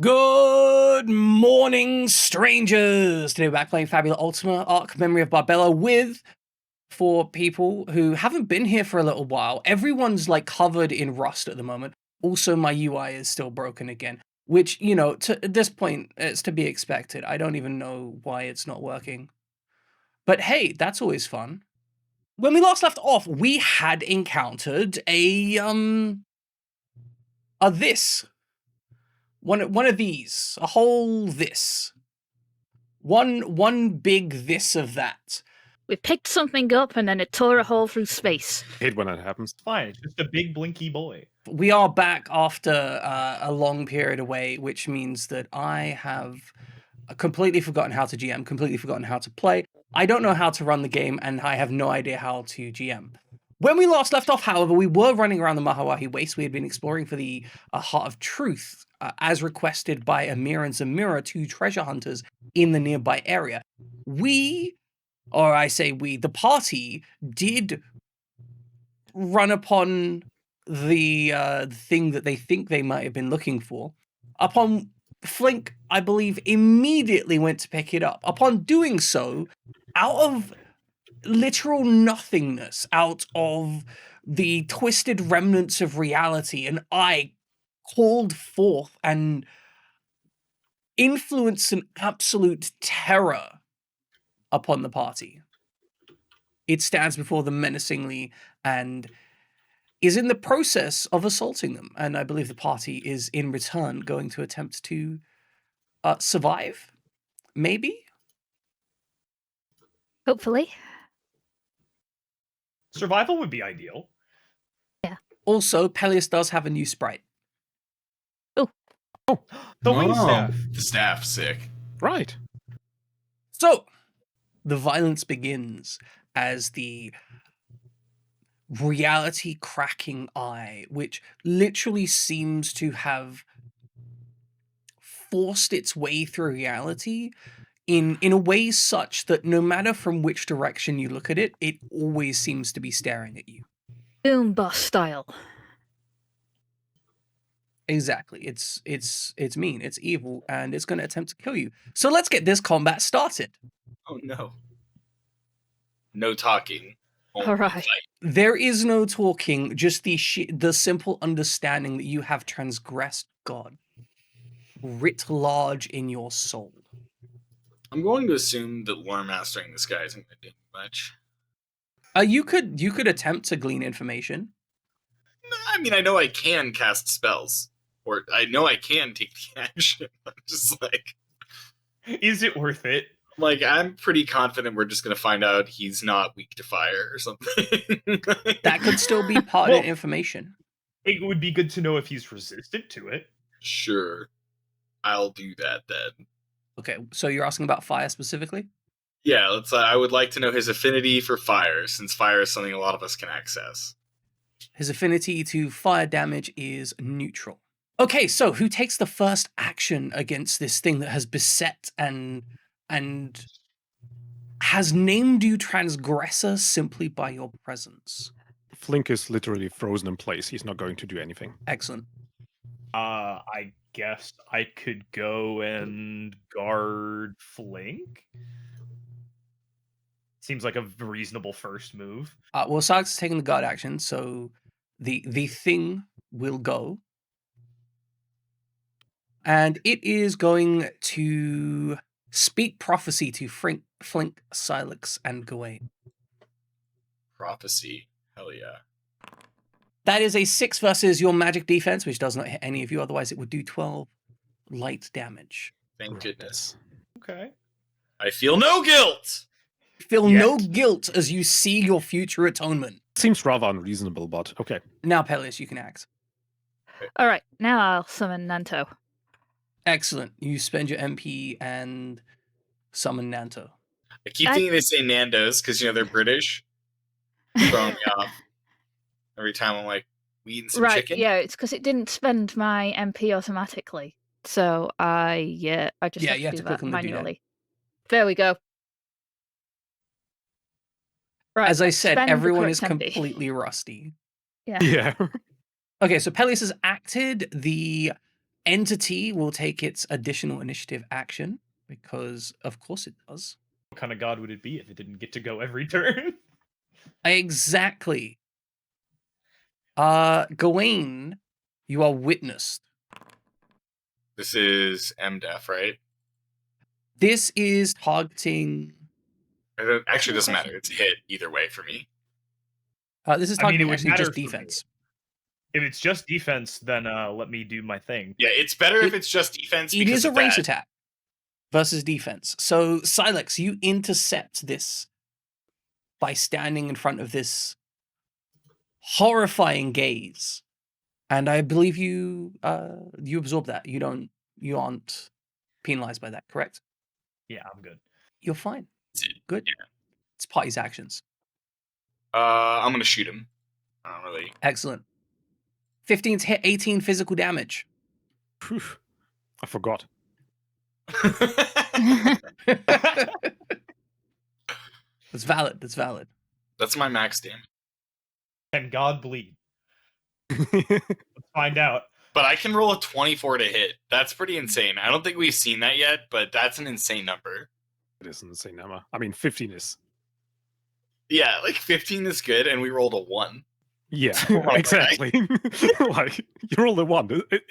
Good morning, strangers! Today we're back playing Fabula Ultima, Arc Memory of Barbelo with four people who haven't been here for a little while. Everyone's like covered in rust at the moment. Also, my UI is still broken again, which, you know, at this point, it's to be expected. I don't even know why it's not working. But hey, that's always fun. When we last left off, we had encountered this. One of these, a whole this. One big this of that. We picked something up and then it tore a hole through space. I hate when that happens. Fine, it's just a big blinky boy. We are back after a long period away, which means that I have completely forgotten how to GM, completely forgotten how to play. I don't know how to run the game, and I have no idea how to GM. When we last left off, however, we were running around the Mahawahi Waste. We had been exploring for the Heart of Truth, as requested by Amir and Zamira, two treasure hunters in the nearby area. The party did run upon the thing that they think they might have been looking for. Upon Flink, I believe, immediately went to pick it up. Upon doing so, out of literal nothingness, out of the twisted remnants of reality, an eye called forth and influenced an absolute terror upon the party. It stands before them menacingly and is in the process of assaulting them. And I believe the party is in return going to attempt to survive, maybe? Hopefully. Survival would be ideal. Yeah. Also, Peleus does have a new sprite. The wing staff. The staff, sick. Right. So, the violence begins as the reality-cracking eye, which literally seems to have forced its way through reality in a way such that no matter from which direction you look at it, it always seems to be staring at you. Boom boss style. Exactly. It's mean, it's evil, and it's going to attempt to kill you. So let's get this combat started. Oh no. No talking. All right. Fight. There is no talking, just the simple understanding that you have transgressed God writ large in your soul. I'm going to assume that lore mastering this guy isn't going to do much. You could attempt to glean information. I mean, I know I can cast spells. Or I know I can take the action. I'm just like... Is it worth it? Like, I'm pretty confident we're just going to find out he's not weak to fire or something. That could still be part of the information. It would be good to know if he's resistant to it. Sure. I'll do that then. Okay, so you're asking about fire specifically? Yeah, I would like to know his affinity for fire, since fire is something a lot of us can access. His affinity to fire damage is neutral. Okay, so who takes the first action against this thing that has beset and has named you transgressor simply by your presence? Flink is literally frozen in place. He's not going to do anything. Excellent. I guess I could go and guard Flink. Seems like a reasonable first move. Well, Sark's is taking the guard action, so the thing will go. And it is going to speak prophecy to Flink, Silex, and Gawain. Prophecy. Hell yeah. That is a 6 versus your magic defense, which does not hit any of you. Otherwise, it would do 12 light damage. Thank goodness. Okay. I feel no guilt! Feel Yet. no guilt as you see your future atonement. Seems rather unreasonable, but okay. Now, Peleus, you can act. All right, now I'll summon Nanto. Excellent. You spend your MP and summon Nanto. I keep thinking they say Nando's because, you know, they're British. Throwing me off. Every time I'm like, we eating some Right, chicken? yeah, it's because it didn't spend my MP automatically. So I just Yeah, have you have to to do click that on the doodad. manually. There we go. Right, As I let's said, spend the everyone is correct MP. completely rusty. Yeah. Yeah. Okay, so Peleus has acted. The entity will take its additional initiative action because, of course, it does. What kind of god would it be if it didn't get to go every turn? Exactly. Gawain, you are witnessed. This is MDEF, right? This is targeting. It actually doesn't matter. It's a hit either way for me. This is I mean, it targeting would actually matter just for me. defense. If it's just defense, then let me do my thing. Yeah, it's better if it's just defense. It because is a of ranged that. attack versus defense. So, Silex, you intercept this by standing in front of this horrifying gaze, and I believe you absorb that. You aren't penalized by that, correct? Yeah, I'm good. You're fine. Good. Yeah. It's party's actions. I'm gonna shoot him. I don't really. Excellent. 15 to hit, 18 physical damage. Phew. I forgot. That's valid. That's valid. That's my max damage. Can God bleed? Let's find out. But I can roll a 24 to hit. That's pretty insane. I don't think we've seen that yet, but that's an insane number. It is an insane number. I mean, 15 is. Yeah, like 15 is good, and we rolled a 1. Yeah, Okay. exactly. Like, you rolled a 1. It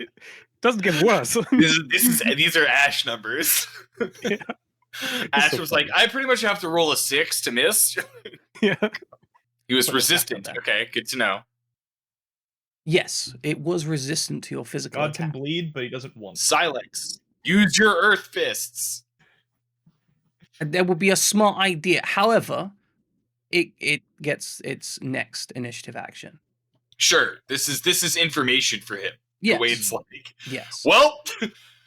doesn't get worse. These are Ash numbers. Yeah. Ash so was like, funny. I pretty much have to roll a 6 to miss. Yeah. He was Put a stat on resistant. there. Okay, good to know. Yes, it was resistant to your physical God can attack. bleed, but he doesn't want. Silex, use your earth fists. And there would be a smart idea. However, it gets its next initiative action. Sure, this is information for him. Yes. The way it's like. Yes. Well,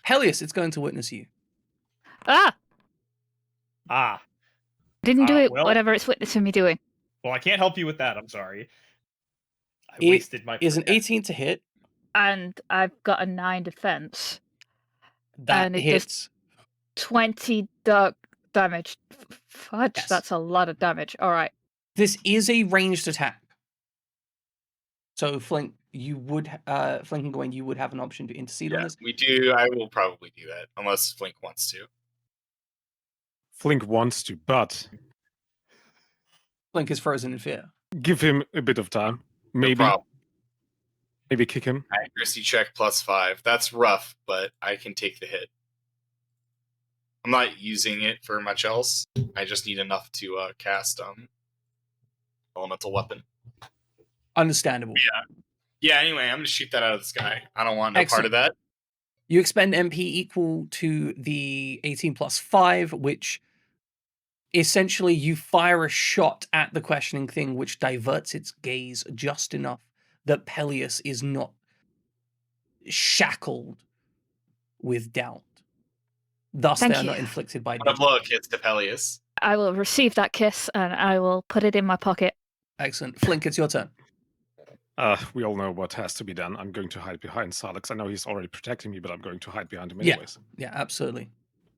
Peleus, it's going to witness you. Ah! Ah, Didn't do it, well- whatever it's witnessing me doing. well, I can't help you with that. I'm sorry. I It wasted my. Is an protect. 18 to hit. And I've got a 9 defense. That And it does- hits. 20 dark damage. Fudge, Yes. that's a lot of damage. Alright. This is a ranged attack. So Flink, Flink and Gawain, you would have an option to intercede on yeah, this. we do. I will probably do that unless Flink wants to. Flink wants to, but Flink is frozen in fear. give him a bit of time. Maybe, No problem. maybe kick him. Accuracy check +5. That's rough, but I can take the hit. I'm not using it for much else. I just need enough to cast elemental weapon. Understandable. Yeah. Anyway, I'm gonna shoot that out of the sky. I don't want no part Excellent. of that. You expend MP equal to the 18 plus 5, which essentially you fire a shot at the questioning thing, which diverts its gaze just enough that Peleus is not shackled with doubt. Thus, Thank they are you. not inflicted by What a doubt. blow kiss to Peleus. I will receive that kiss and I will put it in my pocket. Excellent. Flink, it's your turn. We all know what has to be done. I'm going to hide behind Silex. I know he's already protecting me, but I'm going to hide behind him Yeah. anyways. Yeah, absolutely.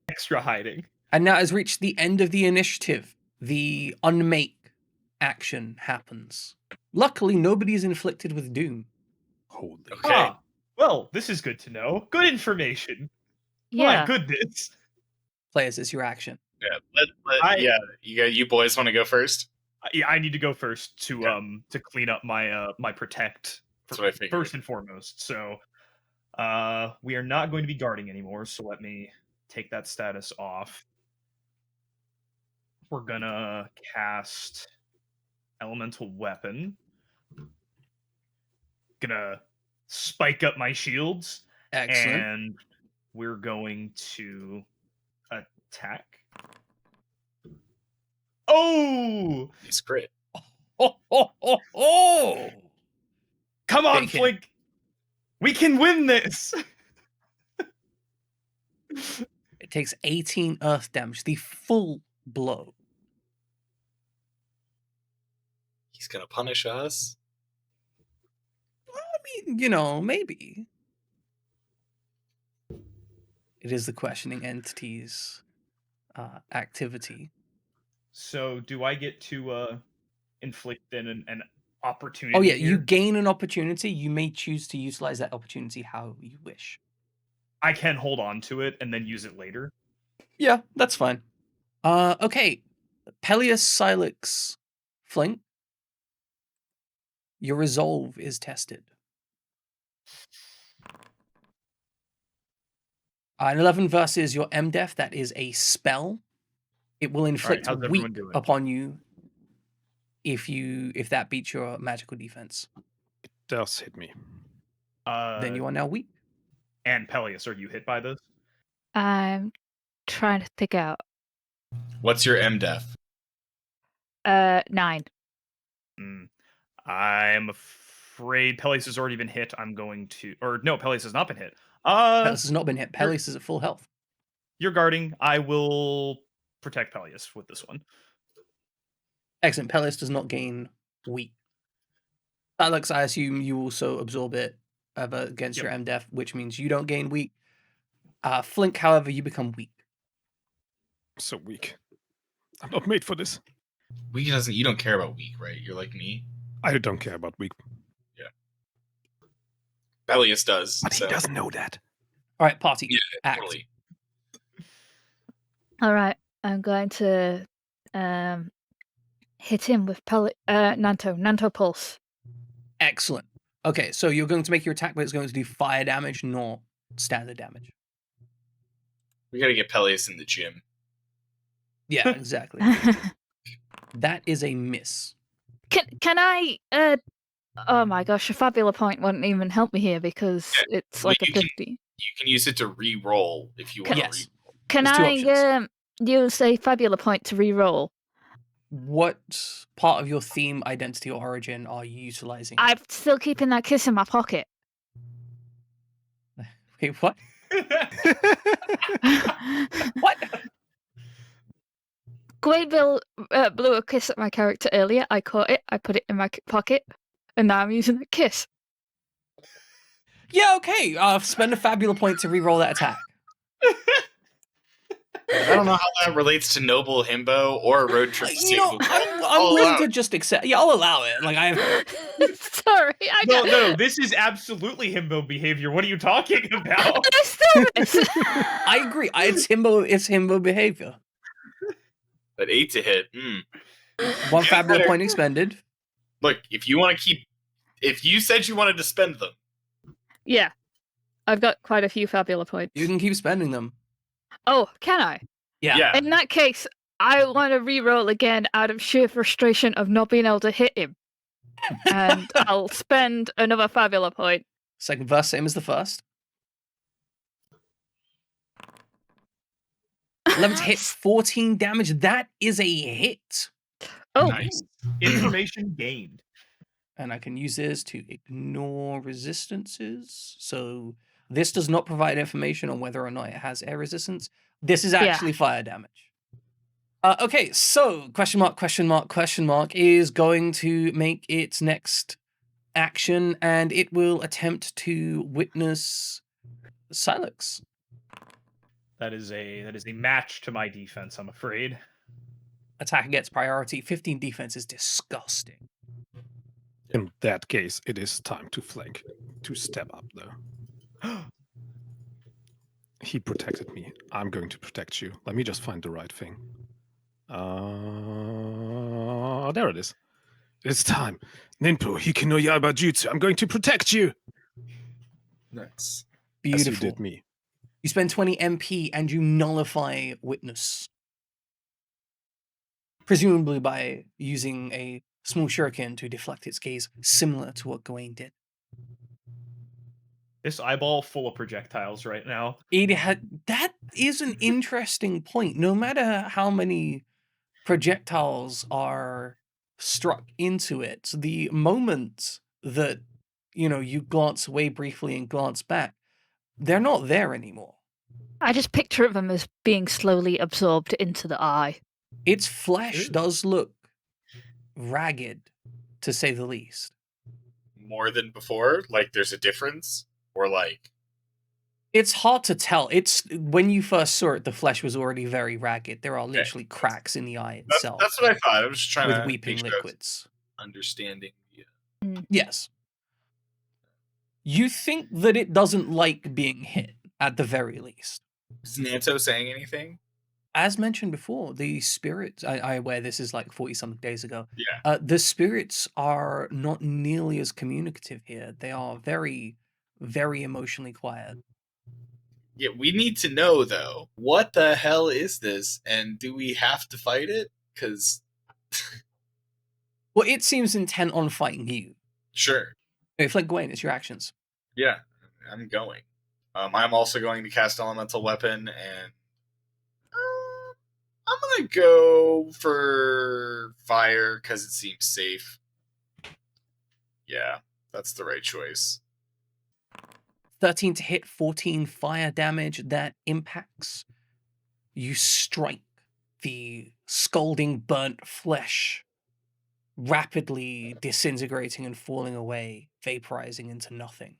Extra hiding. And now has reached the end of the initiative. The unmake action happens. Luckily, nobody is inflicted with doom. Holy. Okay. Ah, well, this is good to know. Good information. Yeah. My goodness. Players, it's your action. Yeah, you boys want to go first? Yeah, I need to go first to Okay. to clean up my my protect That's what I figured. first and foremost. So we are not going to be guarding anymore, so let me take that status off. We're gonna cast elemental weapon. Gonna spike up my shields, Excellent. and we're going to attack. Oh! Nice crit. Oh, oh, oh, oh! Come on, Big hit. Flink! We can win this! It takes 18 earth damage, the full blow. He's gonna punish us. I mean, you know, maybe. It is the questioning entity's activity. So, do I get to inflict an opportunity? Oh, yeah, here? you gain an opportunity. You may choose to utilize that opportunity how you wish. I can hold on to it and then use it later. Yeah, that's fine. Okay. Peleus, Silex, Flink. Your resolve is tested. An 11 versus your MDef, that is a spell. It will inflict how's everyone weak doing? upon you if that beats your magical defense. It does hit me. Then you are now weak. And Peleus, are you hit by this? I'm trying to think out. What's your MDef? 9. I'm afraid Peleus has already been hit. I'm going to, or no, Peleus has not been hit. Peleus has not been hit. Peleus is at full health. You're guarding. I will protect Peleus with this one. Excellent. Peleus does not gain weak. Alex, I assume you also absorb it against your MDef, which means you don't gain weak. Flink, however, you become weak. So weak. I'm not made for this. Weak doesn't. You don't care about weak, right? You're like me. I don't care about weak. Peleus does. But so. he doesn't know that. All right, party. Yeah, Act. totally. All right, I'm going to hit him with Nanto Pulse. Excellent. Okay, so you're going to make your attack, but it's going to do fire damage, not standard damage. We gotta get Peleus in the gym. Yeah, exactly. That is a miss. Can I? Oh my gosh, a Fabula point wouldn't even help me here because it's well, like a you can- 50. You can use it to re-roll if you want to. Yes. Can There's two I options. use a Fabula point to re-roll? What part of your theme, identity, or origin are you utilizing? I'm still keeping that kiss in my pocket. Wait, what? What? Gwade blew a kiss at my character earlier. I caught it. I put it in my pocket, and now I'm using the kiss. Yeah, okay. Spend a Fabula point to re-roll that attack. I don't know how that relates to Noble Himbo or a road trip. To You know, Sable. I'm I'll willing allow to it. just accept. Yeah, I'll allow it. Like Sorry, I No, don't. no, this is absolutely himbo behavior. What are you talking about? I still miss. I agree. It's himbo behavior. But 8 to hit. One Yeah, Fabula better. point expended. Look, if you want to keep, if you said you wanted to spend them, Yeah, I've got quite a few Fabula points. You can keep spending them. Oh, can I? Yeah. In that case, I want to re-roll again out of sheer frustration of not being able to hit him. And I'll spend another Fabula point. Second verse, same as the first. 11 to hit, 14 damage. That is a hit. Oh, nice. Information gained. And I can use this to ignore resistances. So this does not provide information on whether or not it has air resistance. This is actually fire damage. Okay, so question mark is going to make its next action, and it will attempt to witness Silex. That is a match to my defense, I'm afraid. Attack gets priority. 15 defense is disgusting. In that case, it is time to flank. To step up, though. He protected me. I'm going to protect you. Let me just find the right thing. There it is. It's time. Ninpo, Hiki no Yaiba Jutsu. I'm going to protect you. Nice. Beautiful. As you did me. You spend 20 MP and you nullify witness. Presumably by using a small shuriken to deflect its gaze, similar to what Gawain did. This eyeball full of projectiles right now. That is an interesting point. No matter how many projectiles are struck into it, the moment that you glance away briefly and glance back, they're not there anymore. I just picture them as being slowly absorbed into the eye. Its flesh does look ragged, to say the least. More than before? Like there's a difference? Or like... It's hard to tell. It's when you first saw it, the flesh was already very ragged. There are literally cracks in the eye itself. That's what I thought. I was just trying with to weeping make sure I was liquids. understanding. Yes. You think that it doesn't like being hit. at the very least. Is Nanto saying anything? As mentioned before, the spirits, I aware this is like 40-something days ago. Yeah. The spirits are not nearly as communicative here. They are very, very emotionally quiet. Yeah, we need to know, though, what the hell is this, and do we have to fight it? Because... Well, it seems intent on fighting you. Sure. Hey, Flint, Gawain, it's your actions. Yeah, I'm going. I'm also going to cast Elemental Weapon, and I'm going to go for Fire, because it seems safe. Yeah, that's the right choice. 13 to hit, 14 fire damage that impacts. You strike the scalding burnt flesh, rapidly disintegrating and falling away, vaporizing into nothing.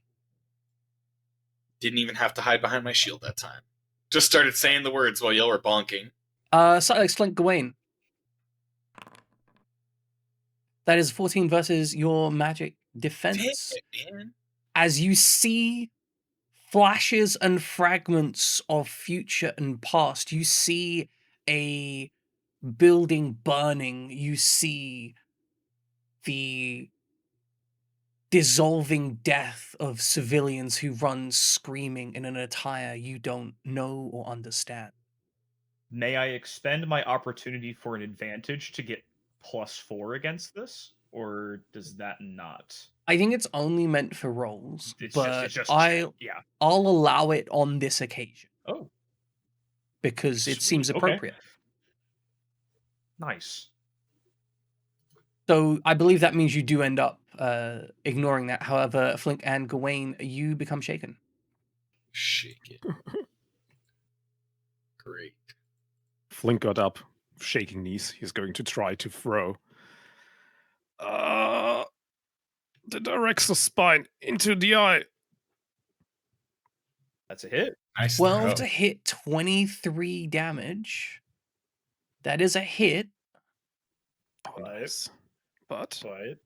Didn't even have to hide behind my shield that time. Just started saying the words while y'all were bonking. Slink Gawain. That is 14 versus your magic defense. Damn it, man. As you see flashes and fragments of future and past, you see a building burning, you see the dissolving death of civilians who run screaming in an attire you don't know or understand. May I expend my opportunity for an advantage to get +4 against this? Or does that not? I think it's only meant for rolls, It's but just I'll yeah. allow it on this occasion Oh, because it sweet. seems Okay. appropriate. Nice. So I believe that means you do end up ignoring that. However, Flink and Gawain, you become shaken. Shake it. Great. Flink got up, shaking knees. He's going to try to throw the Director's spine into the eye. That's a hit. Nice 12 throw. to hit, 23 damage. That is a hit. Oh, nice. But But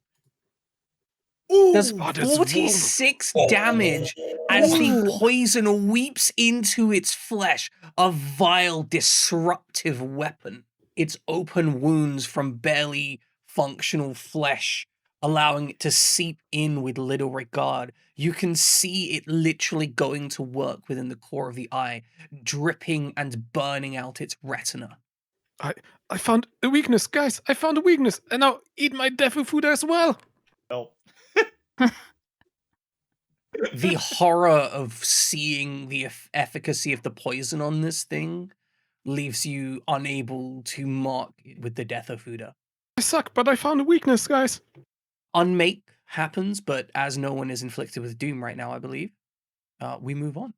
Does but it's 46 damage as the poison weeps into its flesh, a vile, disruptive weapon. Its open wounds from barely functional flesh, allowing it to seep in with little regard. You can see it literally going to work within the core of the eye, dripping and burning out its retina. I found a weakness, guys. I found a weakness, and now eat my defu food as well. well, The horror of seeing the efficacy of the poison on this thing leaves you unable to mark it with the death of Fuda. I suck, but I found a weakness, guys. Unmake happens, but as no one is inflicted with doom right now, I believe, we move on.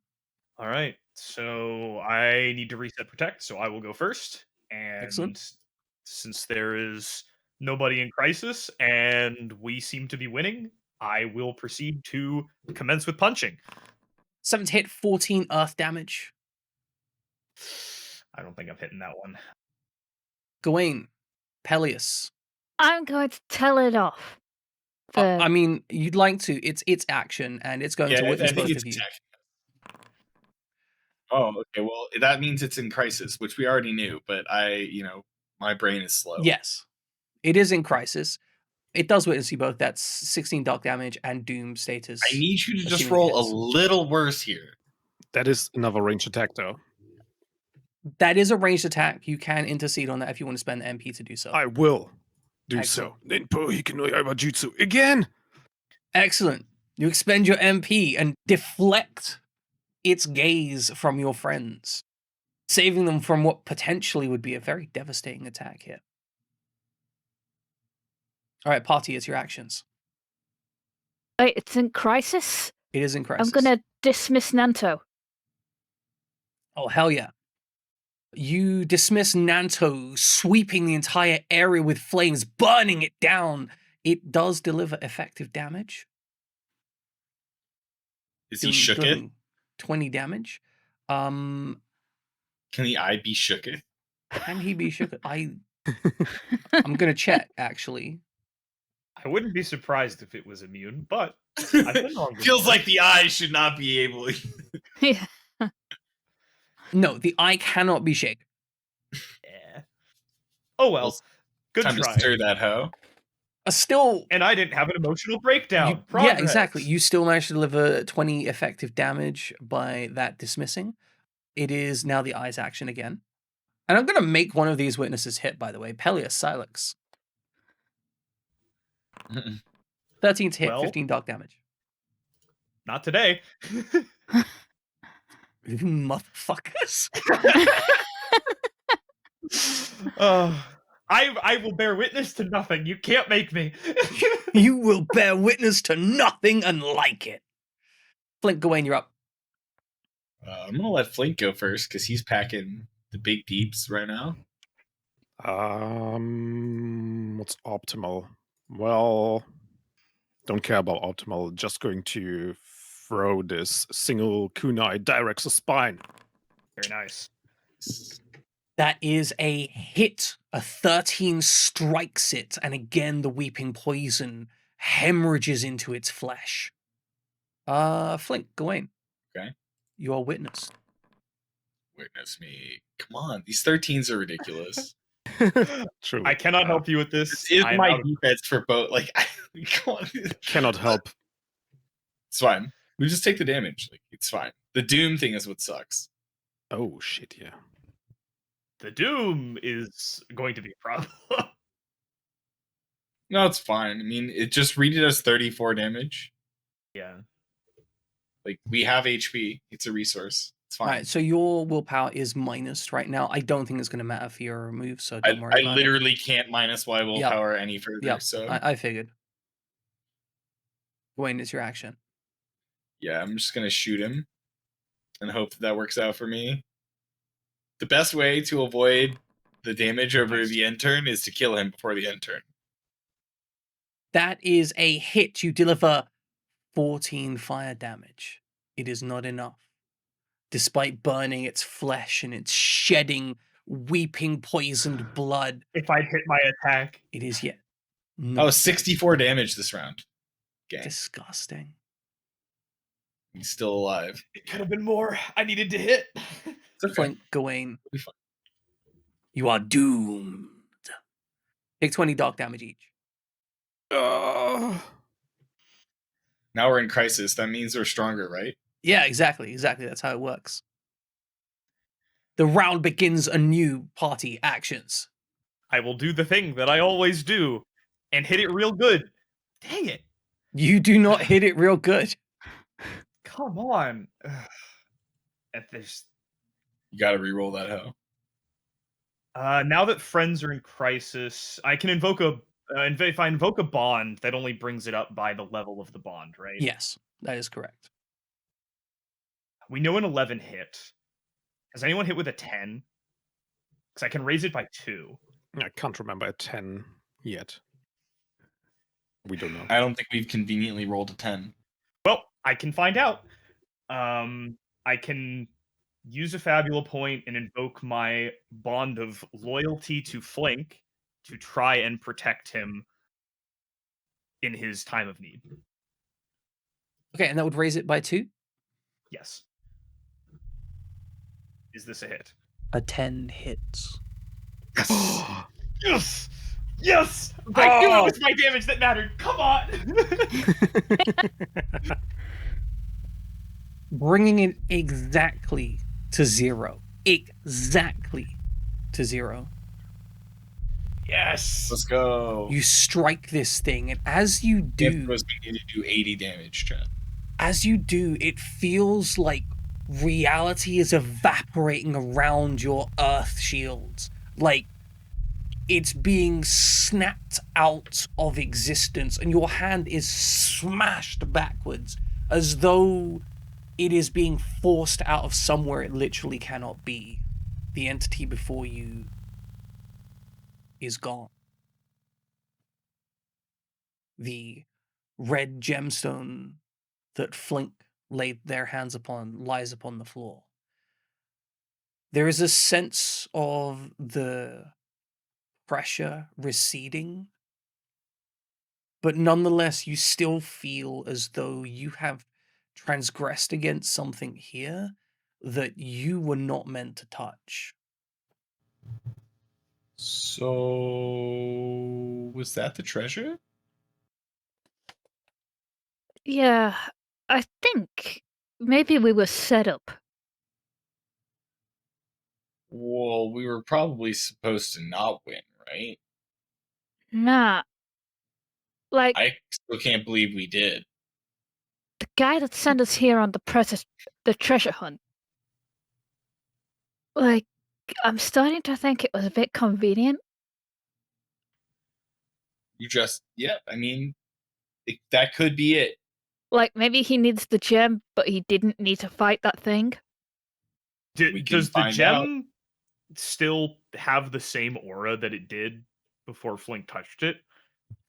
all right. So I need to reset protect, so I will go first. And Excellent. since there is nobody in crisis and we seem to be winning, I will proceed to commence with punching. 7 to hit, 14 earth damage. I don't think I'm hitting that one. Gawain, Peleus. I'm going to tell it off. I mean, you'd like to. It's its action, and it's going to witness both of you. Oh, okay. Well, that means it's in crisis, which we already knew, but my brain is slow. Yes, it is in crisis. It does witness you both. That's 16 dark damage and doom status. I need you to just assuming roll a hits. little worse here. That is another ranged attack, though. That is a ranged attack. You can intercede on that if you want to spend MP to do so. I will do Excellent. so. Ninpo Hikanoi Jutsu again. Excellent. You expend your MP and deflect its gaze from your friends, saving them from what potentially would be a very devastating attack here. All right, party, it's your actions. Wait, it's in crisis? It is in crisis. I'm going to dismiss Nanto. Oh, hell yeah. You dismiss Nanto, sweeping the entire area with flames, burning it down. It does deliver effective damage. Is he shook it? 20 damage. Can the eye be shook it? Can he be shook? I'm going to check, actually. I wouldn't be surprised if it was immune, but I've been wrong Feels before. like the eye should not be able. Yeah. No, the eye cannot be shaken. Yeah. Oh well. Well, Good Time to try. stir that hoe. Still, And I didn't have an emotional breakdown. yeah, exactly. Progress. You still managed to deliver 20 effective damage by that dismissing. It is now the eye's action again. And I'm going to make one of these witnesses hit, by the way. Peleus Silex. 13 to hit, Well. 15 dark damage. Not today. You motherfuckers. I will bear witness to nothing. You can't make me. You will bear witness to nothing and like it. Flint, Gawain, you're up. I'm gonna let Flink go first because he's packing the big deeps right now. What's optimal? Well, don't care about optimal. Just going to throw this single kunai directs the spine. Very nice. That is a hit. A 13 strikes it, and again the weeping poison hemorrhages into its flesh. Flink, Gawain. Okay. You are witnessed. Witness me. Come on, these 13s are ridiculous. Truly. I cannot help you with this. This is I'm my out of- defense for both. Like, come on. Cannot help. It's fine. We just take the damage. Like, it's fine. The doom thing is what sucks. Oh, shit, yeah. The doom is going to be a problem. No, it's fine. I mean, it just read it as 34 damage. Yeah. Like, we have HP. It's a resource. It's fine. Alright, so your willpower is minus right now. I don't think it's going to matter for your move, so I don't worry about it. literally can't minus Y willpower any further. Yep, So I figured. Gawain, it's your action. yeah, I'm just gonna shoot him and hope that works out for me. The best way to avoid the damage over Nice. the end turn is to kill him before the end turn. That is a hit. You deliver 14 fire damage. It is not enough. Despite burning its flesh and its shedding, weeping, poisoned blood, If I'd hit my attack. it is yet Oh, not 64 damage this round. Okay, disgusting. he's still alive. It could have been more. I needed to hit. It's okay. Flink, Gawain, It'll be fine. you are doomed. Take 20 dark damage each. Now we're in crisis. That means we're stronger, right? Yeah, exactly. That's how it works. The round begins anew. Party actions. I will do the thing that I always do and hit it real good. Dang it. You do not hit it real good. Come on. And there's You gotta re-roll that hoe. now that friends are in crisis, I can invoke a if I invoke a bond, that only brings it up by the level of the bond, right? Yes, that is correct. We know an 11 hit. Has anyone hit with a 10? Because I can raise it by 2. I can't remember a 10 yet. We don't know. I don't think we've conveniently rolled a 10. Well, I can find out. I can use a Fabula point and invoke my bond of loyalty to Flink to try and protect him in his time of need. Okay, and that would raise it by 2. Yes. Is this a hit? A 10 hits. Yes! Yes! I knew it was my damage that mattered. Come on! Bringing it exactly to 0. Exactly to 0. Yes! Let's go. You strike this thing, and as you do, We need to do 80 damage, Chad. it feels like reality is evaporating around your earth shields. Like it's being snapped out of existence, and your hand is smashed backwards as though it is being forced out of somewhere it literally cannot be. The entity before you is gone. The red gemstone that Flink laid their hands upon lies upon the floor. There is a sense of the pressure receding, but nonetheless you still feel as though you have transgressed against something here that you were not meant to touch. So was that the treasure? Yeah, I think maybe we were set up. Well, we were probably supposed to not win, right? Nah, like I still can't believe we did. the guy that sent us here on the treasure hunt. Like, I'm starting to think it was a bit convenient. I mean, that could be it. Like, maybe he needs the gem, but he didn't need to fight that thing. We can Does the find gem out. still have the same aura that it did before Flink touched it?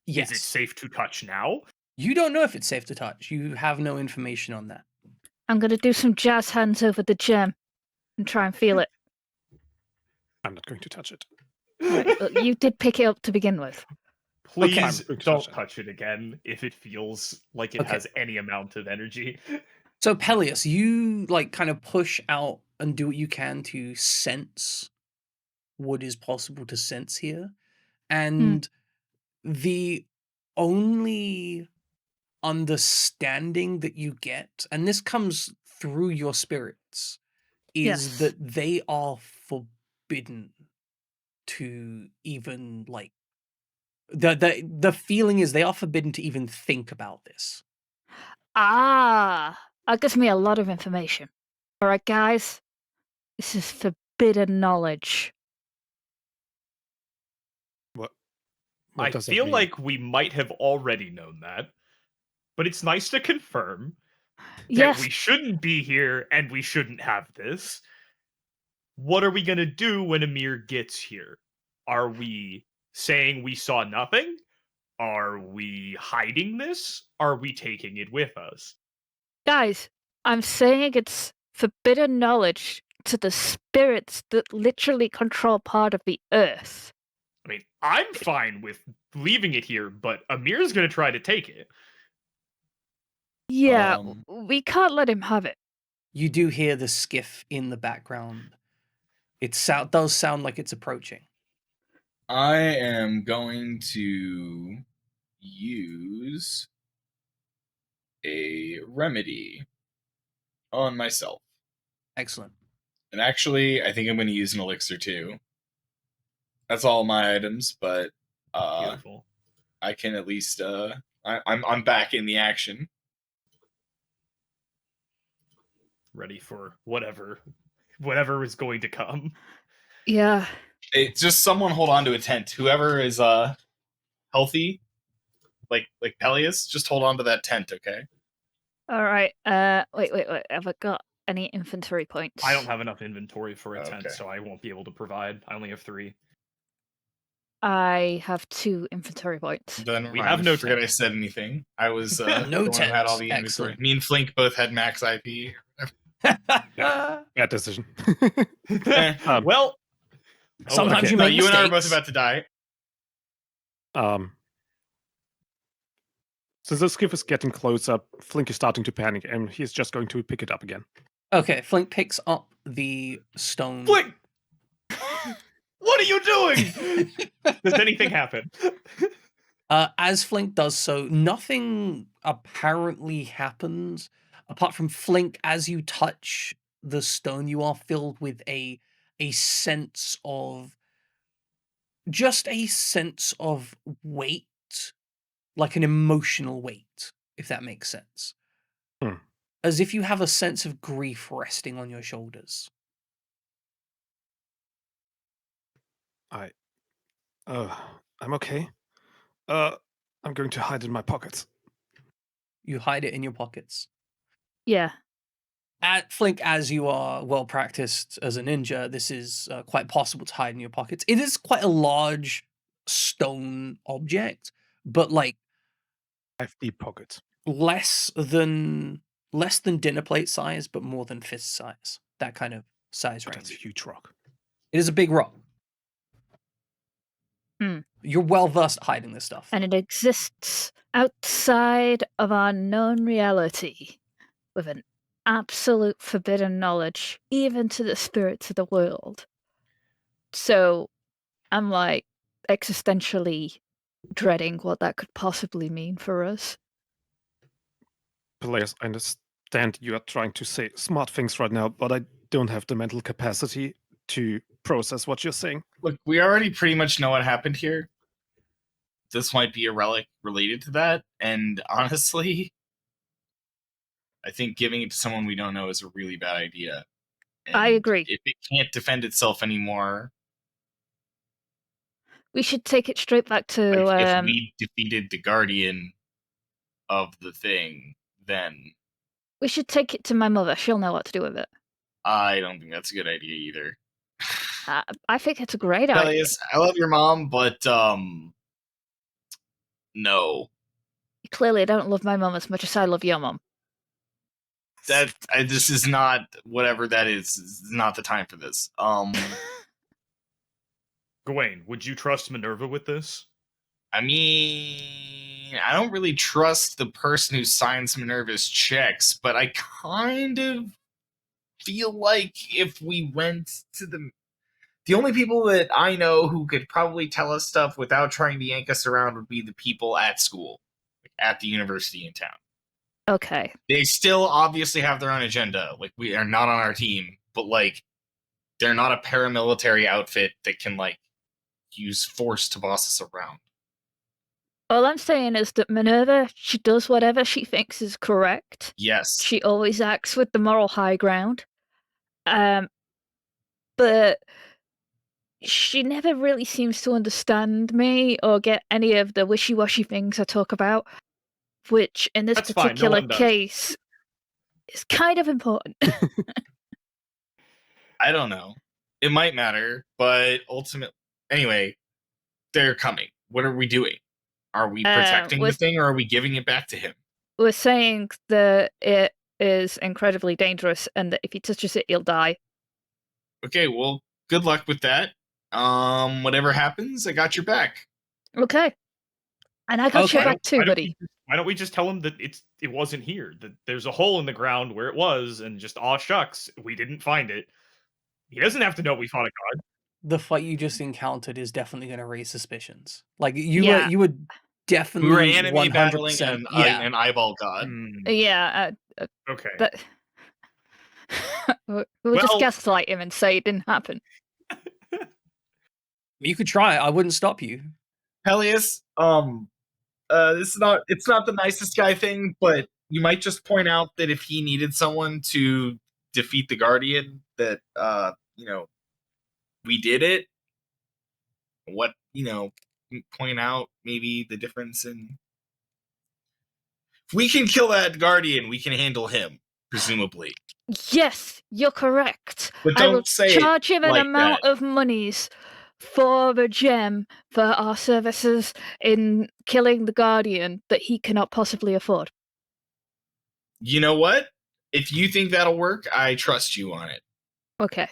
Yes. Is it safe to touch now? You don't know if it's safe to touch. You have no information on that. I'm gonna do some jazz hands over the gem and try and feel it. I'm not going to touch it. Right, but you did pick it up to begin with. Please I'm going to don't touch it. touch it again if it feels like it Okay. has any amount of energy. So Peleus, you like kind of push out and do what you can to sense what is possible to sense here. And the only understanding that you get, and this comes through your spirits, is Yes. that they are forbidden to even like the feeling is they are forbidden to even think about this. Ah, that gives me a lot of information. All right, guys, this is forbidden knowledge. What I does that feel mean? like we might have already known that, but it's nice to confirm that Yes, we shouldn't be here and we shouldn't have this. What are we going to do when Amir gets here? Are we saying we saw nothing? Are we hiding this? Are we taking it with us? guys, I'm saying it's forbidden knowledge to the spirits that literally control part of the earth. I mean, I'm fine with leaving it here, but Amir's going to try to take it. Yeah, Um, we can't let him have it. You do hear the skiff in the background. It does sound like it's approaching. I am going to use a remedy on myself. Excellent. And actually, I think I'm going to use an elixir too. That's all my items, but Beautiful. I can at least I'm back in the action. Ready for whatever is going to come. Yeah. It's just someone hold on to a tent. Whoever is healthy, like Peleus, just hold on to that tent, okay? All right. Wait. Have I got any inventory points? I don't have enough inventory for a tent, Okay. so I won't be able to provide. I only have 3. I have 2 inventory points. Then We have I no forget tent. I said anything. I was No the one who had all tent. the inventory. Excellent. Me and Flink both had max IP. Bad decision. Well, Sometimes okay. you No, make you and I are mistakes. both about to die. Since the skiff is getting closer, Flink is starting to panic, and he's just going to pick it up again. Okay, Flink picks up the stone. Flink! What are you doing? Does anything happen? As Flink does so, nothing apparently happens apart from Flink. As you touch the stone, you are filled with a sense of just a sense of weight, like an emotional weight, if that makes sense. Hmm. As if you have a sense of grief resting on your shoulders. I'm okay. I'm going to hide in my pockets. You hide it in your pockets. Yeah. At Flink, as you are well practiced as a ninja, this is quite possible to hide in your pockets. It is quite a large stone object, but like I have deep pockets. less than dinner plate size, but more than fist size. That kind of size But that's a range. huge rock. It is a big rock. Hmm. You're well versed at hiding this stuff. And it exists outside of our known reality with an absolute forbidden knowledge, even to the spirits of the world. So I'm like existentially dreading what that could possibly mean for us. Peleus, I understand you are trying to say smart things right now, but I don't have the mental capacity to process what you're saying. Look, we already pretty much know what happened here. This might be a relic related to that, and honestly, I think giving it to someone we don't know is a really bad idea. And I agree. If it can't defend itself anymore, We should take it straight back to if we defeated the Guardian of the thing, then we should take it to my mother. She'll know what to do with it. I don't think that's a good idea either. I think it's a great idea. Peleus, I love your mom, but no. You clearly don't love my mum as much as I love your mum. This is not whatever that is. This is not the time for this. Gawain, would you trust Minerva with this? I mean, I don't really trust the person who signs Minerva's checks, but I kind of feel like if we went to the only people that I know who could probably tell us stuff without trying to yank us around would be the people at school, at the university in town. Okay. They still obviously have their own agenda. Like, we are not on our team, but like, they're not a paramilitary outfit that can like use force to boss us around. All I'm saying is that Minerva, she does whatever she thinks is correct. Yes. She always acts with the moral high ground. But she never really seems to understand me or get any of the wishy-washy things I talk about, which in this That's fine, no particular one does. case is kind of important. I don't know. It might matter, but ultimately, anyway, they're coming. What are we doing? Are we protecting the thing, or are we giving it back to him? We're saying that it is incredibly dangerous and that if he touches it, he'll die. Okay, well, good luck with that. Whatever happens, I got your back. Okay. And I got Okay. your back too, buddy. Why don't we just tell him that it wasn't here? That there's a hole in the ground where it was, and just aw shucks, we didn't find it. He doesn't have to know we fought a god. The fight you just encountered is definitely going to raise suspicions. Like you Yeah. were We definitely were anime 100%. battling an eyeball god. Yeah. Okay. We'll just gaslight him and say it didn't happen. You could try. I wouldn't stop you. Peleus, it's not the nicest guy thing, but you might just point out that if he needed someone to defeat the Guardian, that we did it. Point out maybe the difference in, if we can kill that Guardian, we can handle him, presumably. Yes, you're correct. But I will don't say charge him an like amount that. of monies for the gem for our services in killing the Guardian that he cannot possibly afford. You know what? If you think that'll work, I trust you on it. Okay.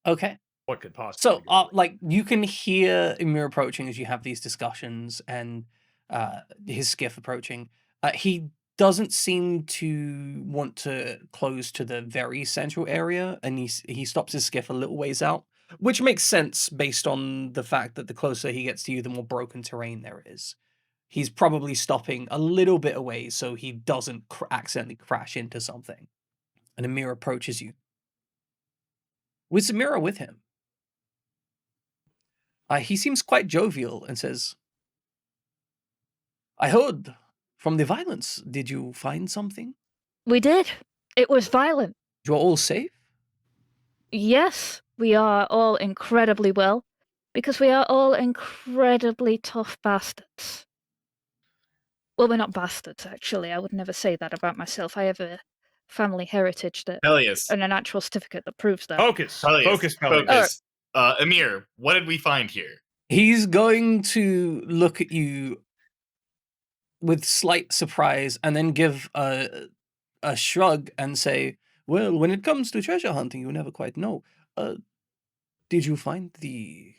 Okay. What could possibly So, go wrong? like, you can hear Ymir approaching as you have these discussions, and his skiff approaching. He doesn't seem to want to close to the very central area, and he stops his skiff a little ways out, which makes sense based on the fact that the closer he gets to you, the more broken terrain there is. He's probably stopping a little bit away so he doesn't accidentally crash into something. And Ymir approaches you with Samira with him. He seems quite jovial and says, I heard from the violence. Did you find something? We did. It was violent. You're all safe? Yes, we are all incredibly well, because we are all incredibly tough bastards. Well, we're not bastards, actually. I would never say that about myself. I have a family heritage Peleus. and an actual certificate that proves that. Focus. Peleus. Peleus. Ymir, what did we find here? He's going to look at you with slight surprise and then give a shrug and say, well, when it comes to treasure hunting, you never quite know. Did you find the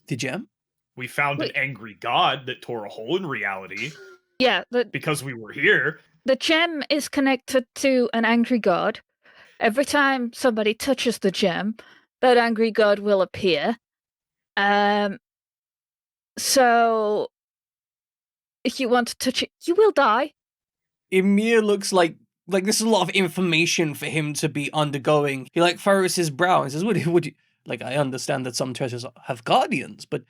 gem? We found an angry god that tore a hole in reality. Yeah, because we were here. The gem is connected to an angry god. Every time somebody touches the gem, that angry god will appear. So if you want to touch it, you will die. Emir looks like this is a lot of information for him to be undergoing. He like furrows his brow and says, would you like, I understand that some treasures have guardians, but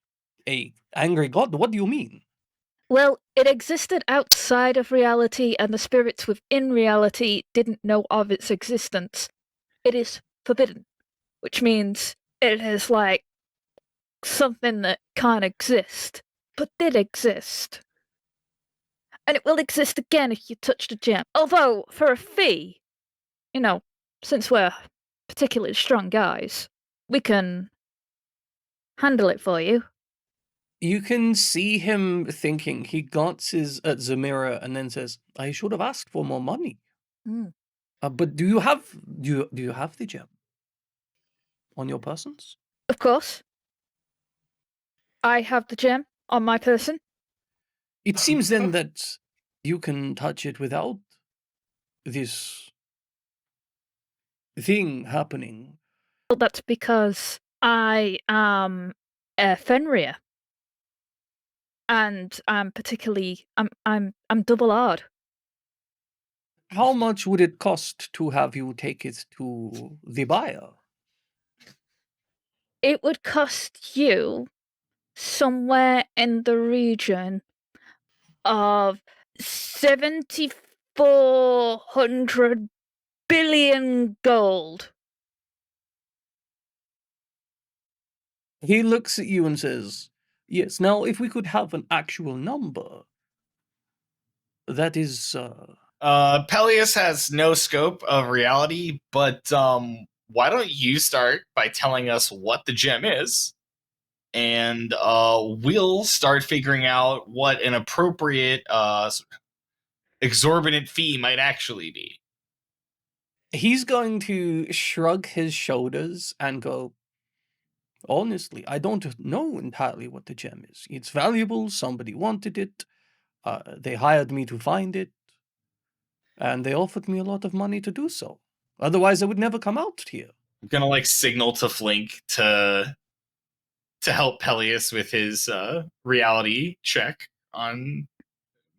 a angry god, what do you mean? Well, it existed outside of reality, and the spirits within reality didn't know of its existence. It is forbidden, which means it is like something that can't exist, but did exist. And it will exist again if you touch the gem. Although, for a fee, since we're particularly strong guys, we can handle it for you. You can see him thinking. He glances at Zamira and then says, I should have asked for more money. Mm. But do you have the gem on your persons? Of course. I have the gem on my person. It seems then that you can touch it without this thing happening. Well, that's because I am a Fenrir. And I'm particularly I'm double hard. How much would it cost to have you take it to the buyer? It would cost you somewhere in the region of 7,400 billion gold. He looks at you and says, yes, now if we could have an actual number, that is... Peleus has no scope of reality, but why don't you start by telling us what the gem is, and we'll start figuring out what an appropriate exorbitant fee might actually be. He's going to shrug his shoulders and go, honestly, I don't know entirely what the gem is. It's valuable, somebody wanted it, they hired me to find it, and they offered me a lot of money to do so. Otherwise, I would never come out here. I'm gonna signal to Flink to help Peleus with his reality check on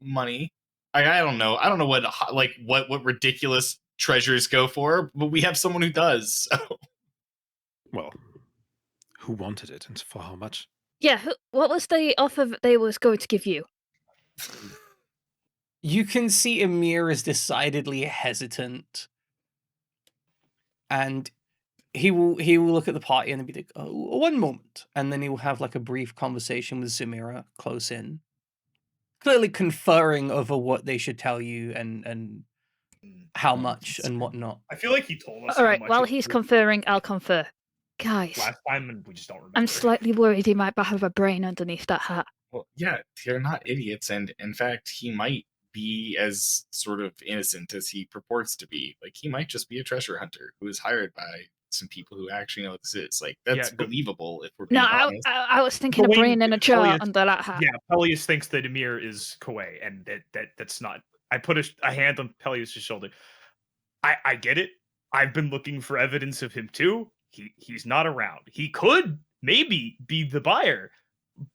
money. I don't know. I don't know what ridiculous treasures go for, but we have someone who does. So. Well, who wanted it and for how much? Yeah, what was the offer that they was going to give you? You can see Emir is decidedly hesitant, and he will look at the party and be like, oh, one moment, and then he will have a brief conversation with Zamira close in, clearly conferring over what they should tell you and how much and whatnot. I feel like he told us. All how right, much while it he's was conferring, I'll confer. Guys, last time, and we just don't remember. I'm slightly worried he might have a brain underneath that hat. Well, yeah, they're not idiots, and in fact, he might be as sort of innocent as he purports to be. He might just be a treasure hunter who is hired by some people who actually know what this is. That's believable if we're being honest. I was thinking a brain in a jar under that hat. Yeah, Peleus thinks that Emir is Koei, and that's not. I put a hand on Peleus' shoulder. I get it. I've been looking for evidence of him too. He's not around. He could maybe be the buyer,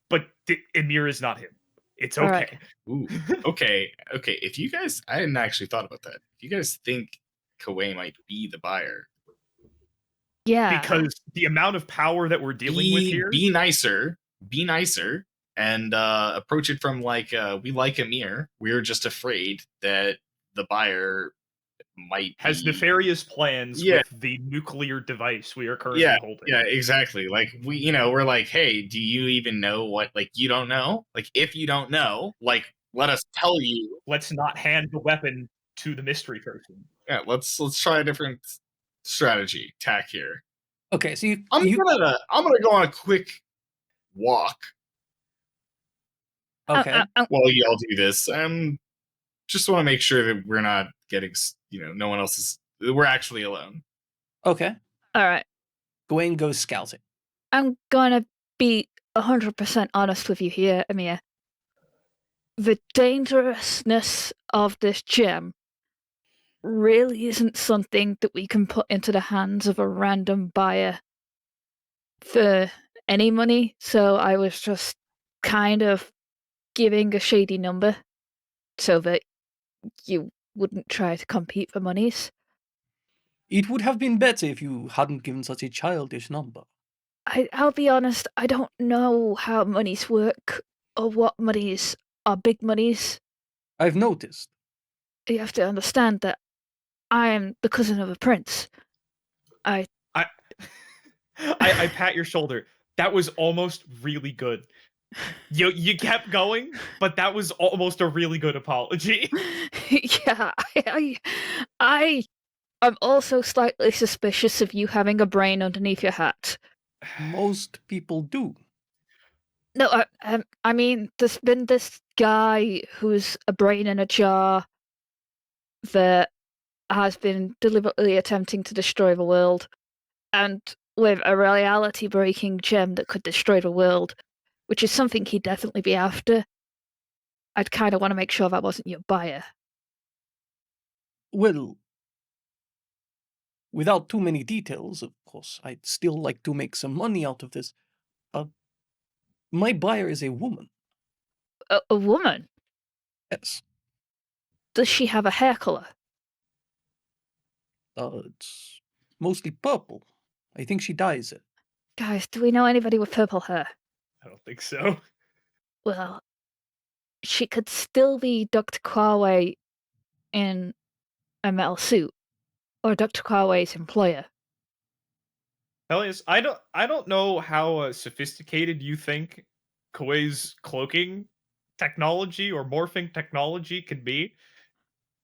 but Emir is not him. It's okay. Right. Ooh, okay. If you guys, I hadn't actually thought about that. If you guys think Koei might be the buyer, yeah, because the amount of power that we're dealing with here, be nicer, and approach it from we like Emir. We're just afraid that the buyer might has be nefarious plans with the nuclear device we are currently holding. Yeah, exactly. We're hey, do you even know what? You don't know. If you don't know, let us tell you. Let's not hand the weapon to the mystery person. Yeah, let's try a different strategy tack here. Okay, so I'm gonna go on a quick walk. Okay. While y'all do this, just want to make sure that we're not getting, no one else is. We're actually alone. Okay. All right. Gawain goes scouting. I'm gonna be 100% honest with you here, Amir. the dangerousness of this gem really isn't something that we can put into the hands of a random buyer for any money, so I was just kind of giving a shady number so that you wouldn't try to compete for monies. It would have been better if you hadn't given such a childish number. I'll be honest, I don't know how monies work or what monies are big monies. I've noticed. You have to understand that I am the cousin of a prince. I pat your shoulder. That was almost really good. You kept going, but that was almost a really good apology. Yeah, I am also slightly suspicious of you having a brain underneath your hat. Most people do. No, I mean, there's been this guy who's a brain in a jar that has been deliberately attempting to destroy the world, and with a reality-breaking gem that could destroy the world, which is something he'd definitely be after. I'd kind of want to make sure that wasn't your buyer. Well, without too many details, of course, I'd still like to make some money out of this. My buyer is a woman. A woman? Yes. Does she have a hair color? It's mostly purple. I think she dyes it. Guys, do we know anybody with purple hair? I don't think so. Well, she could still be Dr. Kwame in a metal suit, or Dr. Kwame's employer. Elias, I don't know how sophisticated you think Koei's cloaking technology or morphing technology could be.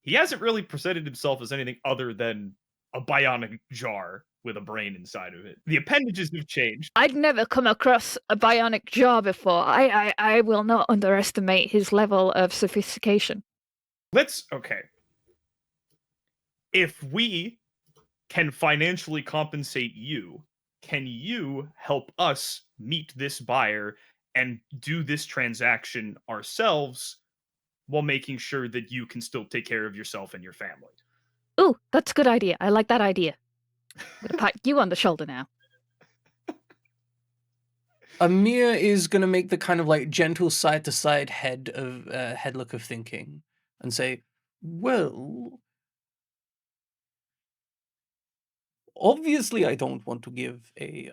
He hasn't really presented himself as anything other than a bionic jar with a brain inside of it. The appendages have changed. I'd never come across a bionic jaw before. I will not underestimate his level of sophistication. Okay. If we can financially compensate you, can you help us meet this buyer and do this transaction ourselves while making sure that you can still take care of yourself and your family? Ooh, that's a good idea. I like that idea. I'm gonna pat you on the shoulder now. Amir is gonna make the kind of like gentle side to side head look of thinking and say, well, obviously I don't want to give a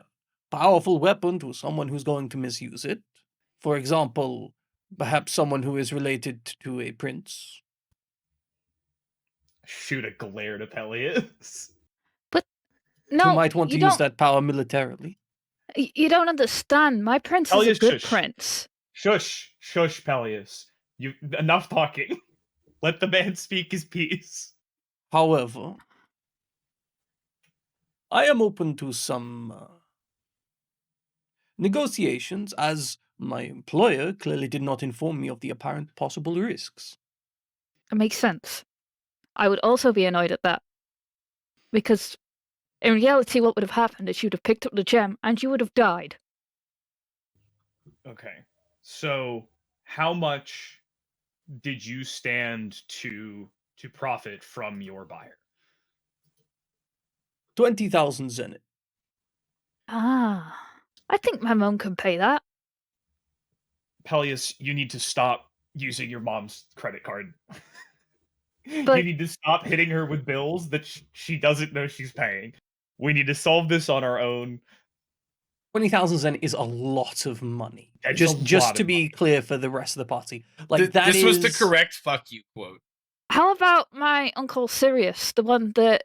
powerful weapon to someone who's going to misuse it. For example, perhaps someone who is related to a prince. Shoot a glare to Peleus. No, who might want you to use don't. that power militarily. You don't understand. My prince is a Peleus, good shush. prince. Shush, Peleus. You enough talking. Let the man speak his piece. However, I am open to some negotiations, as my employer clearly did not inform me of the apparent possible risks. It makes sense. I would also be annoyed at that. Because in reality, what would have happened is you'd have picked up the gem and you would have died. Okay. So, how much did you stand to profit from your buyer? 20,000 zenith. Ah, I think my mum can pay that. Peleus, you need to stop using your mom's credit card. But- You need to stop hitting her with bills that she doesn't know she's paying. We need to solve this on our own. 20,000 zen is a lot of money. That's a Just lot to of be money. clear for the rest of the party. Like This was the correct fuck you quote. How about my uncle Sirius, the one that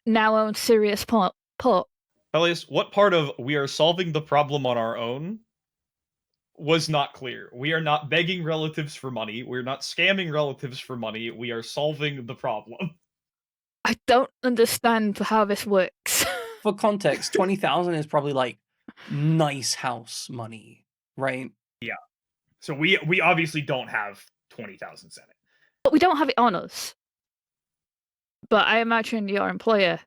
now owns Sirius Port? Peleus, what part of we are solving the problem on our own was not clear? We are not begging relatives for money. We're not scamming relatives for money. We are solving the problem. I don't understand how this works. For context, 20,000 is probably like nice house money, right? Yeah. So we obviously don't have 20,000 Senate. But we don't have it on us. But I imagine your employer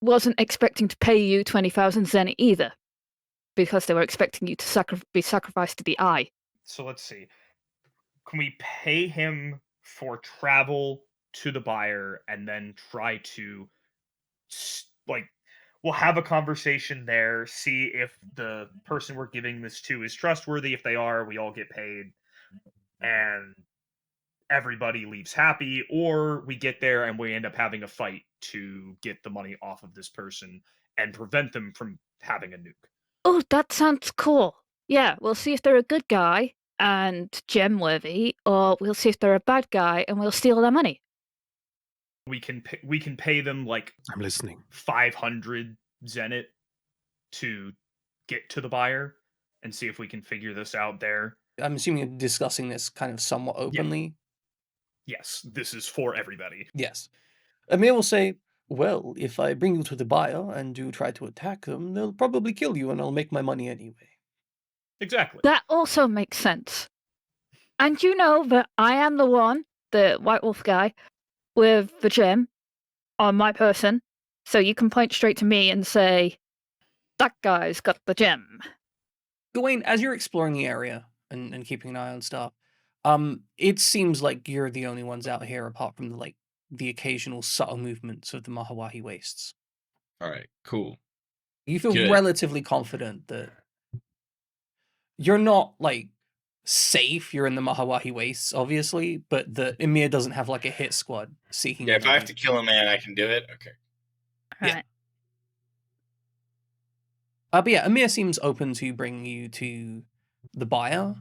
wasn't expecting to pay you 20,000 zenny either, because they were expecting you to be sacrificed to the eye. So let's see. Can we pay him for travel to the buyer and then try to like we'll have a conversation there, see if the person we're giving this to is trustworthy. If they are, we all get paid and everybody leaves happy, or we get there and we end up having a fight to get the money off of this person and prevent them from having a nuke. Oh, that sounds cool. Yeah, we'll see if they're a good guy and gem worthy, or we'll see if they're a bad guy and we'll steal their money. We can pay them like I'm listening. 500 Zenit to get to the buyer and see if we can figure this out there. I'm assuming you're discussing this kind of somewhat openly. Yes, this is for everybody. Yes. Amir will say, well, if I bring you to the buyer and you try to attack them, they'll probably kill you and I'll make my money anyway. Exactly. That also makes sense. And you know that I am the one, the White Wolf guy, with the gem on my person, so you can point straight to me and say, that guy's got the gem. Gawain, as you're exploring the area and keeping an eye on stuff, it seems like you're the only ones out here apart from the occasional subtle movements of the Mahawahi wastes. All right, cool. You feel Good. relatively confident that you're not safe. You're in the Mahawahi wastes, obviously, but that Emir doesn't have like a hit squad seeking. Yeah, if I have you. to kill a man, I can do it. Okay. Yeah. Right. But yeah, Amir seems open to bring you to the buyer.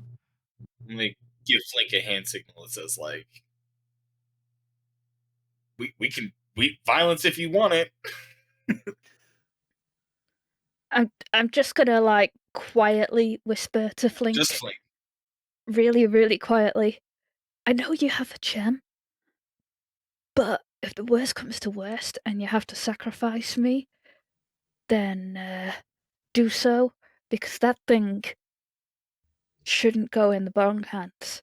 I'm gonna give Flink a hand signal that says like, we can violence if you want it. I'm just gonna quietly whisper to Flink, Just Flink. really, really quietly. I know you have a gem, but if the worst comes to worst and you have to sacrifice me, then do so, because that thing shouldn't go in the wrong hands.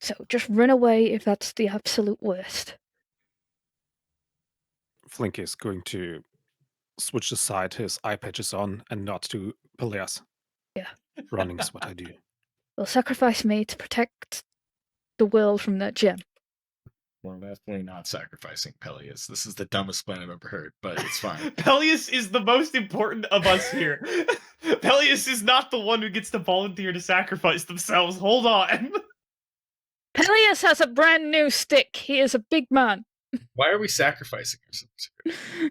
So just run away if that's the absolute worst. Flink is going to switch aside, his eye patch is on, and nod to Peleas. Yeah. Running is what I do. Well, sacrifice me to protect the world from that gem. We're definitely not sacrificing Peleus. This is the dumbest plan I've ever heard, but it's fine. Peleus is the most important of us here. Peleus is not the one who gets to volunteer to sacrifice themselves. Hold on. Peleus has a brand new stick. He is a big man. Why are we sacrificing ourselves here?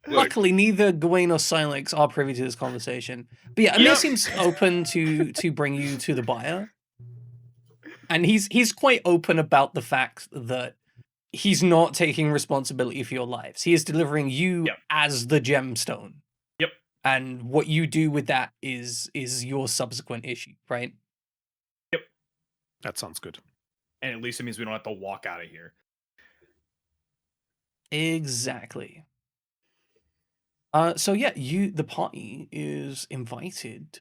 Look, Luckily, neither Gawain or Silex are privy to this conversation. But yeah, Amir seems open to bring you to the buyer. And he's quite open about the fact that he's not taking responsibility for your lives. He is delivering you as the gemstone. Yep. And what you do with that is your subsequent issue, right? Yep. That sounds good. And at least it means we don't have to walk out of here. Exactly. So yeah, the party is invited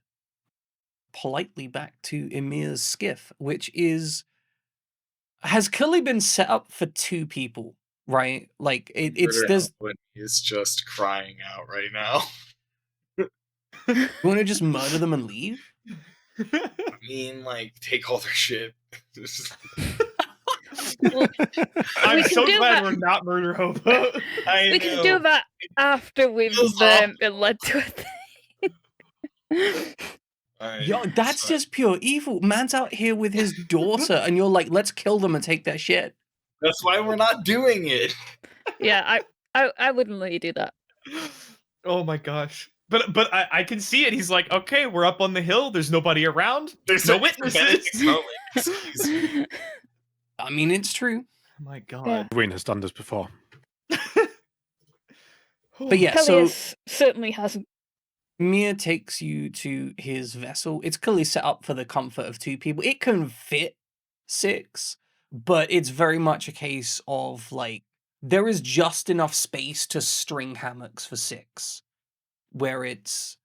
politely back to Emir's skiff, which has clearly been set up for 2 people, right? Like there's he's just crying out right now. you want to just murder them and leave? I mean, take all their shit. Well, I'm we can so do glad that. we're not murder hobo. We can do that after we've Feels been led to a thing. Yo, that's just pure evil. Man's out here with his daughter, and you're like, let's kill them and take their shit. That's why we're not doing it. Yeah, I wouldn't let you do that. Oh my gosh. But I can see it. He's like, okay, we're up on the hill. There's nobody around. There's no a witnesses. moment. Excuse me. I mean, it's true. Oh my god. Yeah. Gawain has done this before. But yeah, Peleus certainly hasn't. Mia takes you to his vessel. It's clearly set up for the comfort of 2 people. It can fit 6, but it's very much a case of there is just enough space to string hammocks for 6, where it's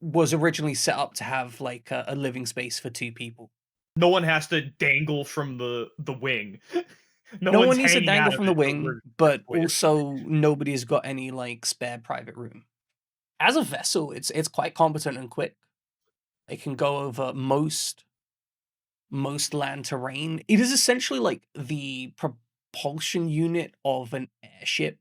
was originally set up to have a living space for 2 people. No one has to dangle from the wing. No one's one needs to hanging dangle out from of the it, wing, but weird. also nobody's got any spare private room. As a vessel, it's quite competent and quick. It can go over most land terrain. It is essentially like the propulsion unit of an airship,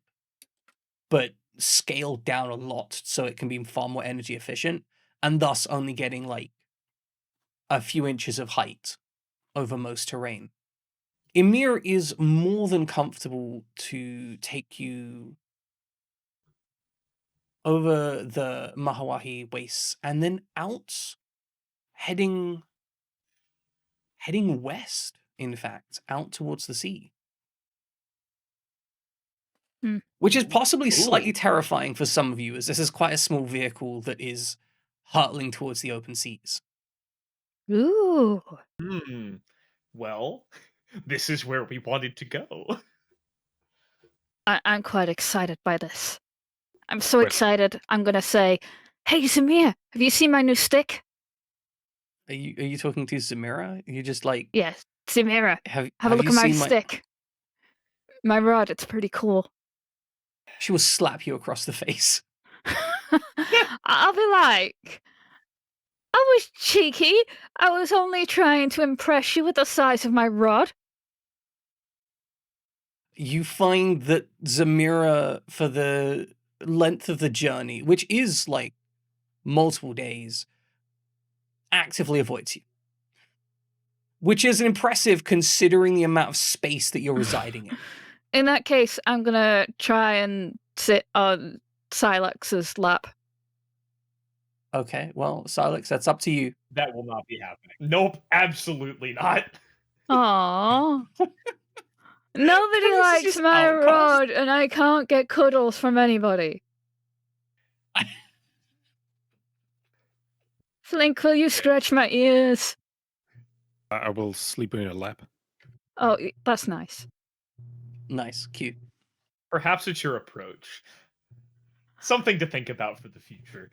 but scaled down a lot so it can be far more energy efficient, and thus only getting like a few inches of height over most terrain. Emir is more than comfortable to take you over the Mahawahi wastes and then out, heading west, in fact, out towards the sea. Hmm. Which is possibly Ooh. slightly terrifying for some of you, as this is quite a small vehicle that is hurtling towards the open seas. Ooh. Well, this is where we wanted to go. I'm quite excited by this. I'm so Wait. excited. I'm gonna say, "Hey, Zamir, have you seen my new stick?" Are you talking to Zamira? You just like Yes, Zamira. have Have a look you at my seen stick. My rod. It's pretty cool. She will slap you across the face. I'll be like, I was cheeky. I was only trying to impress you with the size of my rod. You find that Zamira, for the length of the journey, which is like multiple days, actively avoids you. Which is impressive considering the amount of space that you're residing in. In that case, I'm gonna try and sit on Silex's lap. Okay, well, Silex, that's up to you. That will not be happening. Nope, absolutely not. Aww. Nobody This is likes just my outcast. rod, and I can't get cuddles from anybody. Flink, will you scratch my ears? I will sleep in your lap. Oh, that's nice. Nice, cute. Perhaps it's your approach. Something to think about for the future.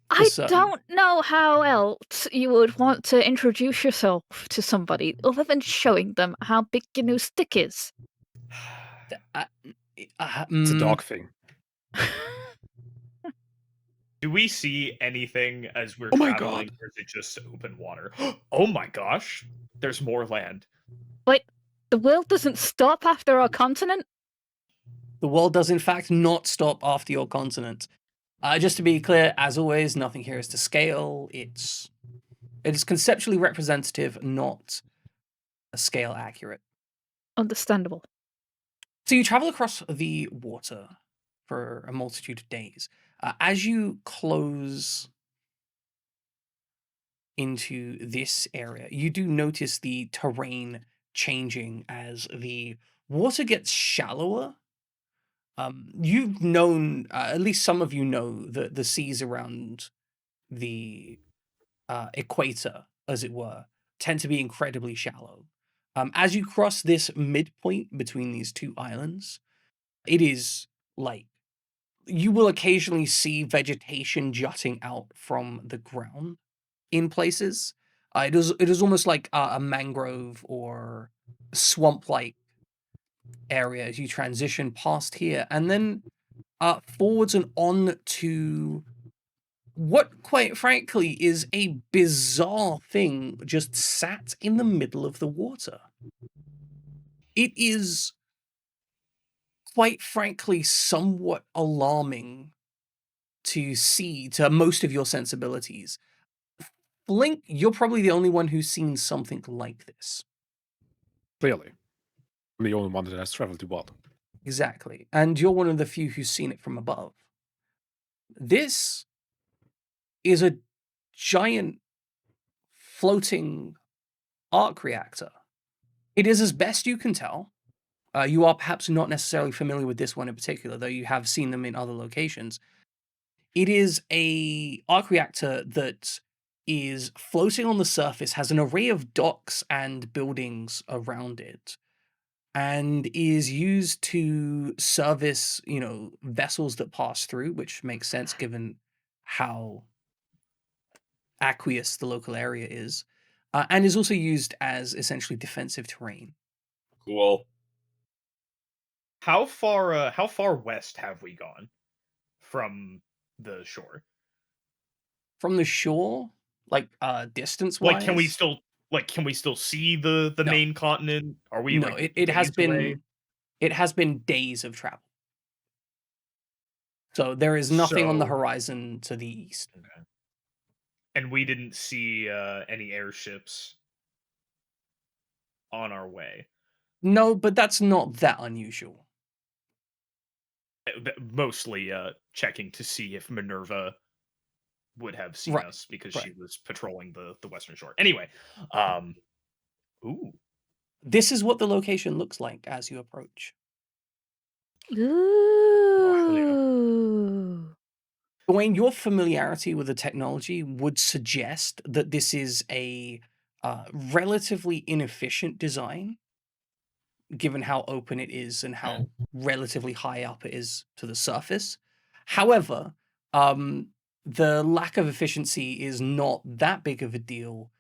I certain. don't know how else you would want to introduce yourself to somebody other than showing them how big your new stick is. It's a dog thing. Do we see anything as we're Oh my traveling, God. or is it just open water? Oh my gosh, there's more land. Wait, the world doesn't stop after our continent? The world does, in fact, not stop after your continent. Just to be clear, as always, nothing here is to scale. It is conceptually representative, not a scale accurate. Understandable. So you travel across the water for a multitude of days. As you close into this area, you do notice the terrain changing as the water gets shallower. You've known, at least some of you know, that the seas around the equator, as it were, tend to be incredibly shallow. As you cross this midpoint between these two islands, it is like you will occasionally see vegetation jutting out from the ground in places. It is almost like a mangrove or swamp-like area as you transition past here, and then forwards and on to what, quite frankly, is a bizarre thing just sat in the middle of the water. It is, quite frankly, somewhat alarming to see to most of your sensibilities. Flink, you're probably the only one who's seen something like this. Clearly. I'm the only one that has traveled the world. Exactly. And you're one of the few who's seen it from above. This is a giant floating arc reactor. It is, as best you can tell. You are perhaps not necessarily familiar with this one in particular, though you have seen them in other locations. It is a arc reactor that is floating on the surface, has an array of docks and buildings around it, and is used to service, vessels that pass through, which makes sense given how aqueous the local area is, and is also used as essentially defensive terrain. Cool. How far west have we gone from the shore? From the shore, Like distance Like, wise. can we still see the No. main continent? Are we No, like it has days away? been days of travel. So there is nothing on the So- horizon to the east. Okay. And we didn't see any airships on our way. No, but that's not that unusual. Mostly checking to see if Minerva would have seen Right, us because right. she was patrolling the western shore. Anyway, ooh, This is what the location looks like as you approach. Ooh. Dwayne, your familiarity with the technology would suggest that this is a relatively inefficient design, given how open it is and how relatively high up it is to the surface. However, the lack of efficiency is not that big of a deal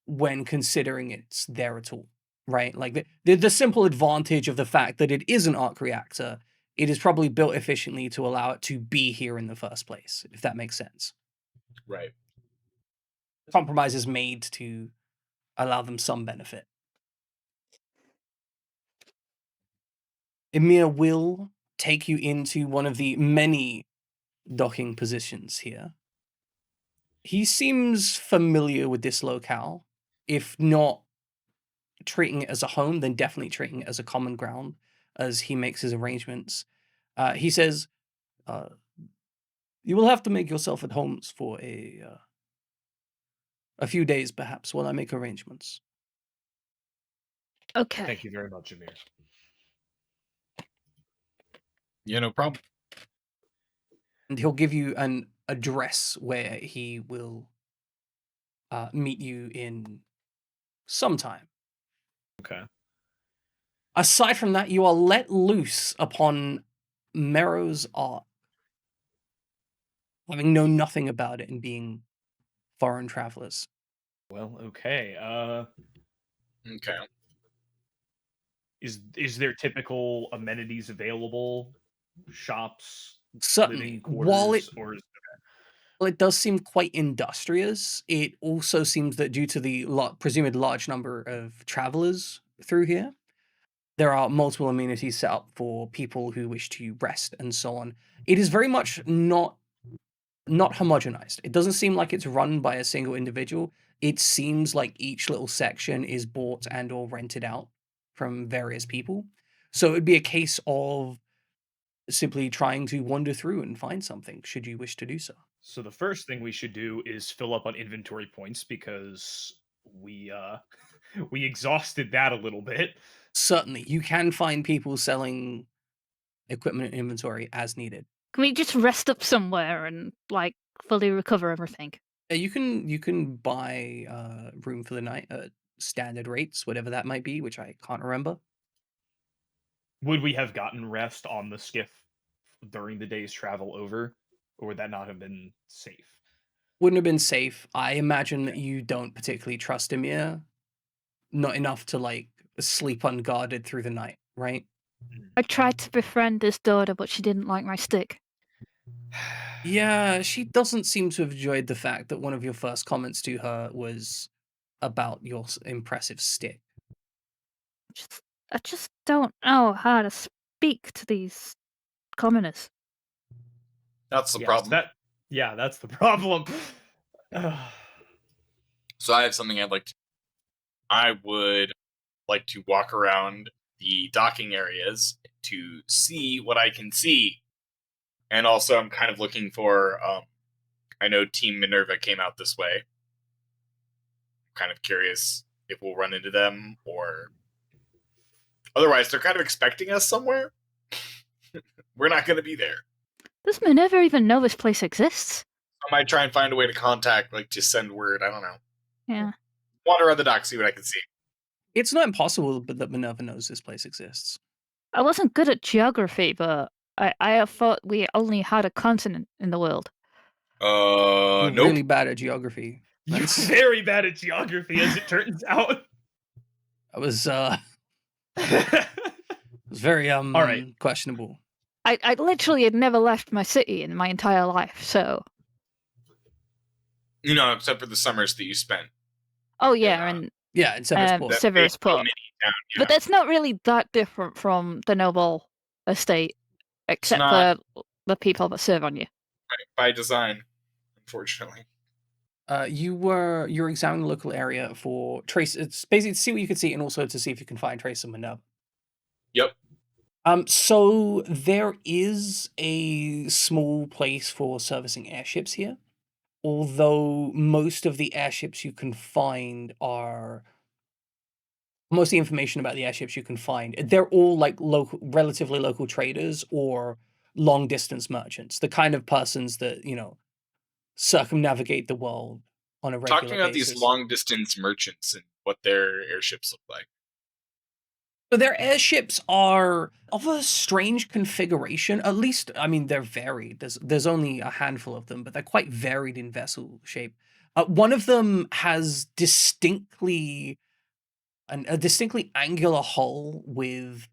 when considering it's there at all, right? Like the simple advantage of the fact that it is an arc reactor, it is probably built efficiently to allow it to be here in the first place, if that makes sense. Right. The compromise is made to allow them some benefit. Emir will take you into one of the many docking positions here. He seems familiar with this locale, if not treating it as a home, then definitely treating it as a common ground as he makes his arrangements. He says, you will have to make yourself at home for a few days, perhaps, while I make arrangements. Okay. thank you very much, Amir. Yeah, no problem. And he'll give you an address where he will meet you in some time. Okay. Aside from that, you are let loose upon Merrow's art, having known nothing about it and being foreign travelers. Well, okay. Okay. Is there typical amenities available? Shops, Certainly, living while quarters, or is well, it does seem quite industrious, it also seems that due to the presumed large number of travelers through here, there are multiple amenities set up for people who wish to rest and so on. It is very much not homogenized. It doesn't seem like it's run by a single individual. It seems like each little section is bought and or rented out from various people. So it'd be a case of simply trying to wander through and find something, should you wish to do so. So the first thing we should do is fill up on inventory points because we we exhausted that a little bit. Certainly, you can find people selling equipment and inventory as needed. Can we just rest up somewhere and like fully recover everything? You can buy room for the night at standard rates, whatever that might be, which I can't remember. Would we have gotten rest on the skiff during the day's travel over, or would that not have been safe? Wouldn't have been safe. I imagine that you don't particularly trust Emir. Not enough to like sleep unguarded through the night, right? I tried to befriend his daughter, but she didn't like my stick. Yeah, she doesn't seem to have enjoyed the fact that one of your first comments to her was about your impressive stick. I just don't know how to speak to these commoners. That's the Yes, problem. That's the problem. So I have something I'd like to. I would like to walk around the docking areas to see what I can see. And also, I'm kind of looking for. I know Team Minerva came out this way. I'm kind of curious if we'll run into them or. Otherwise, they're kind of expecting us somewhere. We're not going to be there. Does Minerva even know this place exists? I might try and find a way to contact, like to send word. I don't know. Yeah. Wander around the dock, see what I can see. It's not impossible, but that Minerva knows this place exists. I wasn't good at geography, but I thought we only had a continent in the world. You're Nope. really bad at geography. You're That's- very bad at geography, as it turns out. That was very right. questionable. I literally had never left my city in my entire life, so except for the summers that you spent. Oh yeah, Yeah. and Yeah, in Severus Port. That Severus big little Port. mini town, yeah. But that's not really that different from the noble estate, except not. for the people that serve on you. By design, unfortunately. You're examining the local area for trace. It's basically to see what you can see, and also to see if you can find trace of Minerva. Yep. So there is a small place for servicing airships here, although most of the airships you can find are most of the information about the airships you can find, they're all like local, relatively local traders or long distance merchants, the kind of persons that circumnavigate the world on a regular Talking about basis. these long distance merchants and what their airships look like. So their airships are of a strange configuration. At least, I mean, they're varied. There's only a handful of them, but they're quite varied in vessel shape. One of them has distinctly a distinctly angular hull with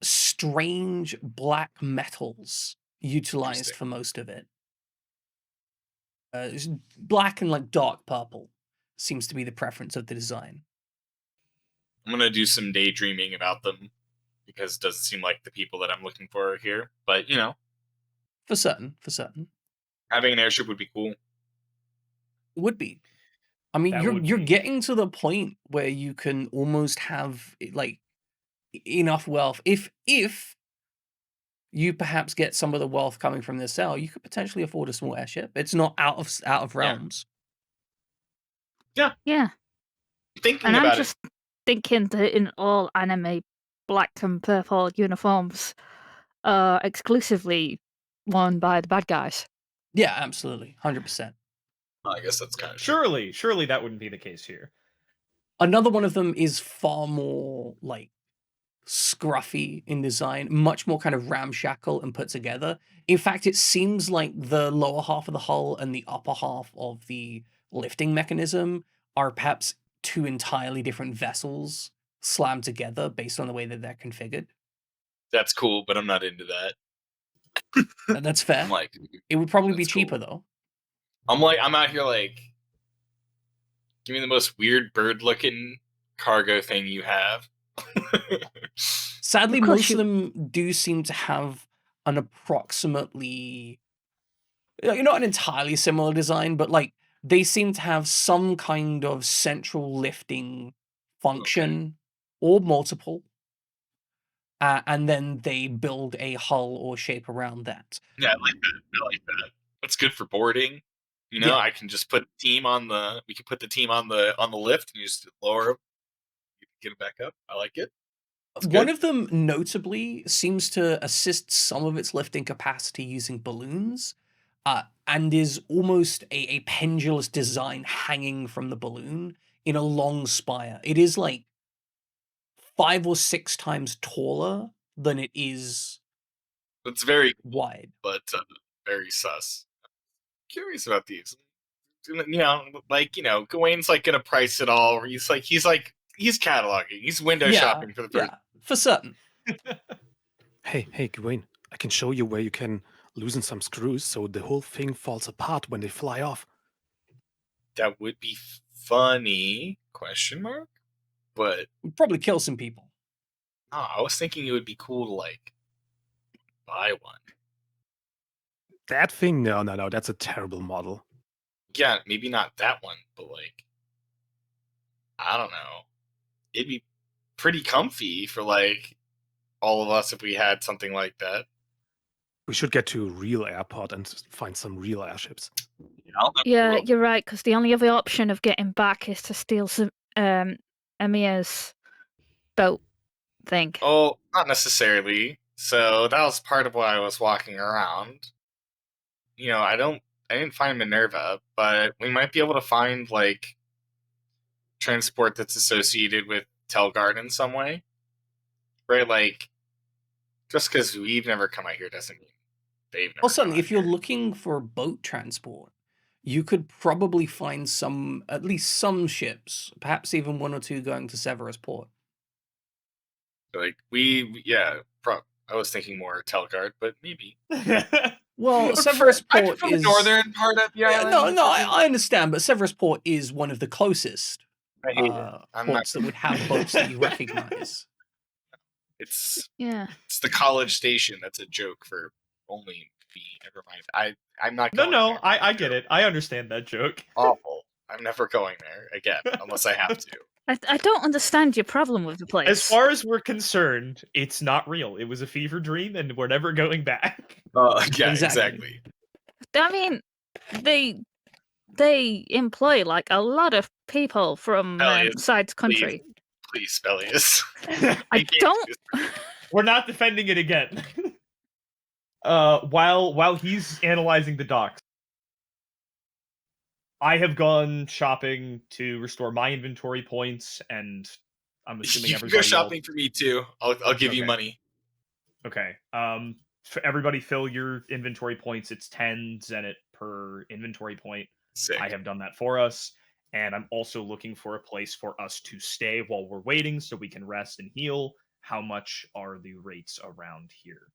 strange black metals utilized for most of it. It's black and like dark purple seems to be the preference of the design. I'm gonna do some daydreaming about them because it doesn't seem like the people that I'm looking for are here. But For certain, having an airship would be cool. it would be. I mean, That would you're be. getting to the point where you can almost have like enough wealth. If you perhaps get some of the wealth coming from this sale, you could potentially afford a small airship. It's not out of realms. Yeah. Thinking And I'm about just thinking that in all anime, black and purple uniforms are exclusively worn by the bad guys. Yeah, absolutely, 100%. I guess that's kind of Surely that wouldn't be the case here. Another one of them is far more like scruffy in design, much more kind of ramshackle and put together. In fact, it seems like the lower half of the hull and the upper half of the lifting mechanism are perhaps two entirely different vessels slammed together based on the way that they're configured. That's cool, but I'm not into that. That's fair. I'm like, It would probably be that's cool. cheaper though. I'm out here like, give me the most weird bird-looking cargo thing you have. Sadly, Of course most of them do seem to have an approximately, not an entirely similar design, but like they seem to have some kind of central lifting function or multiple. And then they build a hull or shape around that. Yeah, I like that. That's good for boarding. Yeah. I can just put the team on the. We can put the team on the lift and you just lower them, get them back up. I like it. That's One good. of them notably seems to assist some of its lifting capacity using balloons, and is almost a pendulous design hanging from the balloon in a long spire. It is like 5 or 6 times taller than it is It's very wide. but very sus. Curious about these. Gawain's like gonna price it all. He's cataloging. He's window shopping for the first. Yeah, for certain. Hey, Gawain, I can show you where you can loosen some screws so the whole thing falls apart when they fly off. That would be funny? Question mark. But Would probably kill some people. I was thinking it would be cool to like buy one. That thing? No, that's a terrible model. Yeah, maybe not that one, but like, I don't know. It'd be pretty comfy for like all of us if we had something like that. We should get to a real airport and find some real airships. Yeah, you're right, because the only other option of getting back is to steal some Emir's boat thing. Oh, not necessarily. So that was part of why I was walking around. I didn't find Minerva, but we might be able to find like transport that's associated with Telgard in some way. Right? Like, just because we've never come out here doesn't mean they've never Also, come out if you're here. looking for boat transport, you could probably find at least some ships, perhaps even 1 or 2 going to Severus Port. Like I was thinking more Telgard, but maybe. Well, Severus I'm Port from the is northern part of the Yeah, island. I understand, but Severus Port is one of the closest I hate it. I'm not. ports that would have boats that you recognize. Yeah. It's the college station. That's a joke for only me. Never mind. I'm not No, going no, there. I get it. I understand that joke. Awful. I'm never going there again unless I have to. I don't understand your problem with the place. As far as we're concerned, it's not real. It was a fever dream, and we're never going back. Yeah, Exactly. exactly. I mean, they employ like a lot of people from Elliot, sides country. Please, Spellius. I don't. We're not defending it again. While he's analyzing the docks, I have gone shopping to restore my inventory points, and I'm assuming You can everybody go shopping for me too. I'll give you Okay. money. Okay. For everybody, fill your inventory points. It's 10 Zenit per inventory point. Sick. I have done that for us, and I'm also looking for a place for us to stay while we're waiting, so we can rest and heal. How much are the rates around here?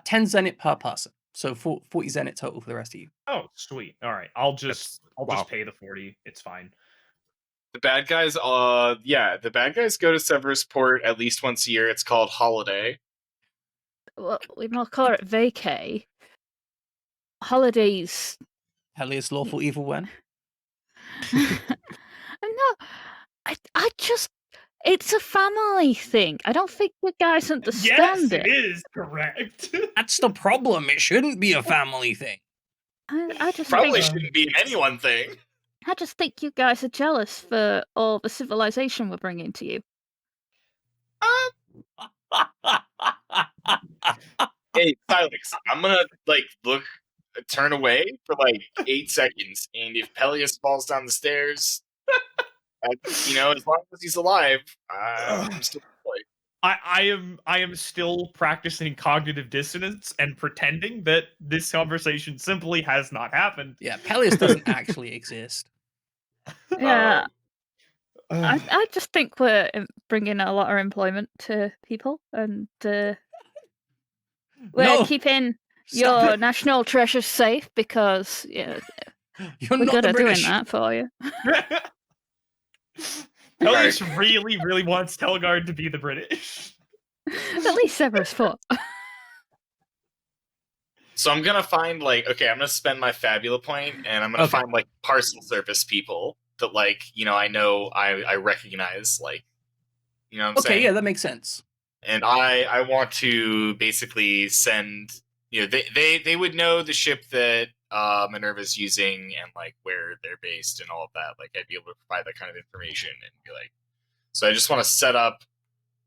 10 Zenit per person, so 40 Zenit total for the rest of you. Oh, sweet. All right, I'll just wow. pay the 40. It's fine. The bad guys, the bad guys go to Severus Port at least once a year. It's called Holiday. Well, we might call it vacay. Holidays. Helios lawful evil when? No, I just. It's a family thing. I don't think you guys Yes, understand it is correct. That's the problem. It shouldn't be a family thing. I just Probably think, shouldn't be an anyone thing. I just think you guys are jealous for all the civilization we're bringing to you. Hey, Silex, I'm gonna turn away for 8 seconds, and if Peleus falls down the stairs, as long as he's alive, I'm still employed. I am still practicing cognitive dissonance and pretending that this conversation simply has not happened. Yeah, Peleus doesn't actually exist. Yeah, Um, I just think we're bringing a lot of employment to people, and we're No, keeping stop your it. national treasures safe because You're we're not good the at doing British. that for you. Peleus really, really wants Telgard to be the British. At least Severus Port. So I'm gonna find I'm gonna spend my Fabula point, and I'm gonna Okay. find parcel service people that I know I recognize, what I'm Okay, saying? yeah, that makes sense. And I want to basically send, they would know the ship that Minerva's using and where they're based and all of that. I'd be able to provide that kind of information and be so I just want to set up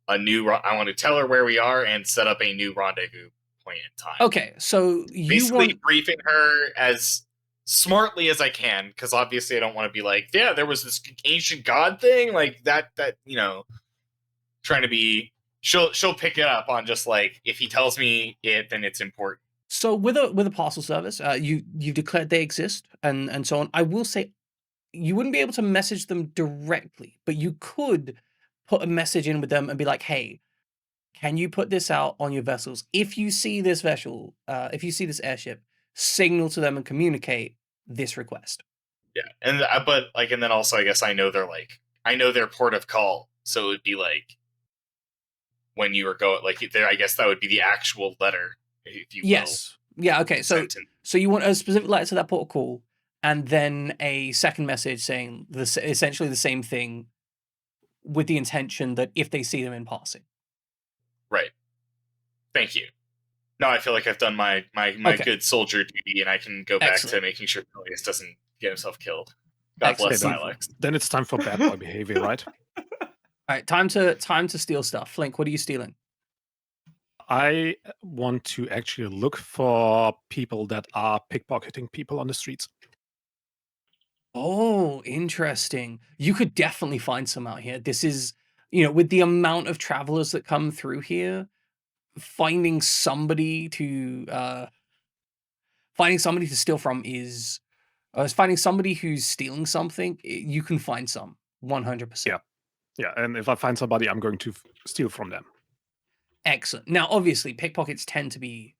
I want to tell her where we are and set up a new rendezvous point in time. Okay, so you Basically want briefing her as smartly as I can, because obviously I don't want to be yeah, there was this ancient god thing, that trying to be. She'll pick it up on just if he tells me it, then it's important. so with a parcel service, you've declared they exist and so on. I will say you wouldn't be able to message them directly, but you could put a message in with them and be like, hey, can you put this out on your vessels? If you see this vessel, if you see this airship, signal to them and communicate this request. Yeah, and and then also I guess I know their port of call, so it would be when you were going there. I guess that would be the actual letter, if you will. Yes. Yeah. Okay. So you want a specific letter to that port of call, and then a second message saying essentially the same thing, with the intention that if they see them in passing. Right. Thank you. Now I feel like I've done my Okay. good soldier duty, and I can go back to Excellent. making sure Peleus doesn't get himself killed. God bless Excellent. Silex. Then it's time for bad boy behavior, right? All right. Time to steal stuff. Flink, what are you stealing? I want to actually look for people that are pickpocketing people on the streets. Oh, interesting. You could definitely find some out here. This is, with the amount of travelers that come through here, finding somebody to steal from is finding somebody who's stealing something. You can find some 100%. Yeah. Yeah, and if I find somebody, I'm going to steal from them. Excellent. Now, obviously, pickpockets tend to be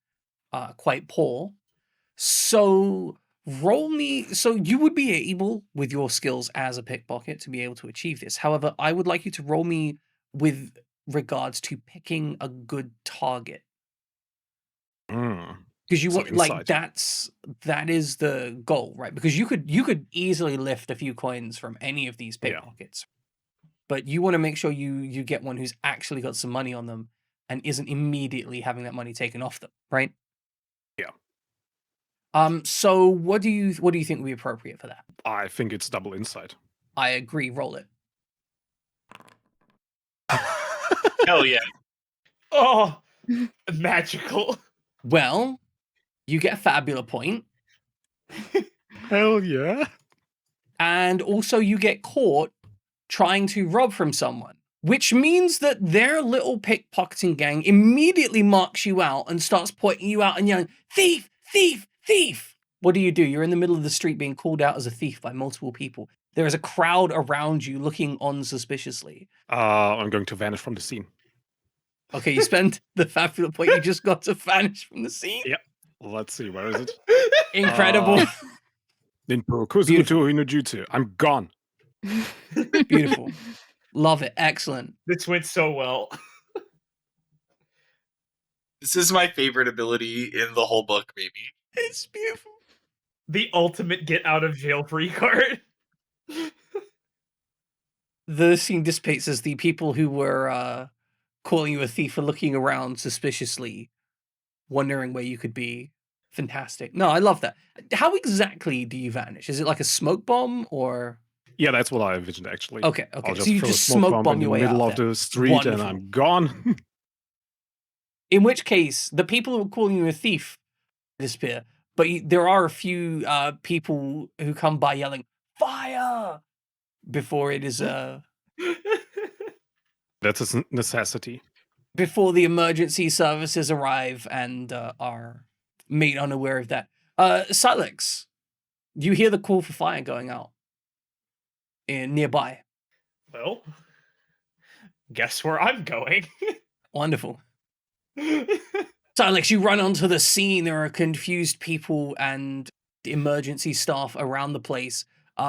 quite poor, So roll me. So you would be able, with your skills as a pickpocket, to be able to achieve this. However, I would like you to roll me with regards to picking a good target. Mm. Because you So want like insight. that is the goal, right? Because you could easily lift a few coins from any of these Yeah. pickpockets, but you want to make sure you get one who's actually got some money on them and isn't immediately having that money taken off them, right? Yeah. So what do you think would be appropriate for that? I think it's double insight. I agree. Roll it. Hell yeah. Oh, magical. Well, you get a Fabula point, Hell yeah. and also you get caught trying to rob from someone, which means that their little pickpocketing gang immediately marks you out and starts pointing you out and yelling, "Thief! Thief! Thief!" What do? You're in the middle of the street being called out as a thief by multiple people. There is a crowd around you looking on suspiciously. I'm going to vanish from the scene. Okay, you spend the Fabula point you just got to vanish from the scene. Yep. Let's see, where is it? Incredible. Ninpo Kuzuto Inujutsu. I'm gone. Beautiful. Love it. Excellent. This went so well. This is my favorite ability in the whole book, maybe. It's beautiful. The ultimate get out of jail free card. The scene dissipates as the people who were calling you a thief are looking around suspiciously, wondering where you could be. Fantastic. No, I love that. How exactly do you vanish? Is it like a smoke bomb or? Yeah, that's what I envisioned actually. Okay. I'll So you throw a just smoke bomb in your the way middle out of there. the street Wonderful. and I'm gone. In which case, the people who are calling you a thief disappear, but there are a few people who come by yelling "Fire!" before it is That's a necessity. before the emergency services arrive and are made unaware of that. Silex, you hear the call for fire going out nearby. Well, guess where I'm going. Wonderful. Silex, you run onto the scene. There are confused people and emergency staff around the place,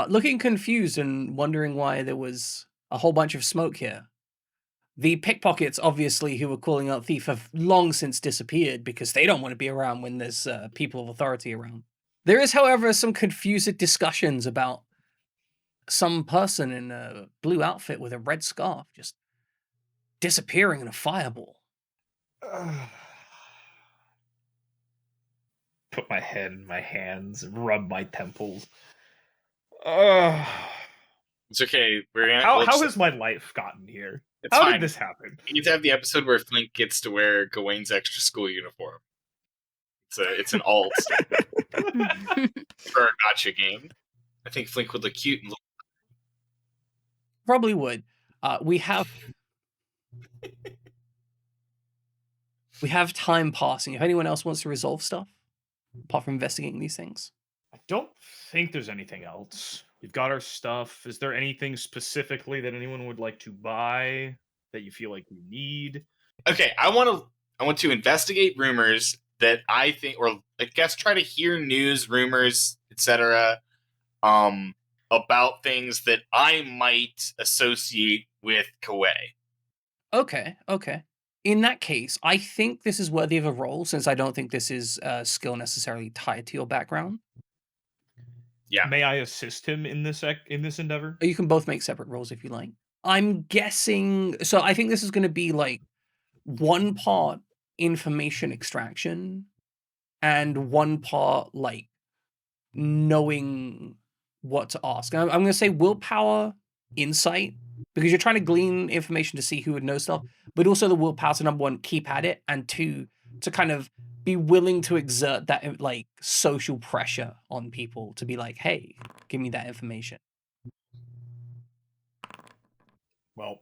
looking confused and wondering why there was a whole bunch of smoke here. The pickpockets, obviously, who were calling out thief, have long since disappeared because they don't want to be around when there's people of authority around. There is, however, some confused discussions about some person in a blue outfit with a red scarf just disappearing in a fireball. Put my head in my hands, rub my temples. It's okay. We're gonna. How has my life gotten here? It's How fine. did this happen? You need to have the episode where Flink gets to wear Gawain's extra school uniform. It's an alt for a gotcha game. I think Flink would look cute and look. Probably would. We have time passing. If anyone else wants to resolve stuff, apart from investigating these things. I don't think there's anything else. We've got our stuff. Is there anything specifically that anyone would like to buy that you feel like you need? Okay, I want to investigate rumors that I think, or I guess try to hear news, rumors, etc. About things that I might associate with Koei. Okay. In that case, I think this is worthy of a roll, since I don't think this is a skill necessarily tied to your background. Yeah. May I assist him in this endeavor? You can both make separate rolls if you like. I'm guessing. So I think this is going to be like one part information extraction and one part like knowing what to ask. I'm going to say willpower, insight, because you're trying to glean information to see who would know stuff, but also the willpower to, number one, keep at it, and two, to kind of be willing to exert that like social pressure on people to be like, hey, give me that information. Well,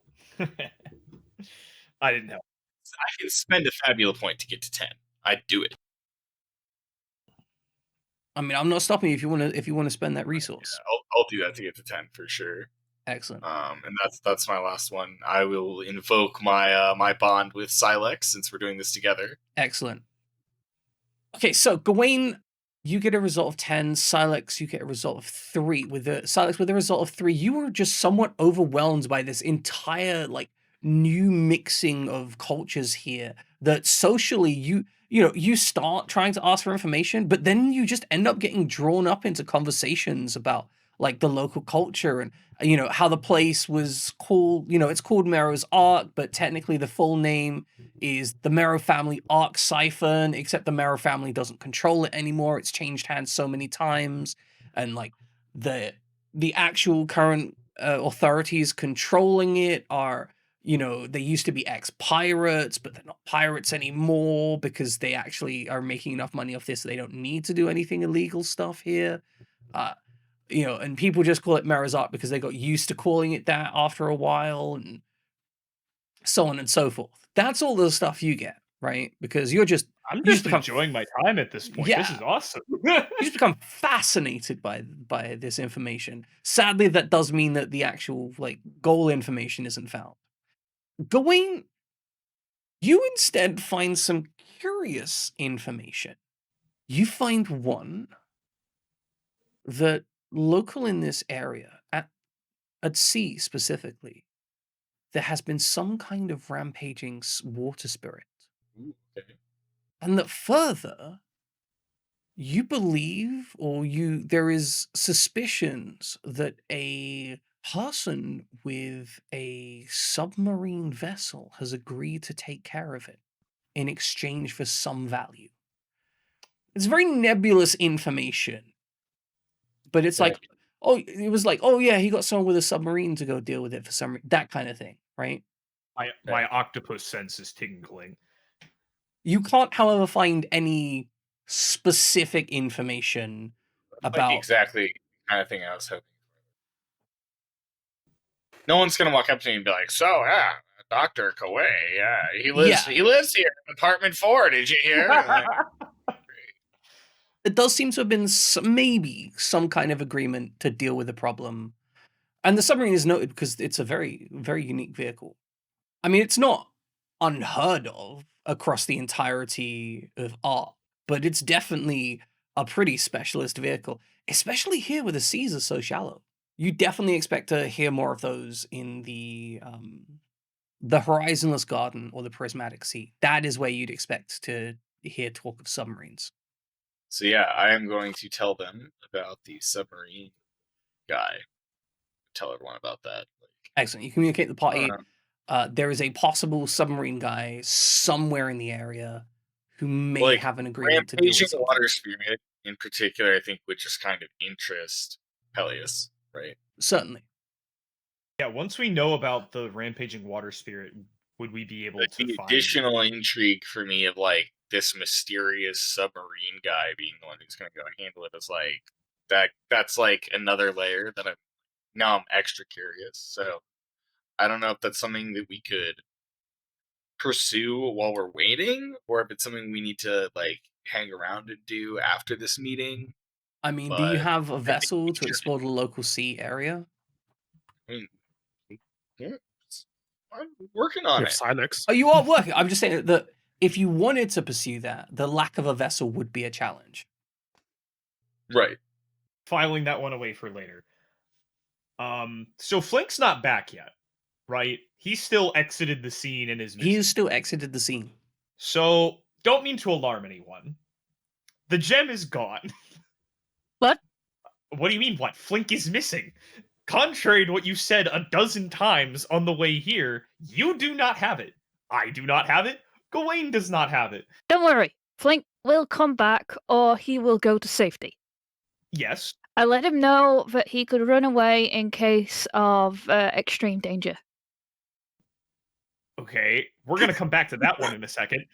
I didn't know. I can spend a Fabula point to get to 10. I'd do it. I mean, I'm not stopping you if you want to spend that resource. Yeah, I'll do that to get to 10 for sure. Excellent. And that's my last one. I will invoke my my bond with Silex since we're doing this together. Excellent. Okay, so Gawain, you get a result of 10. Silex, you get a result of 3. With the Silex, with a result of 3, you were just somewhat overwhelmed by this entire like new mixing of cultures here. That socially, you start trying to ask for information, but then you just end up getting drawn up into conversations about like the local culture and how the place was called. It's called Merrow's Ark, but technically the full name is the Merrow family Ark Siphon, except the Merrow family doesn't control it anymore. It's changed hands so many times, and like the actual current authorities controlling it are, they used to be ex-pirates, but they're not pirates anymore because they actually are making enough money off this so they don't need to do anything illegal stuff here. And people just call it Merrow's Ark because they got used to calling it that after a while, and so on and so forth. That's all the stuff you get, right? Because I'm you just become enjoying my time at this point. This Yeah. is awesome. you just become fascinated by this information. Sadly, that does mean that the actual like goal information isn't found. Gawain, you instead find some curious information. You find one that local in this area, at sea specifically, there has been some kind of rampaging water spirit. Ooh, okay. And that further, you believe, or there is suspicions that a person with a submarine vessel has agreed to take care of it in exchange for some value. It's very nebulous information, but it's like, it was like, oh yeah, he got someone with a submarine to go deal with it for some that kind of thing, right? My octopus sense is tingling. You can't, however, find any specific information about Like exactly the kind of thing I was hoping for. No one's gonna walk up to me and be like, "So, yeah, Dr. Kawai, yeah, he lives here in apartment 4, did you hear?" Like, it does seem to have been maybe some kind of agreement to deal with the problem. And the submarine is noted because it's a very, very unique vehicle. I mean, it's not unheard of across the entirety of art, but it's definitely a pretty specialist vehicle, especially here where the seas are so shallow. You definitely expect to hear more of those in the Horizonless Garden or the Prismatic Sea. That is where you'd expect to hear talk of submarines. So yeah, I am going to tell them about the submarine guy. Tell everyone about that. Excellent. You communicate the party. There is a possible submarine guy somewhere in the area who may have an agreement to deal with something. Water spirit in particular, I think, would just kind of interest Peleus, right? Certainly. Yeah, once we know about the rampaging water spirit, would we be able to the find additional intrigue for me of like this mysterious submarine guy being the one who's going to go handle it is like that's like another layer that I'm extra curious. So I don't know if that's something that we could pursue while we're waiting, or if it's something we need to like hang around and do after this meeting. I mean, do you have a vessel to explore the local sea area? I mean, yeah, I'm working on it. Silex. Oh, you are working. I'm just saying that if you wanted to pursue that, the lack of a vessel would be a challenge. Right. filing that one away for later? So Flink's not back yet, right? He still exited the scene and is missing. He has still exited the scene. So don't mean to alarm anyone. The gem is gone. What? What do you mean, what? Flink is missing. Contrary to what you said a dozen times on the way here, you do not have it. I do not have it. Gawain does not have it. Don't worry. Flink will come back or he will go to safety. Yes. I let him know that he could run away in case of extreme danger. Okay, we're going to come back to that one in a second.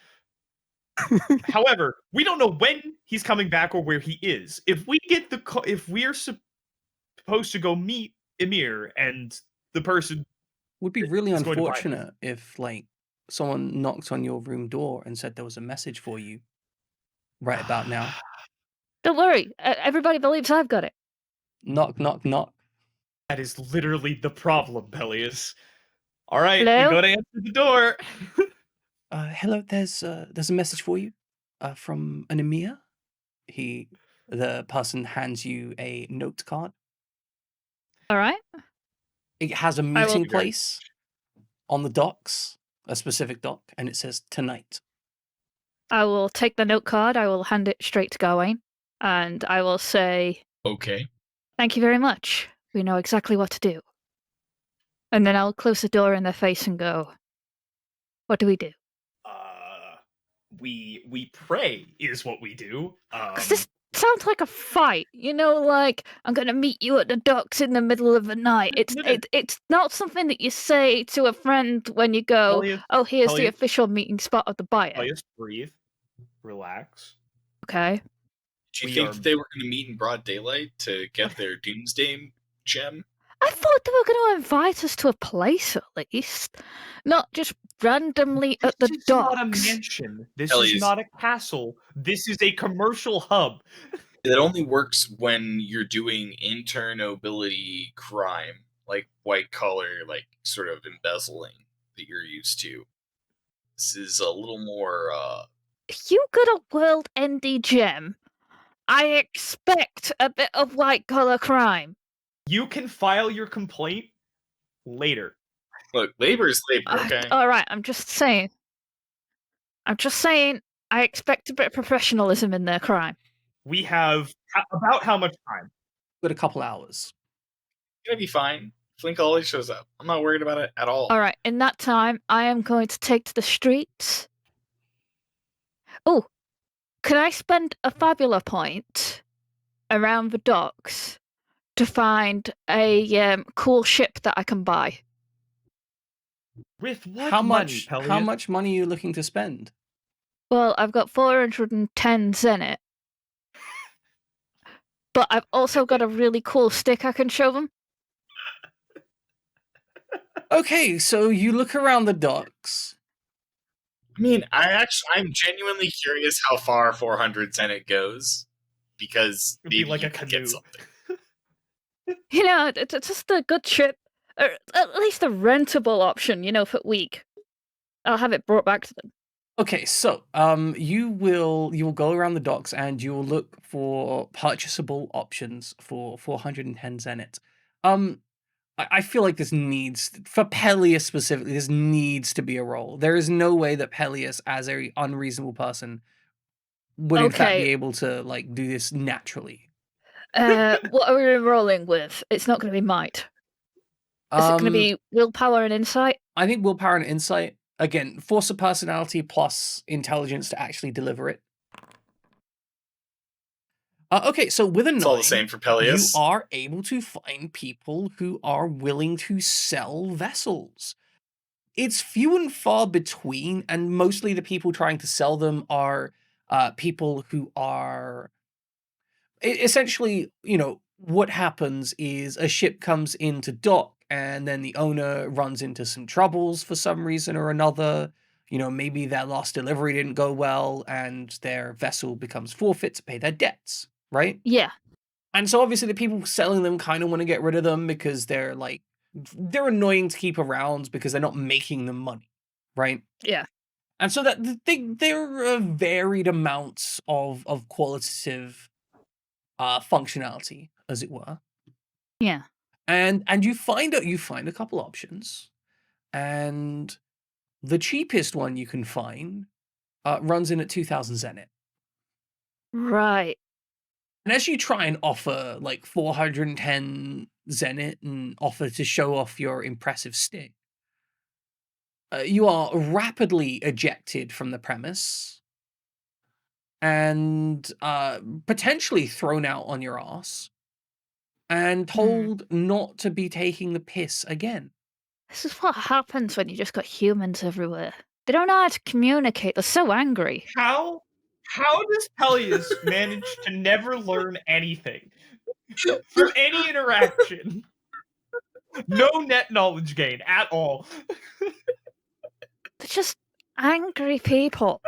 However, we don't know when he's coming back or where he is. If we get if we're supposed to go meet Emir and the person would be really is going to buy unfortunate if like someone knocked on your room door and said there was a message for you right about now. Don't worry. Everybody believes I've got it. Knock, knock, knock. That is literally the problem, Peleus. All right, Hello? we go to answer the door. Hello, there's a message for you from an Emir. He The person hands you a note card. All right. It has a will- meeting Very place on the docks, a specific dock, and it says tonight. I will take the note card. I will hand it straight to Gawain, and I will say, Okay. "Thank you very much. We know exactly what to do." And then I'll close the door in their face and go, "What do we do?" We pray is what we do. 'Cause this sounds like a fight. You know, like, "I'm gonna meet you at the docks in the middle of the night." It's not something that you say to a friend when you go, Peleus, "Oh, here's the Peleus. official meeting spot of the buyer." Peleus, breathe, relax. Okay. Do you We think are- they were going to meet in broad daylight to get their doomsday gem? I thought they were going to invite us to a place at least, not just randomly at the This is not a docks. mansion. This Peleus. is not a castle. This is a commercial hub. It only works when you're doing inter-nobility crime, like white collar, like sort of embezzling that you're used to. This is a little more. If you got a world-ending gem, I expect a bit of white-collar crime. You can file your complaint later. Look, labor is labor, okay? All right, I'm just saying. I expect a bit of professionalism in their crime. We have about how much time? Got a couple hours. It's gonna be fine. Flink always shows up. I'm not worried about it at all. All right, in that time, I am going to take to the streets. Oh, can I spend a Fabula point around the docks to find a cool ship that I can buy? With what How money, much? Peleus? How much money are you looking to spend? Well, I've got 410 zenit. But I've also got a really cool stick I can show them. Okay, so you look around the docks. I mean, I'm genuinely curious how far 400 Zenit goes, because It'd be maybe like you a could get canoe. something. You know, it's just a good ship. Or at least a rentable option, you know, for a week. I'll have it brought back to them. Okay, so you will go around the docks and you will look for purchasable options for 410 zenit. I feel like this needs, for Peleus specifically, this needs to be a roll. There is no way that Peleus, as a unreasonable person, would in fact be Okay. able to like do this naturally. What are we rolling with? It's not going to be might. Is it going to be willpower and insight? I think willpower and insight. Again, force of personality plus intelligence to actually deliver it. Okay, so with a 9, It's all the same for you Peleus. are able to find people who are willing to sell vessels. It's few and far between, and mostly the people trying to sell them are people who are essentially, you know, what happens is a ship comes into dock and then the owner runs into some troubles for some reason or another. You know, maybe their last delivery didn't go well and their vessel becomes forfeit to pay their debts, right? Yeah. And so obviously the people selling them kind of want to get rid of them because they're annoying to keep around because they're not making them money, right? Yeah. And so that there are varied amounts of qualitative functionality, as it were. Yeah. And you find a couple options, and the cheapest one you can find runs in at 2,000 zenit. Right. And as you try and offer like 410 zenit and offer to show off your impressive stick, you are rapidly ejected from the premise and potentially thrown out on your ass and told not to be taking the piss again. This is what happens when you just got humans everywhere. They don't know how to communicate. They're so angry. How does Peleus manage to never learn anything from any interaction? No net knowledge gain at all. They're just angry people.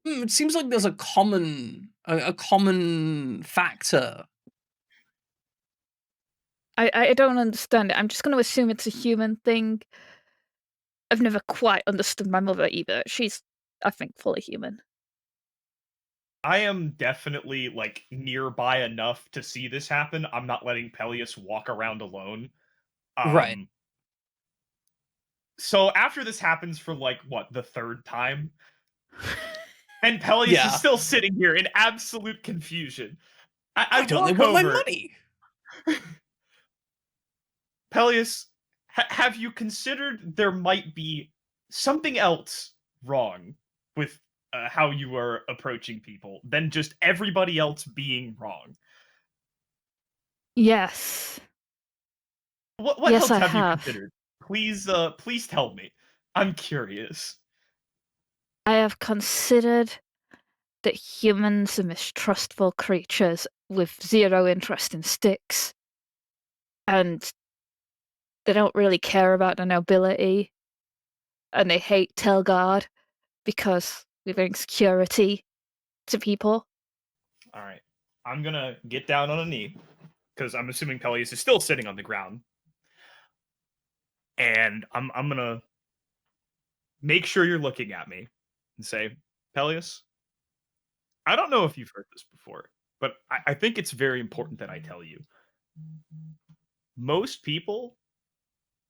It seems like there's a common factor. I don't understand it. I'm just going to assume it's a human thing. I've never quite understood my mother either. She's, I think, fully human. I am definitely, like, nearby enough to see this happen. I'm not letting Peleus walk around alone. Right. So after this happens for, like, what, the third time? And Peleus is Yeah. still sitting here in absolute confusion. Why I don't they walk want my over. money? Peleus, have you considered there might be something else wrong with how you are approaching people than just everybody else being wrong? Yes. What Yes, else I have you have. considered? Please tell me. I'm curious. I have considered that humans are mistrustful creatures with zero interest in sticks. And they don't really care about the nobility. And they hate Telgard because we bring security to people. All right. I'm gonna get down on a knee because I'm assuming Peleus is still sitting on the ground, and I'm gonna make sure you're looking at me and say, Peleus, I don't know if you've heard this before, but I think it's very important that I tell you. Most people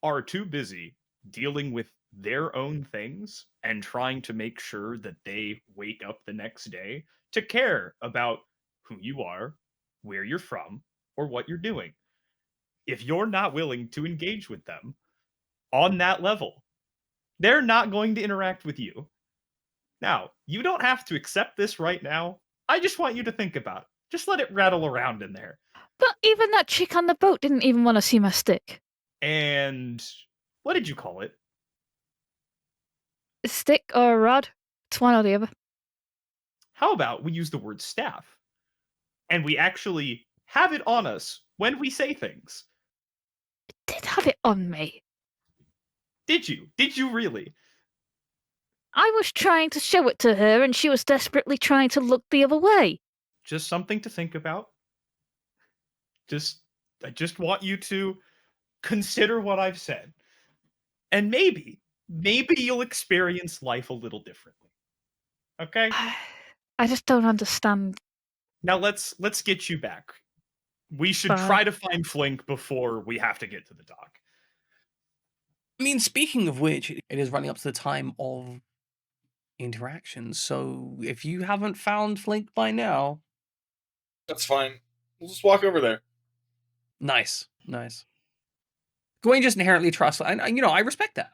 are too busy dealing with their own things and trying to make sure that they wake up the next day to care about who you are, where you're from, or what you're doing. If you're not willing to engage with them on that level, they're not going to interact with you. Now, you don't have to accept this right now. I just want you to think about it. Just let it rattle around in there. But even that chick on the boat didn't even want to see my stick. And what did you call it? A stick or a rod? It's one or the other. How about we use the word staff? And we actually have it on us when we say things. I did have it on me. Did you? Did you really? I was trying to show it to her and she was desperately trying to look the other way. Just something to think about. I just want you to consider what I've said. And maybe you'll experience life a little differently. Okay? I just don't understand. Now let's get you back. We should Fine. try to find Flink before we have to get to the dock. I mean, speaking of which, it is running up to the time of interaction. So if you haven't found Flink by now, That's fine. We'll just walk over there. nice. Gawain just inherently trusts, and I respect that.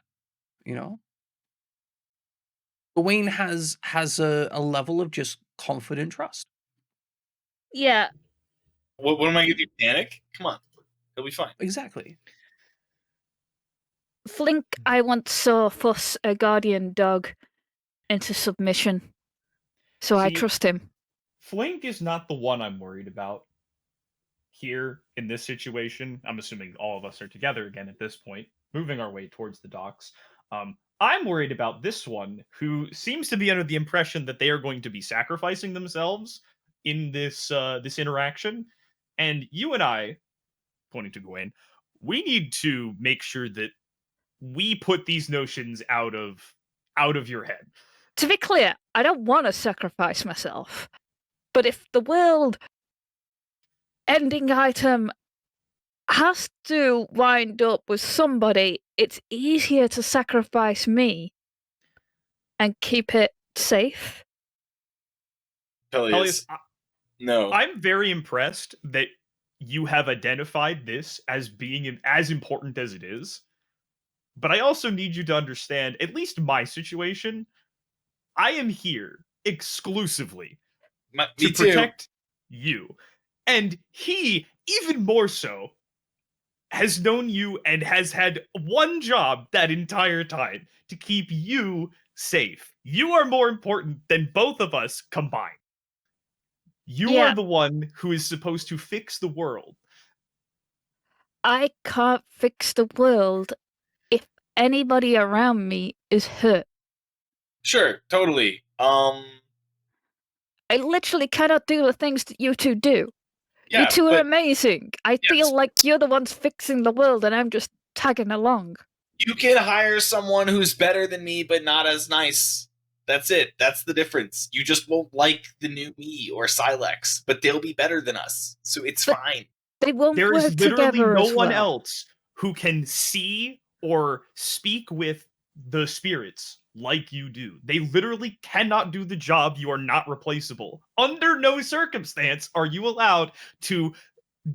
Gawain has a level of just confident trust. Yeah. What am I going to do? Panic? Come on. He'll be fine. Exactly. Flink, I once saw fuss a guardian dog into submission. So I See, trust him. Flink is not the one I'm worried about here in this situation. I'm assuming all of us are together again at this point, moving our way towards the docks. I'm worried about this one, who seems to be under the impression that they are going to be sacrificing themselves in this this interaction. And you and I, pointing to Gwen, we need to make sure that we put these notions out of your head. To be clear, I don't want to sacrifice myself. But if the world ending item has to wind up with somebody, it's easier to sacrifice me and keep it safe. Peleus, no. I'm very impressed that you have identified this as being as important as it is. But I also need you to understand, at least my situation, I am here exclusively to protect you. And he, even more so, has known you and has had one job that entire time: to keep you safe. You are more important than both of us combined. You Yeah. are the one who is supposed to fix the world. I can't fix the world if anybody around me is hurt. Sure, totally. I literally cannot do the things that you two do. Yeah, you two are but amazing. I feel like you're the ones fixing the world and I'm just tagging along. you can hire someone who's better than me, but not as nice. That's it. That's the difference. You just won't like the new me or Silex, but they'll be better than us, so it's But- fine. They won't There work is literally together no as one well. else who can see or speak with the spirits like you do. They literally cannot do the job. You are not replaceable. Under no circumstance are you allowed to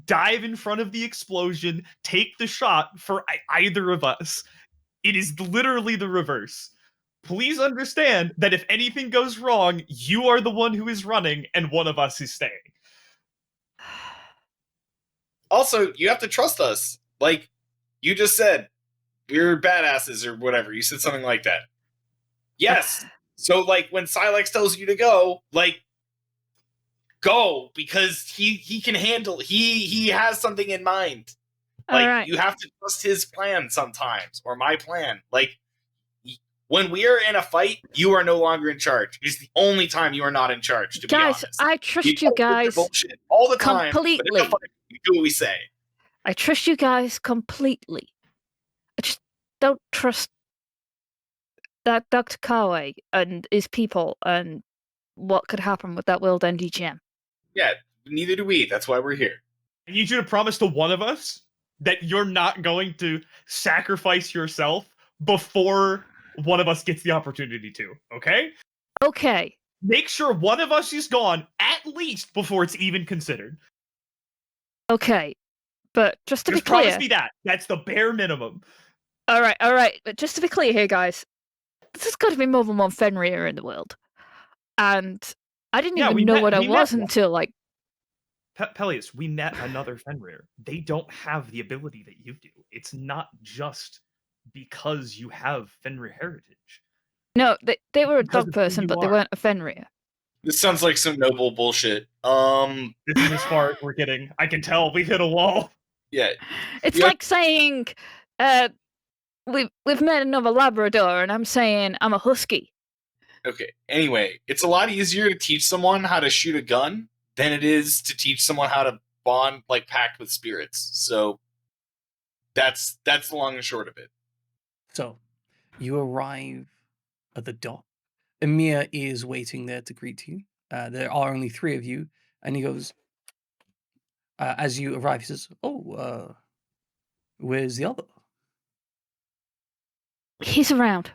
dive in front of the explosion, take the shot for either of us. It is literally the reverse. Please understand that if anything goes wrong, you are the one who is running and one of us is staying. Also, you have to trust us. Like, you just said, we're badasses or whatever. You said something like that. Yes. So, like, when Silex tells you to go, like, go, because he can handle, he has something in mind. Like, All right. you have to trust his plan sometimes, or my plan. Like, when we are in a fight, you are no longer in charge. It's the only time you are not in charge, to be Guys, honest. I trust you talk with your guys bullshit all the time, but in completely. a fight, you do what we say. I trust you guys completely. I just don't trust that Dr. Kawe and his people and what could happen with that world-ending gem. Yeah, neither do we. That's why we're here. I need you to promise to one of us that you're not going to sacrifice yourself before one of us gets the opportunity to, okay? Okay. Make sure one of us is gone at least before it's even considered. Okay. But just to Just be clear. promise me that. That's the bare minimum. All right. But just to be clear here, guys, there's got to be more than one Fenrir in the world, and I didn't Yeah, even we know met- what I we met was one. until like. Peleus, we met another Fenrir. They don't have the ability that you do. It's not just because you have Fenrir heritage. No, they were a Because dog of who person, you but they are. weren't a Fenrir. This sounds like some noble bullshit. This is as far as we're getting. I can tell we've hit a wall. Yeah. It's Yeah. like saying, we've met another Labrador, and I'm saying I'm a husky. Okay. Anyway, it's a lot easier to teach someone how to shoot a gun than it is to teach someone how to bond, like, pact with spirits. So that's the long and short of it. So, you arrive at the dock. Emir is waiting there to greet you. There are only 3 of you, and he goes, as you arrive, he says, "Oh, where's the other?" He's around.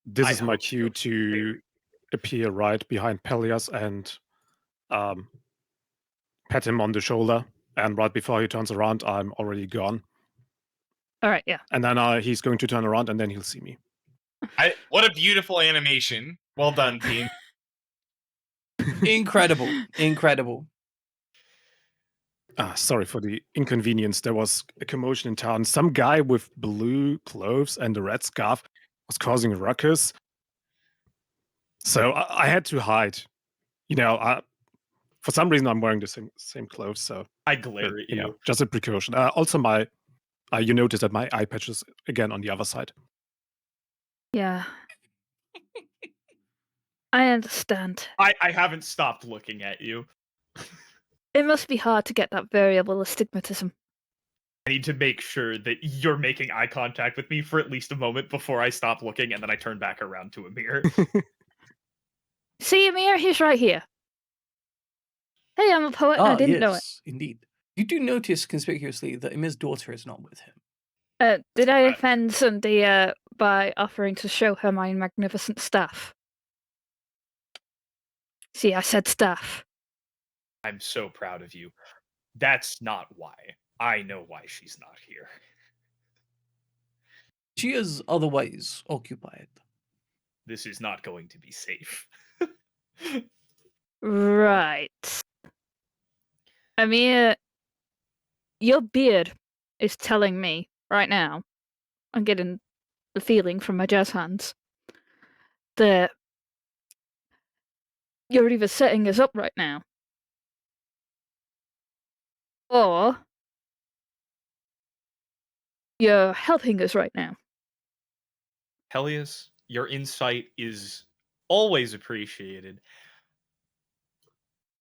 This I is my hope cue so. to appear right behind Pelias and pat him on the shoulder. And right before he turns around, I'm already gone. All right, yeah. And then he's going to turn around and then he'll see me. What a beautiful animation. Well done, team. Incredible. Sorry for the inconvenience. There was a commotion in town. Some guy with blue clothes and a red scarf was causing a ruckus. So I had to hide. You know, for some reason I'm wearing the same clothes. So I glare at you you. know, just a precaution. Also, you notice that my eye patch is again on the other side. Yeah. I understand. I haven't stopped looking at you. It must be hard to get that variable astigmatism. I need to make sure that you're making eye contact with me for at least a moment before I stop looking, and then I turn back around to Amir. See, Amir, he's right here. Hey, I'm a poet and I didn't know it. Yes, indeed. You do notice conspicuously that Emir's daughter is not with him. Did I offend Sunday by offering to show her my magnificent staff? See, I said staff. I'm so proud of you. That's not why. I know why she's not here. She is otherwise occupied. This is not going to be safe. Right. Amir, your beard is telling me right now, I'm getting the feeling from my jazz hands, that you're either setting us up right now, or you're helping us right now. Peleus, your insight is always appreciated.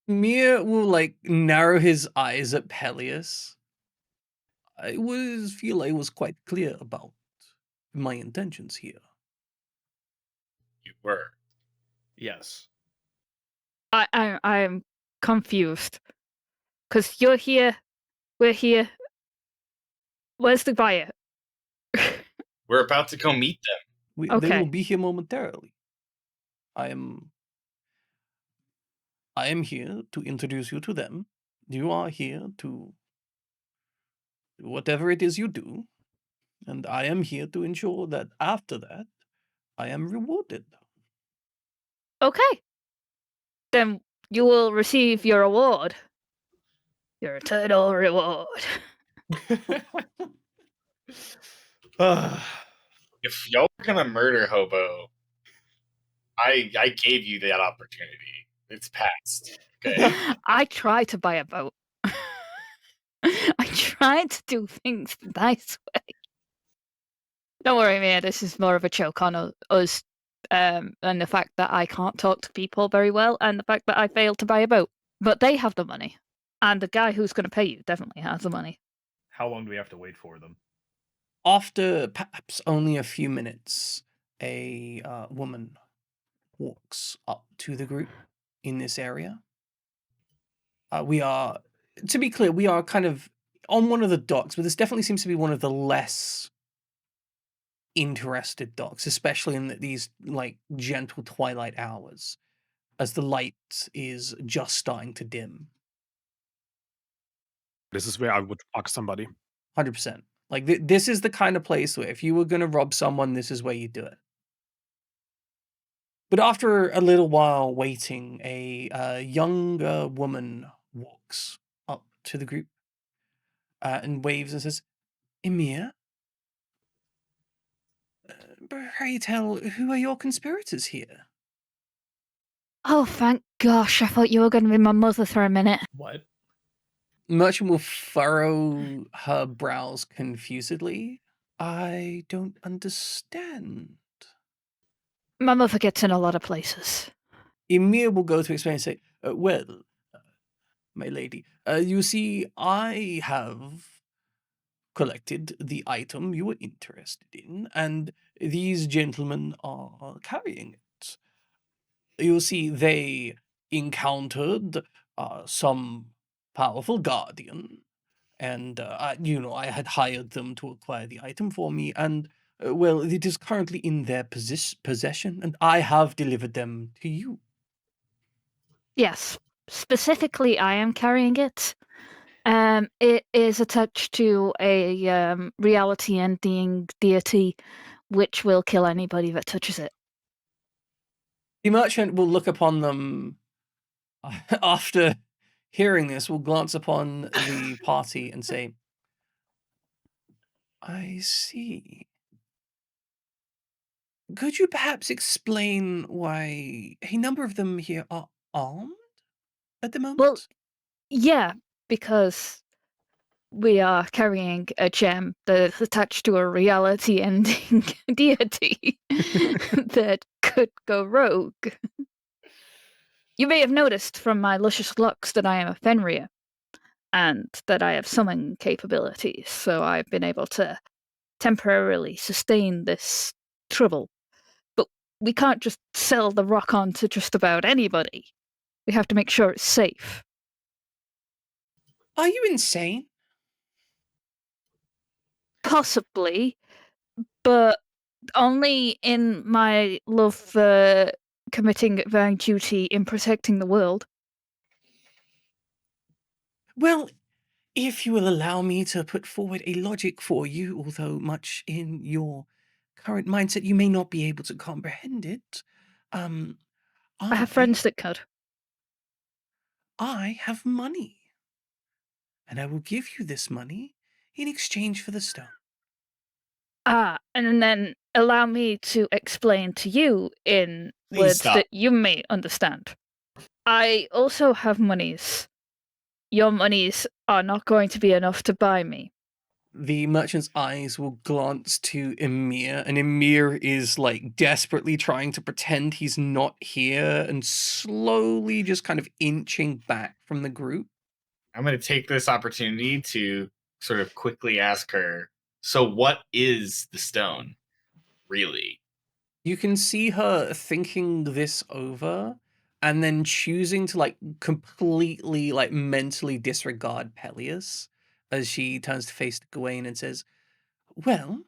Emir will like narrow his eyes at Peleus. I feel I was quite clear about my intentions here. You were. Yes. I'm confused. Because you're here, we're here. Where's the buyer? We're about to go meet them. They will Okay. be here momentarily. I am here to introduce you to them. You are here to do whatever it is you do, and I am here to ensure that after that, I am rewarded. Okay. Then you will receive your award. Your eternal reward. If y'all are gonna murder Hobo, I gave you that opportunity. It's past. Okay. I tried to buy a boat. I tried to do things the nice way. Don't worry, Mia. This is more of a joke on us, and the fact that I can't talk to people very well, and the fact that I failed to buy a boat. But they have the money, and the guy who's going to pay you definitely has the money. How long do we have to wait for them? After perhaps only a few minutes, a woman walks up to the group in this area. We are, to be clear, we are kind of on one of the docks, but this definitely seems to be one of the less interested docks, especially in these like gentle twilight hours, as the light is just starting to dim. This is where I would fuck somebody. 100%. Like this is the kind of place where if you were going to rob someone, this is where you do it. But after a little while waiting, a younger woman walks up to the group and waves and says, "Emir, pray tell, who are your conspirators here?" Oh, thank gosh! I thought you were going to be my mother for a minute. What? Merchant will furrow her brows confusedly. I don't understand. My mother gets in a lot of places. Emir will go to explain and say, well, my lady, you see, I have collected the item you were interested in, and these gentlemen are carrying it. You see, they encountered some powerful guardian, and I had hired them to acquire the item for me, and well, it is currently in their possession, and I have delivered them to you. Yes, specifically, I am carrying it. It is attached to a reality-ending deity, which will kill anybody that touches it. The merchant will look upon them after hearing this, will glance upon the party and say, I see. Could you perhaps explain why a number of them here are armed at the moment? Well, yeah, because we are carrying a gem that is attached to a reality-ending deity that could go rogue. You may have noticed from my luscious locks that I am a Fenrir, and that I have summon capabilities, so I've been able to temporarily sustain this trouble. But we can't just sell the rock on to just about anybody. We have to make sure it's safe. Are you insane? Possibly, but only in my love for committing my duty in protecting the world. Well, if you will allow me to put forward a logic for you, although much in your current mindset you may not be able to comprehend it, I have friends that could. I have money, and I will give you this money in exchange for the stone. And then allow me to explain to you in Please words stop. that you may understand. I also have monies. Your monies are not going to be enough to buy me. The merchant's eyes will glance to Emir, and Emir is like desperately trying to pretend he's not here and slowly just kind of inching back from the group. I'm going to take this opportunity to sort of quickly ask her, so what is the stone, really? You can see her thinking this over and then choosing to like completely like mentally disregard Peleus as she turns to face Gawain and says, "Well,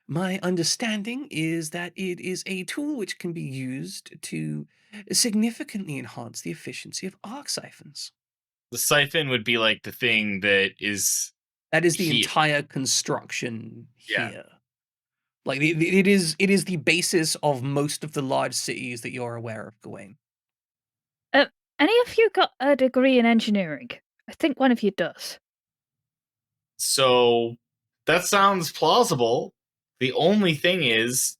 my understanding is that it is a tool which can be used to significantly enhance the efficiency of arc siphons." The siphon would be like the thing that is That is the here. entire construction Yeah. here. Like it is the basis of most of the large cities that you're aware of, Gawain. Any of you got a degree in engineering? I think one of you does. So that sounds plausible. The only thing is,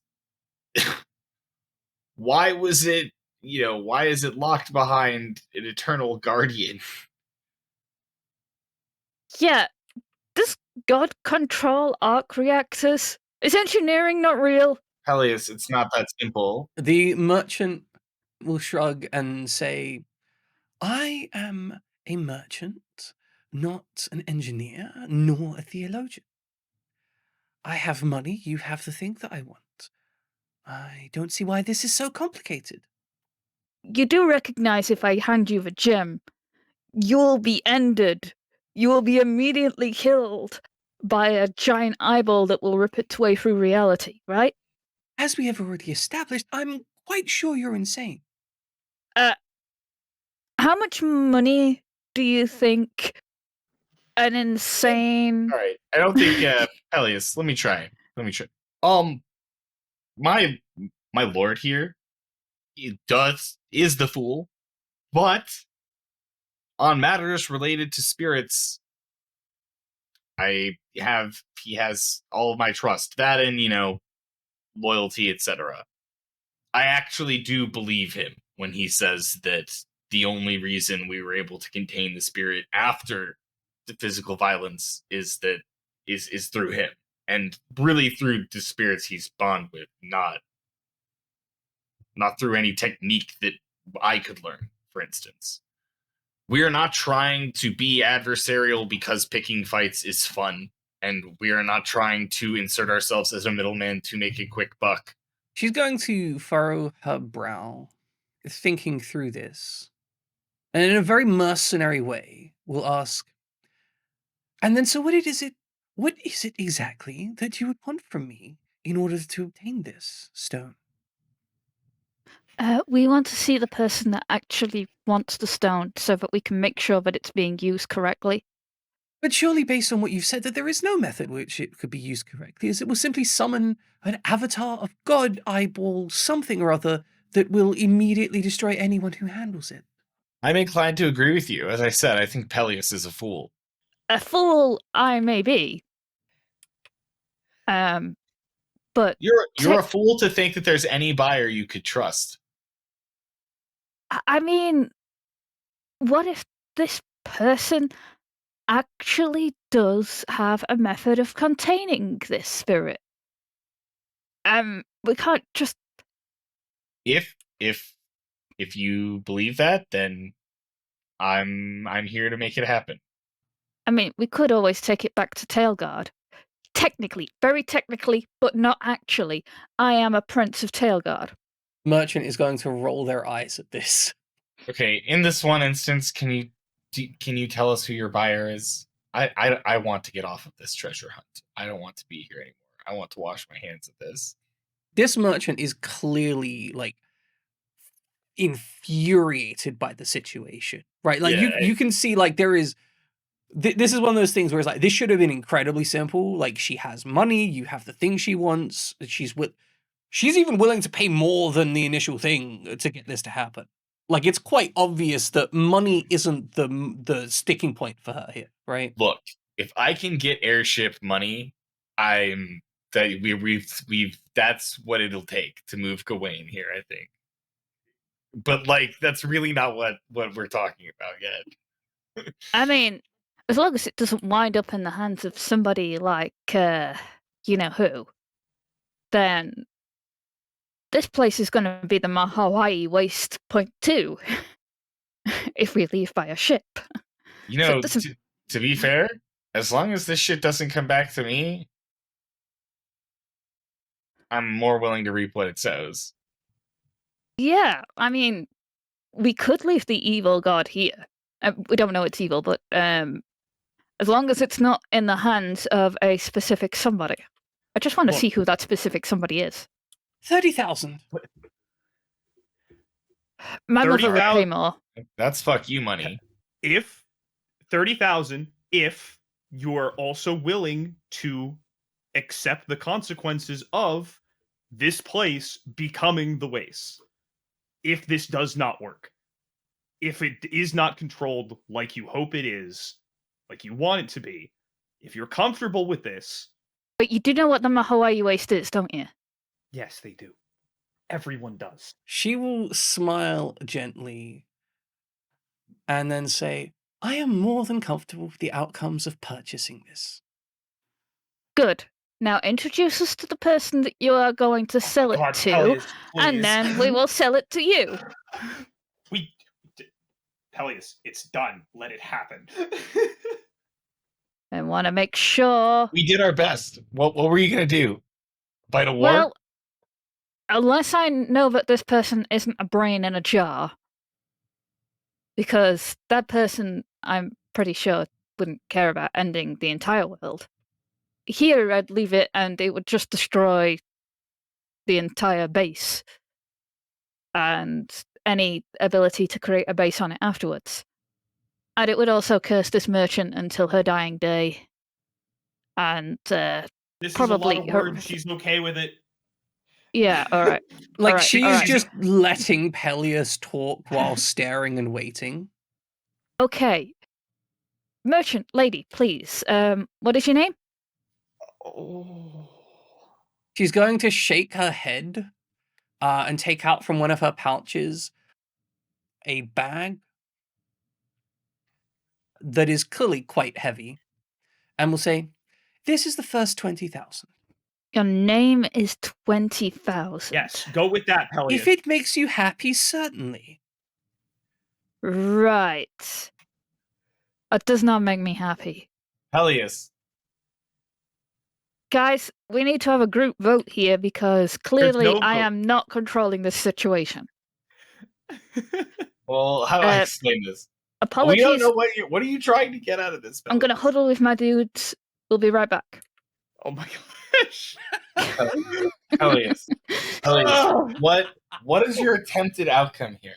why was it, why is it locked behind an eternal guardian? Yeah, does God control arc reactors? Is engineering not real? Peleus, it's not that simple. The merchant will shrug and say, "I am a merchant, not an engineer, nor a theologian. I have money, you have the thing that I want. I don't see why this is so complicated." You do recognize if I hand you the gem, you'll be ended. You will be immediately killed by a giant eyeball that will rip its way through reality, right? As we have already established, I'm quite sure you're insane. How much money do you think an insane... All right, I don't think Peleus. Let me try. My lord here, is the fool, but on matters related to spirits, he has all of my trust. That and loyalty, etc. I actually do believe him when he says that the only reason we were able to contain the spirit after the physical violence is through him, and really through the spirits he's bond with, not through any technique that I could learn, for instance. We are not trying to be adversarial because picking fights is fun, and we are not trying to insert ourselves as a middleman to make a quick buck. She's going to furrow her brow, thinking through this, and in a very mercenary way will ask, "And then so what is it exactly that you would want from me in order to obtain this stone?" We want to see the person that actually wants the stone so that we can make sure that it's being used correctly. But surely based on what you've said that there is no method which it could be used correctly, as it will simply summon an avatar of God eyeball something or other that will immediately destroy anyone who handles it. I'm inclined to agree with you. As I said, I think Peleus is a fool. A fool I may be. But You're a fool to think that there's any buyer you could trust. I mean, what if this person actually does have a method of containing this spirit? We can't just... If you believe that, then I'm here to make it happen. I mean, we could always take it back to Tailguard. Technically, very technically, but not actually. I am a Prince of Tailguard. Merchant is going to roll their eyes at this. Okay, in this one instance, can you tell us who your buyer is? I want to get off of this treasure hunt. I don't want to be here anymore. I want to wash my hands of this. This merchant is clearly like infuriated by the situation, right? Like you can see like there is this is one of those things where it's like this should have been incredibly simple. Like she has money, you have the thing she wants, she's even willing to pay more than the initial thing to get this to happen. Like it's quite obvious that money isn't the sticking point for her here, right? Look, if I can get airship money, that's what it'll take to move Gawain here, I think. But like that's really not what we're talking about yet. I mean, as long as it doesn't wind up in the hands of somebody like you know who, then this place is going to be the Hawaii Waste Point 2 if we leave by a ship. To be fair, as long as this shit doesn't come back to me, I'm more willing to reap what it sows. Yeah, I mean, we could leave the evil god here. We don't know it's evil, but as long as it's not in the hands of a specific somebody. I just want to Look. see who that specific somebody is. 30,000. My mother would pay 30,000. more. That's fuck you money. If 30,000, if you're also willing to accept the consequences of this place becoming the waste. If this does not work, if it is not controlled like you hope it is, like you want it to be, if you're comfortable with this. But you do know what the Hawaii waste is, don't you? Yes, they do. Everyone does. She will smile gently and then say, I am more than comfortable with the outcomes of purchasing this. Good. Now introduce us to the person that you are going to sell it God, to, Peleus, and please. then we will sell it to you. Peleus, it's done. Let it happen. I want to make sure. We did our best. What were you gonna do? Fight a war? Well, unless I know that this person isn't a brain in a jar, because that person, I'm pretty sure, wouldn't care about ending the entire world. Here, I'd leave it, and it would just destroy the entire base and any ability to create a base on it afterwards. And it would also curse this merchant until her dying day. And This probably is a lot of words. She's okay with it. yeah, all right. Like, Alright, she's alright. just letting Peleus talk while staring and waiting. Okay. Merchant lady, please. What is your name? Oh. She's going to shake her head and take out from one of her pouches a bag that is clearly quite heavy and will say, this is the first 20,000. Your name is 20,000. Yes, go with that, Peleus. If it makes you happy, certainly. Right. That does not make me happy. Peleus. Guys, we need to have a group vote here because clearly no I vote. am not controlling this situation. Well, how do I explain this? We Apologies. don't know what are you trying to get out of this? I'm going to huddle with my dudes. We'll be right back. Oh my gosh. Peleus. What is your attempted outcome here?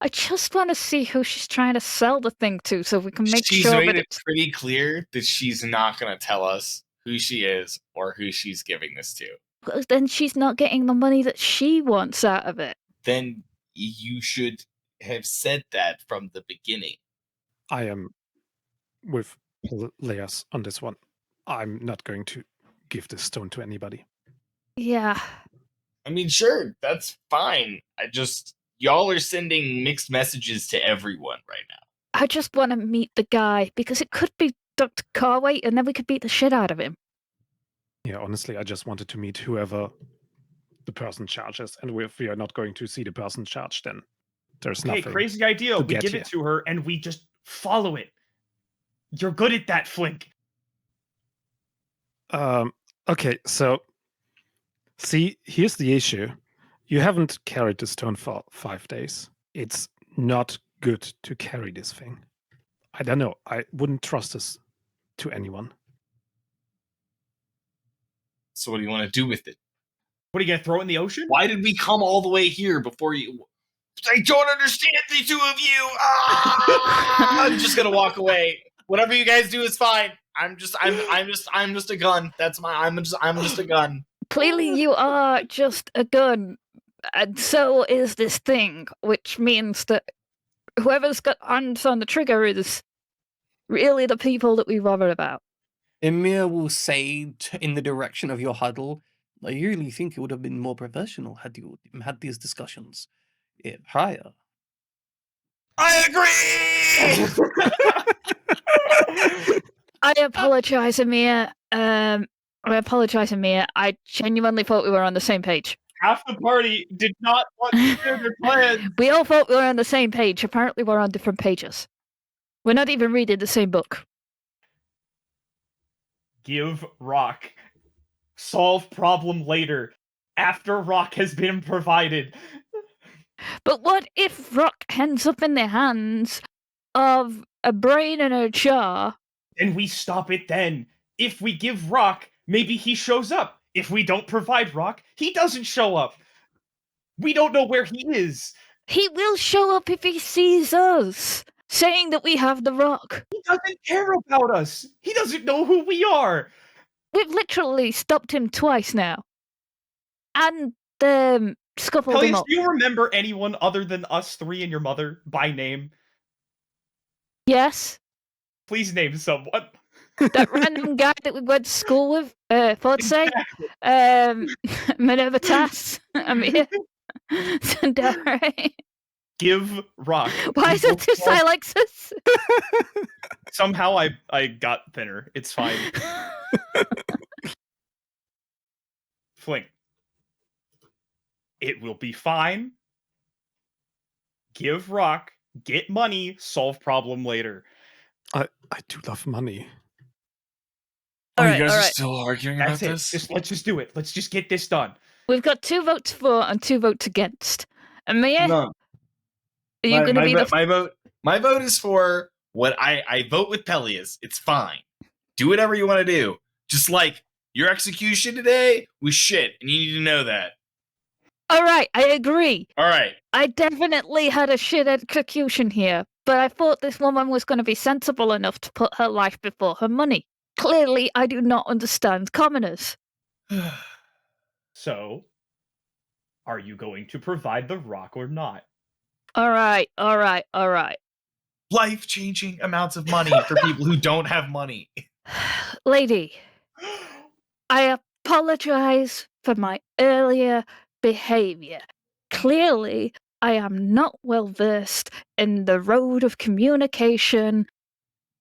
I just want to see who she's trying to sell the thing to so we can make She's sure made that it it's... pretty clear that she's not going to tell us who she is or who she's giving this to. Well, then she's not getting the money that she wants out of it. Then you should have said that from the beginning. I am with Peleus on this one. I'm not going to give this stone to anybody. Yeah. I mean, sure, that's fine. Y'all are sending mixed messages to everyone right now. I just want to meet the guy because it could be Dr. Carway and then we could beat the shit out of him. Yeah, honestly, I just wanted to meet whoever the person charges. And if we are not going to see the person charged, then there's Okay, nothing. crazy idea. to We get give here. it to her and we just follow it. You're good at that, Flink. Okay, so see, here's the issue. You haven't carried the stone for 5 days. It's not good to carry this thing. I don't know. I wouldn't trust this to anyone. So what do you want to do with it? What are you going to throw it in the ocean? Why did we come all the way here before you... I don't understand the two of you! Ah! I'm just gonna walk away. Whatever you guys do is fine. I'm just a gun. I'm just a gun. Clearly you are just a gun. And so is this thing, which means that whoever's got hands on the trigger is really the people that we bother about. Emir will say in the direction of your huddle, I really think it would have been more professional had you had these discussions prior. I agree! I apologize, Emir. I genuinely thought we were on the same page. Half the party did not want to share their plan. We all thought we were on the same page. Apparently we're on different pages. We're not even reading the same book. Give rock. Solve problem later. after rock has been provided. But what if rock ends up in the hands of a brain in a jar? And we stop it then. If we give rock, maybe he shows up. If we don't provide rock, he doesn't show up. We don't know where he is. He will show up if he sees us, saying that we have the rock. He doesn't care about us. He doesn't know who we are. We've literally stopped him twice now. And scuffled him Hellions, up. do you remember anyone other than us three and your mother by name? Yes. Please name someone. That random guy that we went to school with, Forte, Minerva Tass, Amir, Sandare. Give rock. Why is it two silences? Somehow I got thinner. It's fine. Flink. It will be fine. Give rock. Get money. Solve problem later. I do love money. Oh, Alright, you guys are alright. still arguing about That's it. this? Let's just do it. Let's just get this done. We've got 2 votes for and 2 votes against. Amir, No, are you going to be the... my vote is for what I vote with Pelias. It's fine. Do whatever you want to do. Just like your execution today was shit, and you need to know that. Alright, I agree. All right. I definitely had a shit execution here, but I thought this woman was going to be sensible enough to put her life before her money. Clearly, I do not understand commoners. So, are you going to provide the rock or not? Alright. Life-changing amounts of money for people who don't have money. Lady, I apologize for my earlier behavior. Clearly, I am not well versed in the road of communication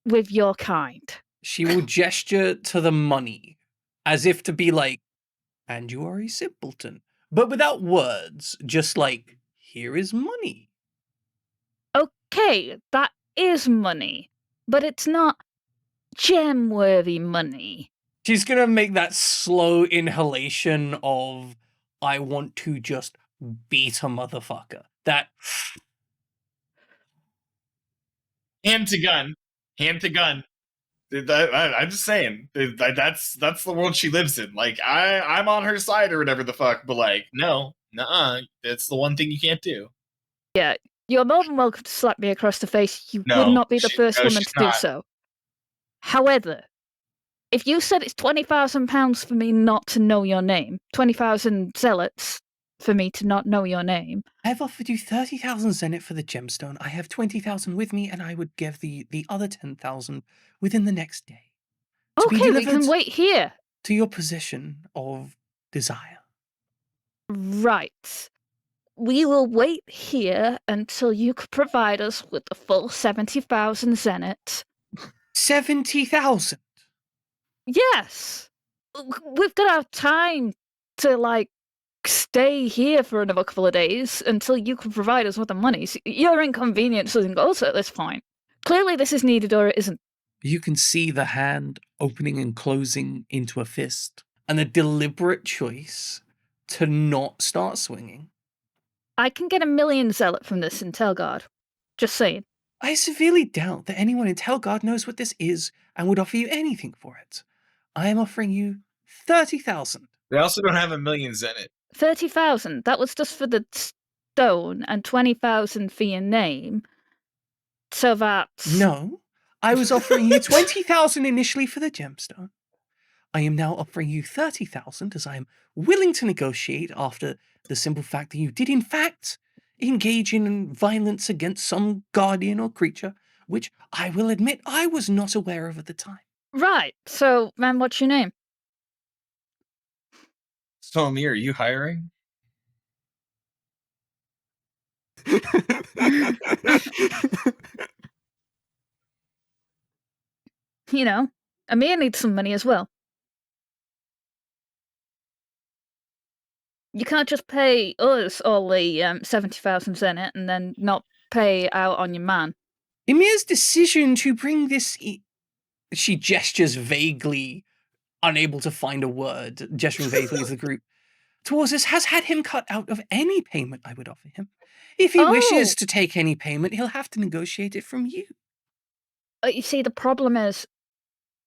with your kind. She will gesture to the money as if to be like, and you are a simpleton. But without words, just like, here is money. Okay, that is money, but it's not gem-worthy money. She's gonna make that slow inhalation of, I want to just beat a motherfucker. That Hand to gun. I'm just saying. That's the world she lives in. Like, I'm on her side or whatever the fuck, but like, no, nuh-uh. That's the one thing you can't do. Yeah, you're more than welcome to slap me across the face. You No, would not be the first no, woman she's to do not. so. However, if you said it's £20,000 for me not to know your name, 20,000 zealots for me to not know your name, I've offered you 30,000 zenit for the gemstone. I have 20,000 with me, and I would give the other 10,000 within the next day. To be okay, we can delivered wait here. to your position of desire. Right. We will wait here until you could provide us with the full 70,000 zenit. 70,000. Yes. We've got to have time to, like, stay here for another couple of days until you can provide us with the money. So your inconvenience doesn't go to this point. Clearly this is needed or it isn't. You can see the hand opening and closing into a fist, and the deliberate choice to not start swinging. I can get 1 million zealot from this in Telgard. Just saying. I severely doubt that anyone in Telgard knows what this is and would offer you anything for it. I am offering you 30,000. They also don't have 1 million zenit. 30,000. That was just for the stone, and 20,000 for your name. So that's... No, I was offering you 20,000 initially for the gemstone. I am now offering you 30,000 as I am willing to negotiate after the simple fact that you did in fact engage in violence against some guardian or creature, which I will admit I was not aware of at the time. Right. So, man, what's your name? So, Amir, are you hiring? You know, Amir needs some money as well. You can't just pay us all the 70,000 zenit and then not pay out on your man. Emir's decision to bring this... She gestures vaguely, unable to find a word, gesturing vaguely as the group. towards us has had him cut out of any payment I would offer him. If he wishes to take any payment, he'll have to negotiate it from you. You see, the problem is,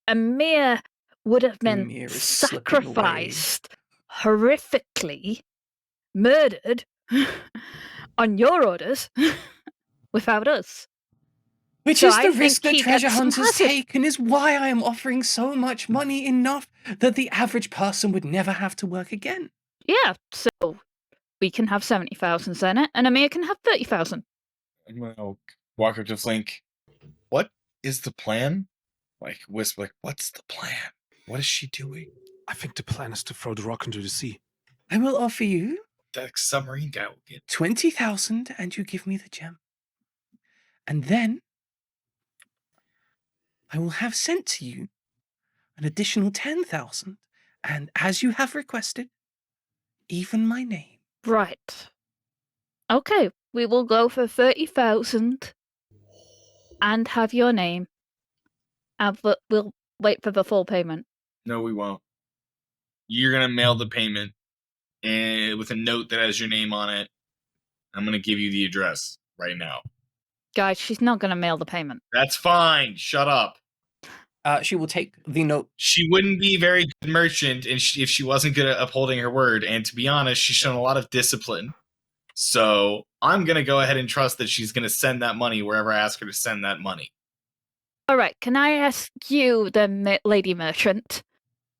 Amir would have been Amir is slipping away. sacrificed, horrifically murdered on your orders without us. Which So is I the think risk that he treasure gets hunters massive- take, and is why I am offering so much money, enough that the average person would never have to work again. Yeah, so we can have 70,000 Zenit, and Amir can have 30,000. I'm gonna walk up to Flink. What is the plan? Like, whisper, like, what's the plan? What is she doing? I think the plan is to throw the rock into the sea. I will offer you That submarine guy will get 20,000, and you give me the gem. And then I will have sent to you an additional 10,000, and as you have requested, even my name. Right. Okay, we will go for 30,000 and have your name. And we'll wait for the full payment. No, we won't. You're gonna mail the payment and with a note that has your name on it. I'm gonna give you the address right now. Guys, she's not going to mail the payment. That's fine. Shut up. She will take the note. She wouldn't be a very good merchant if she wasn't good at upholding her word. And to be honest, she's shown a lot of discipline. So I'm gonna go ahead and trust that she's gonna send that money wherever I ask her to send that money. All right, can I ask you, the lady merchant,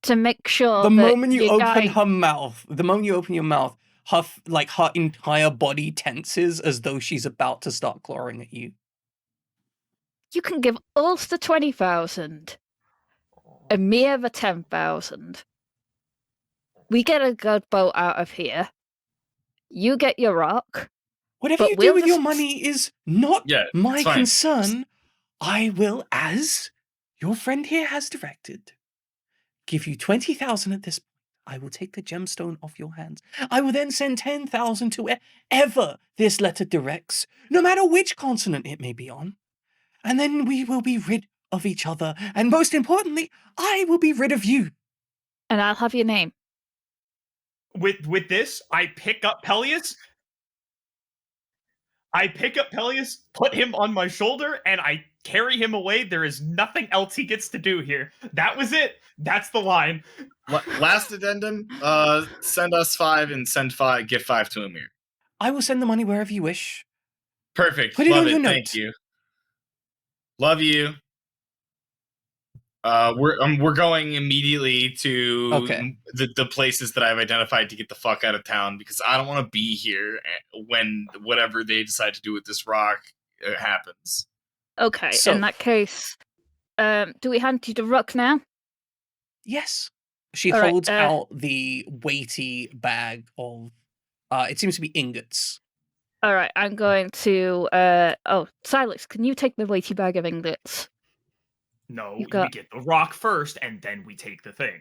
to make sure The that moment you your open guy... her mouth, her her entire body tenses as though she's about to start clawing at you. You can give Ulster 20,000, Amir the 10,000. We get a good boat out of here. You get your rock. Whatever But you do we'll with your just- money is not Yeah, my it's fine. concern. I will, as your friend here has directed, give you 20,000 at this point. I will take the gemstone off your hands. I will then send 10,000 to wherever this letter directs, no matter which continent it may be on. And then we will be rid of each other. And most importantly, I will be rid of you. And I'll have your name. With this, I pick up Peleus. Put him on my shoulder, and I carry him away. There is nothing else he gets to do here. That was it. That's the line. Last addendum, send us 5 and send 5, give 5 to Amir. I will send the money wherever you wish. Perfect. Put it Love on it. your note. Thank you. Love you. We're going immediately to Okay. the places that I've identified to get the fuck out of town because I don't want to be here when whatever they decide to do with this rock happens. Okay, So- in that case, do we hand you the rock now? Yes. She All right, holds out the weighty bag of, it seems to be ingots. All right, I'm going to... Silex, can you take the weighty bag of ingots? No, You've got- we get the rock first, and then we take the thing.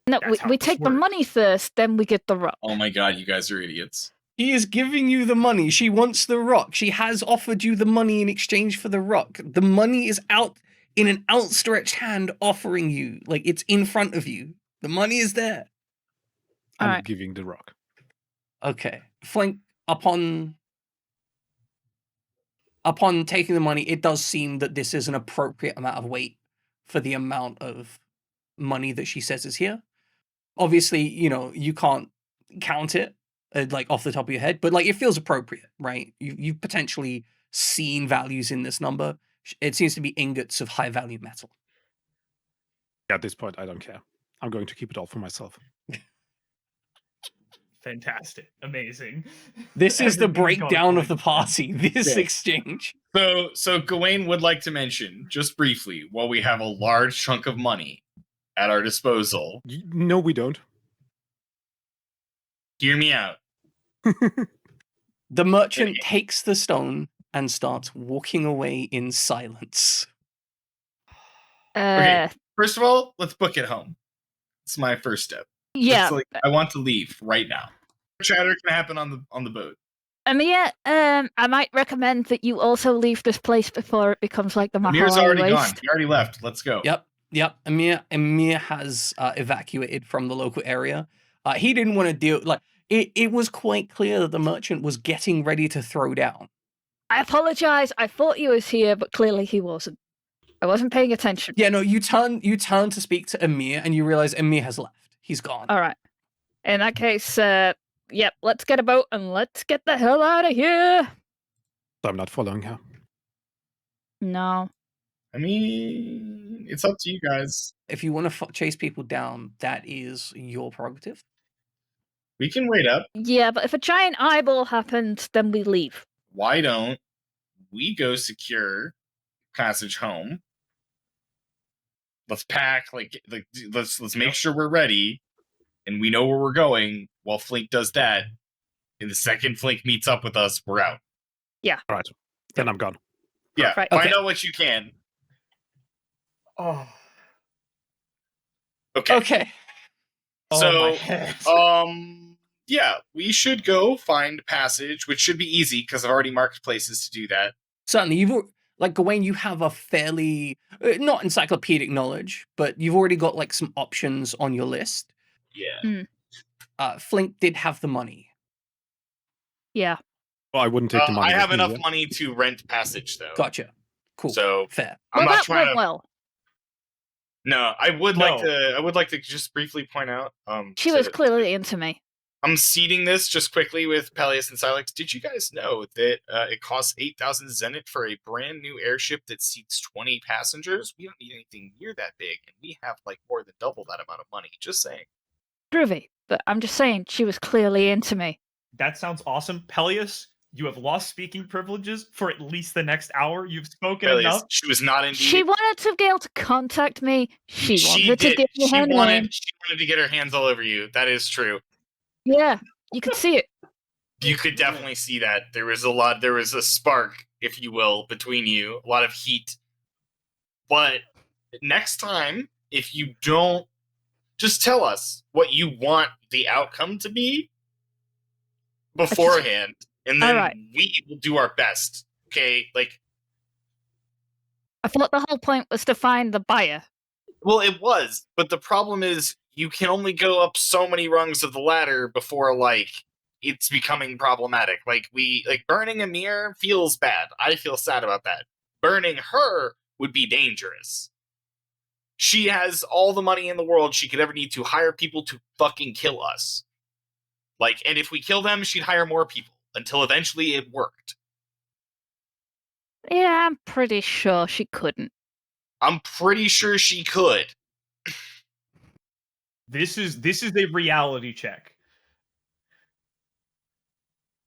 No, That's how we this take the works. money first, then we get the rock. Oh my god, you guys are idiots. He is giving you the money. She wants the rock. She has offered you the money in exchange for the rock. The money is out in an outstretched hand offering you. Like, it's in front of you. The money is there. I'm Alright. giving the rock. Okay. Flink, upon taking the money, it does seem that this is an appropriate amount of weight for the amount of money that she says is here. Obviously, you can't count it like off the top of your head, but like it feels appropriate, right? You've potentially seen values in this number. It seems to be ingots of high value metal. At this point, I don't care. I'm going to keep it all for myself. Fantastic. Amazing. This is the Everything's gone breakdown of according the to plan. party, this Yeah. exchange. So Gawain would like to mention, just briefly, while we have a large chunk of money at our disposal, No, we don't. hear me out. The merchant takes the stone and starts walking away in silence. Okay. First of all, let's book it home. It's my first step. Yeah, It's like, I want to leave right now. Chatter can happen on the boat. Amir, I might recommend that you also leave this place before it becomes like the Amir's Mahara already gone. waste. He already left. Let's go. Yep. Amir has evacuated from the local area. He didn't want to deal, like, it was quite clear that the merchant was getting ready to throw down. I apologize. I thought he was here, but clearly he wasn't. I wasn't paying attention. Yeah, no, you turn to speak to Emir, and you realize Emir has left. He's gone. All right. In that case, yep, let's get a boat and let's get the hell out of here. So I'm not following her. No. I mean, it's up to you guys. If you want to chase people down, that is your prerogative. We can wait up. Yeah, but if a giant eyeball happens, then we leave. Why don't we go secure passage home? Let's pack, let's make sure we're ready and we know where we're going while Flink does that. And the second Flink meets up with us, we're out. All right. Then I'm gone. Yeah, Right. find Okay. out what you can. Oh, Okay. Okay. So, my head. yeah, we should go find passage, which should be easy because I've already marked places to do that. Certainly, like Gawain, you have a fairly not encyclopedic knowledge, but you've already got like some options on your list. Yeah. Flink did have the money. Yeah. Well, I wouldn't take the money. I have with me, enough yeah. money to rent passage, though. Gotcha. Cool. So Fair. I'm Well, not that trying went to. well. No, I would No. like to just briefly point out. She was clearly into me. I'm seeding this just quickly with Peleus and Silex. Did you guys know that it costs 8,000 Zenit for a brand new airship that seats 20 passengers? We don't need anything near that big, and we have like more than double that amount of money. Just saying. Groovy. But I'm just saying, she was clearly into me. That sounds awesome. Peleus, you have lost speaking privileges for at least the next hour. You've spoken Peleus, enough. she was not indeed. She wanted to be able to contact me. She wanted did. to give me She her name. wanted to get her hands all over you. That is true. Yeah, you could see it. You could definitely see that. There was a spark, if you will, between you. A lot of heat. But next time, if you don't, just tell us what you want the outcome to be beforehand, and then Alright. we will do our best. Okay? Like, I thought the whole point was to find the buyer. well, it was, but the problem is you can only go up so many rungs of the ladder before, like, it's becoming problematic. Like, burning Amir feels bad. I feel sad about that. Burning her would be dangerous. She has all the money in the world she could ever need to hire people to fucking kill us. Like, and if we kill them, she'd hire more people until eventually it worked. Yeah, I'm pretty sure she couldn't. I'm pretty sure she could. This is a reality check.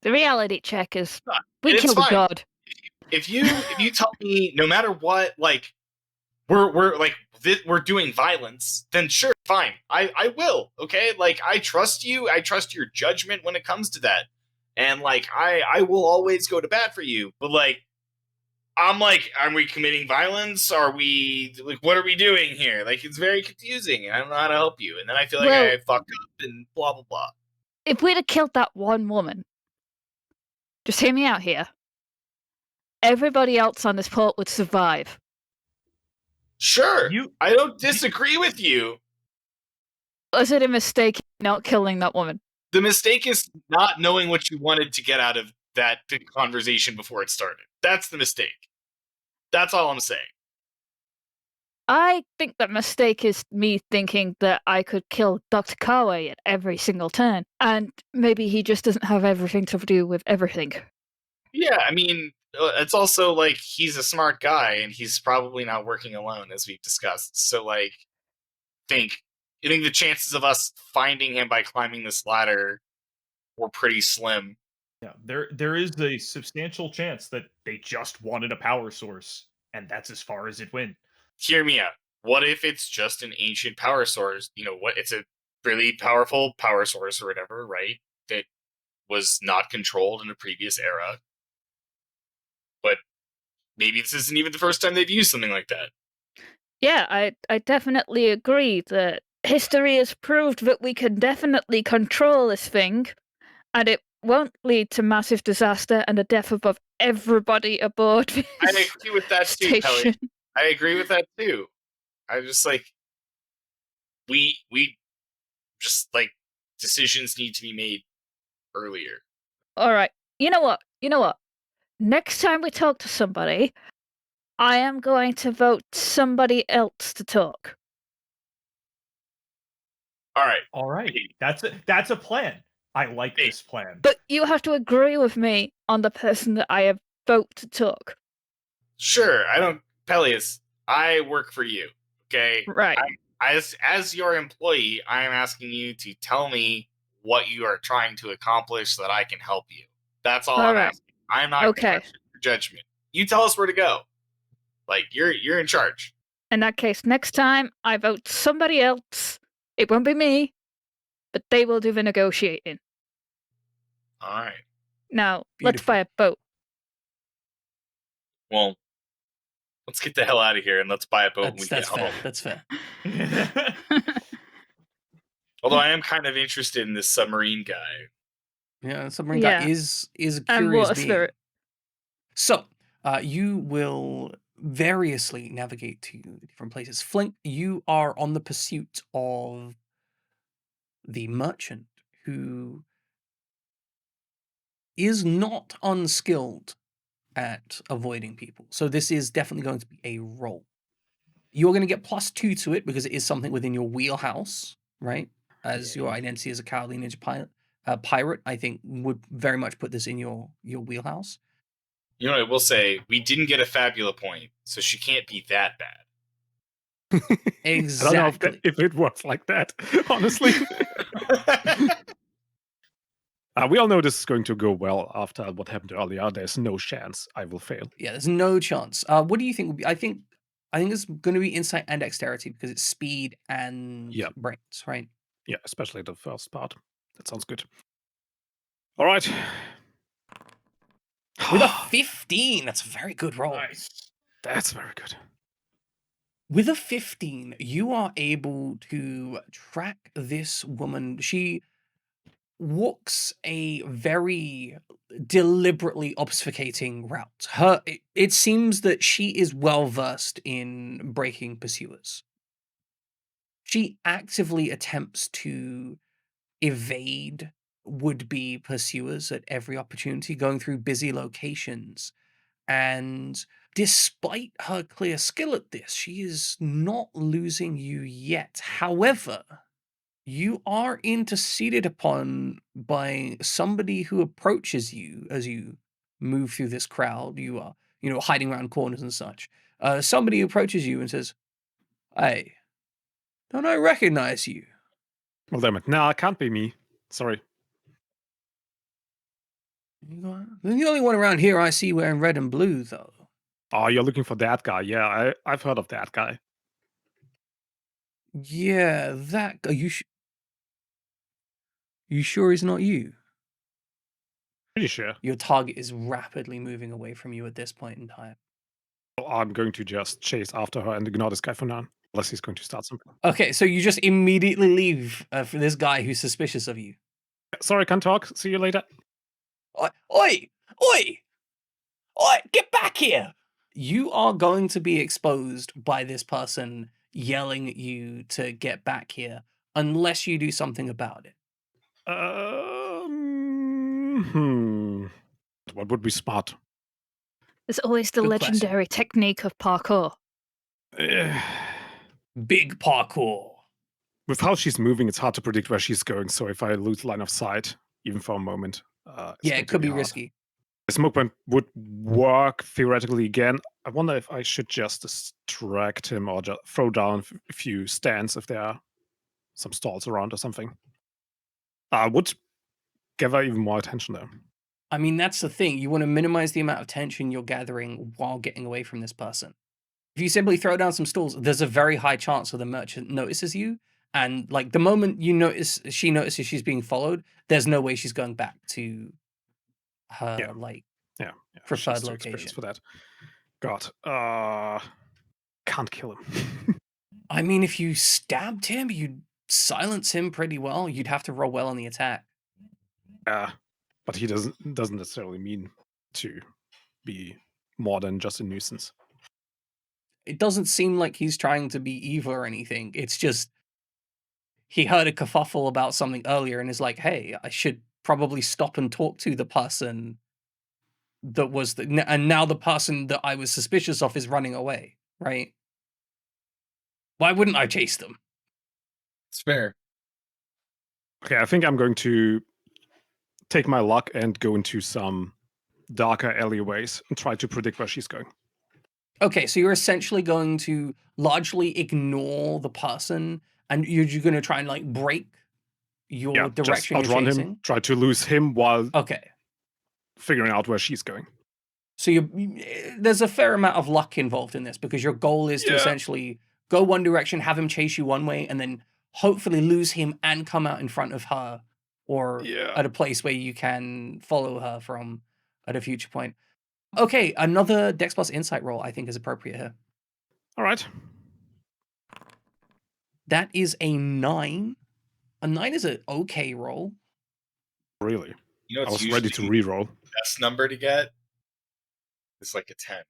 The reality check is we And it's killed a fine. god. If you tell me no matter what, like we're doing violence, then sure, fine. I will, okay? Like, I trust you. I trust your judgment when it comes to that. And like I will always go to bat for you. But like, I'm like, are we committing violence? Are we like, what are we doing here? Like, it's very confusing and I don't know how to help you. And then I feel like Well- I fucked up and blah blah blah. If we'd have killed that one woman, just hear me out here. Everybody else on this port would survive. Sure. You I don't disagree with you. Was it a mistake not killing that woman? The mistake is not knowing what you wanted to get out of that conversation before it started. That's the mistake. That's all I'm saying. I think the mistake is me thinking that I could kill Dr. Kawe at every single turn, and maybe he just doesn't have everything to do with everything. Yeah, I mean, it's also like he's a smart guy and he's probably not working alone, as we've discussed. So, like, I think the chances of us finding him by climbing this ladder were pretty slim. Yeah, there is a substantial chance that they just wanted a power source, and that's as far as it went. Hear me out. What if it's just an ancient power source? You know what? It's a really powerful power source or whatever, right? That was not controlled in a previous era. But maybe this isn't even the first time they've used something like that. Yeah, I definitely agree that history has proved that we can definitely control this thing, and it won't lead to massive disaster and the death of everybody aboard this I agree with that too, Kelly. station. I agree with that too. I just like we just like decisions need to be made earlier. All right. You know what? Next time we talk to somebody, I am going to vote somebody else to talk. All right. All right. That's a plan. I like this plan. But you have to agree with me on the person that I vote to talk. Sure. Peleus, I work for you. Okay. Right. As your employee, I am asking you to tell me what you are trying to accomplish so that I can help you. That's all I'm right. asking. I'm not Okay. questioning your judgment. You tell us where to go. Like you're in charge. In that case, next time I vote somebody else. It won't be me, but they will do the negotiating. All right. Now, let's Beautiful. buy a boat. Well, let's get the hell out of here and let's buy a boat when we That's get fair. home. That's fair. Although I am kind of interested in this submarine guy. Yeah, submarine guy Yeah. is a And curious water being. spirit. So, you will variously navigate to different places. Flink, you are on the pursuit of the merchant who is not unskilled at avoiding people. So this is definitely going to be a roll. You're going to get +2 to it because it is something within your wheelhouse, right? As your identity as a cowardly ninja pirate, I think would very much put this in your wheelhouse. You know what I will say? We didn't get a Fabula point, so she can't be that bad. Exactly. I don't know if it works like that, honestly. We all know this is going to go well after what happened earlier. There's no chance I will fail. Yeah, there's no chance. What do you think would be? I think it's going to be insight and dexterity because it's speed and brains, right? Yeah, especially the first part. That sounds good. All right. With a 15, that's a very good roll. Nice. That's very good. With a 15, you are able to track this woman. She walks a very deliberately obfuscating route. It seems that she is well versed in breaking pursuers. She actively attempts to evade would-be pursuers at every opportunity, going through busy locations. And despite her clear skill at this, she is not losing you yet. However, you are interceded upon by somebody who approaches you as you move through this crowd. You are, hiding around corners and such. Somebody approaches you and says, "Hey, don't I recognize you?" Well, damn it. No, it can't be me. Sorry. You're the only one around here I see wearing red and blue, though. Oh, you're looking for that guy. Yeah, I've heard of that guy. Yeah, that guy. You sure he's not you? Pretty sure. Your target is rapidly moving away from you at this point in time. Well, I'm going to just chase after her and ignore this guy for now. Unless he's going to start something. Okay, so you just immediately leave for this guy who's suspicious of you. Sorry, can't talk. See you later. Oi! Get back here! You are going to be exposed by this person yelling at you to get back here unless you do something about it. What would be smart? There's always the Good question. legendary technique of parkour. Big parkour. With how she's moving, it's hard to predict where she's going. So if I lose line of sight, even for a moment, it could be hard. risky. The smoke bomb would work theoretically again. I wonder if I should just distract him or just throw down a few stands if there are some stalls around or something. I would gather even more attention though. I mean, that's the thing. You want to minimize the amount of tension you're gathering while getting away from this person. If you simply throw down some stalls, there's a very high chance that the merchant notices you. And like the moment she notices she's being followed, there's no way she's going back to her preferred location for that. God, can't kill him. I mean, if you stabbed him, you'd silence him pretty well. You'd have to roll well on the attack. Yeah, but he doesn't necessarily mean to be more than just a nuisance. It doesn't seem like he's trying to be evil or anything. It's just he heard a kerfuffle about something earlier and is like, "Hey, I should probably stop and talk to the person that was and now the person that I was suspicious of is running away, right? Why wouldn't I chase them? It's fair. Okay, I think I'm going to take my luck and go into some darker alleyways and try to predict where she's going. Okay, so you're essentially going to largely ignore the person, and you're going to try and like break your Yeah, just direction you're outrun chasing. him, try to lose him while Okay, figuring out where she's going. so there's a fair amount of luck involved in this because your goal is to Yeah. essentially go one direction, have him chase you one way, and then hopefully lose him and come out in front of her or Yeah. at a place where you can follow her from at a future point. Okay, another Dex plus Insight roll I think is appropriate here. All right. That is a 9. A 9 is an okay roll. Really? You know, I it's was ready to usually reroll. the best number to get. It's like a 10.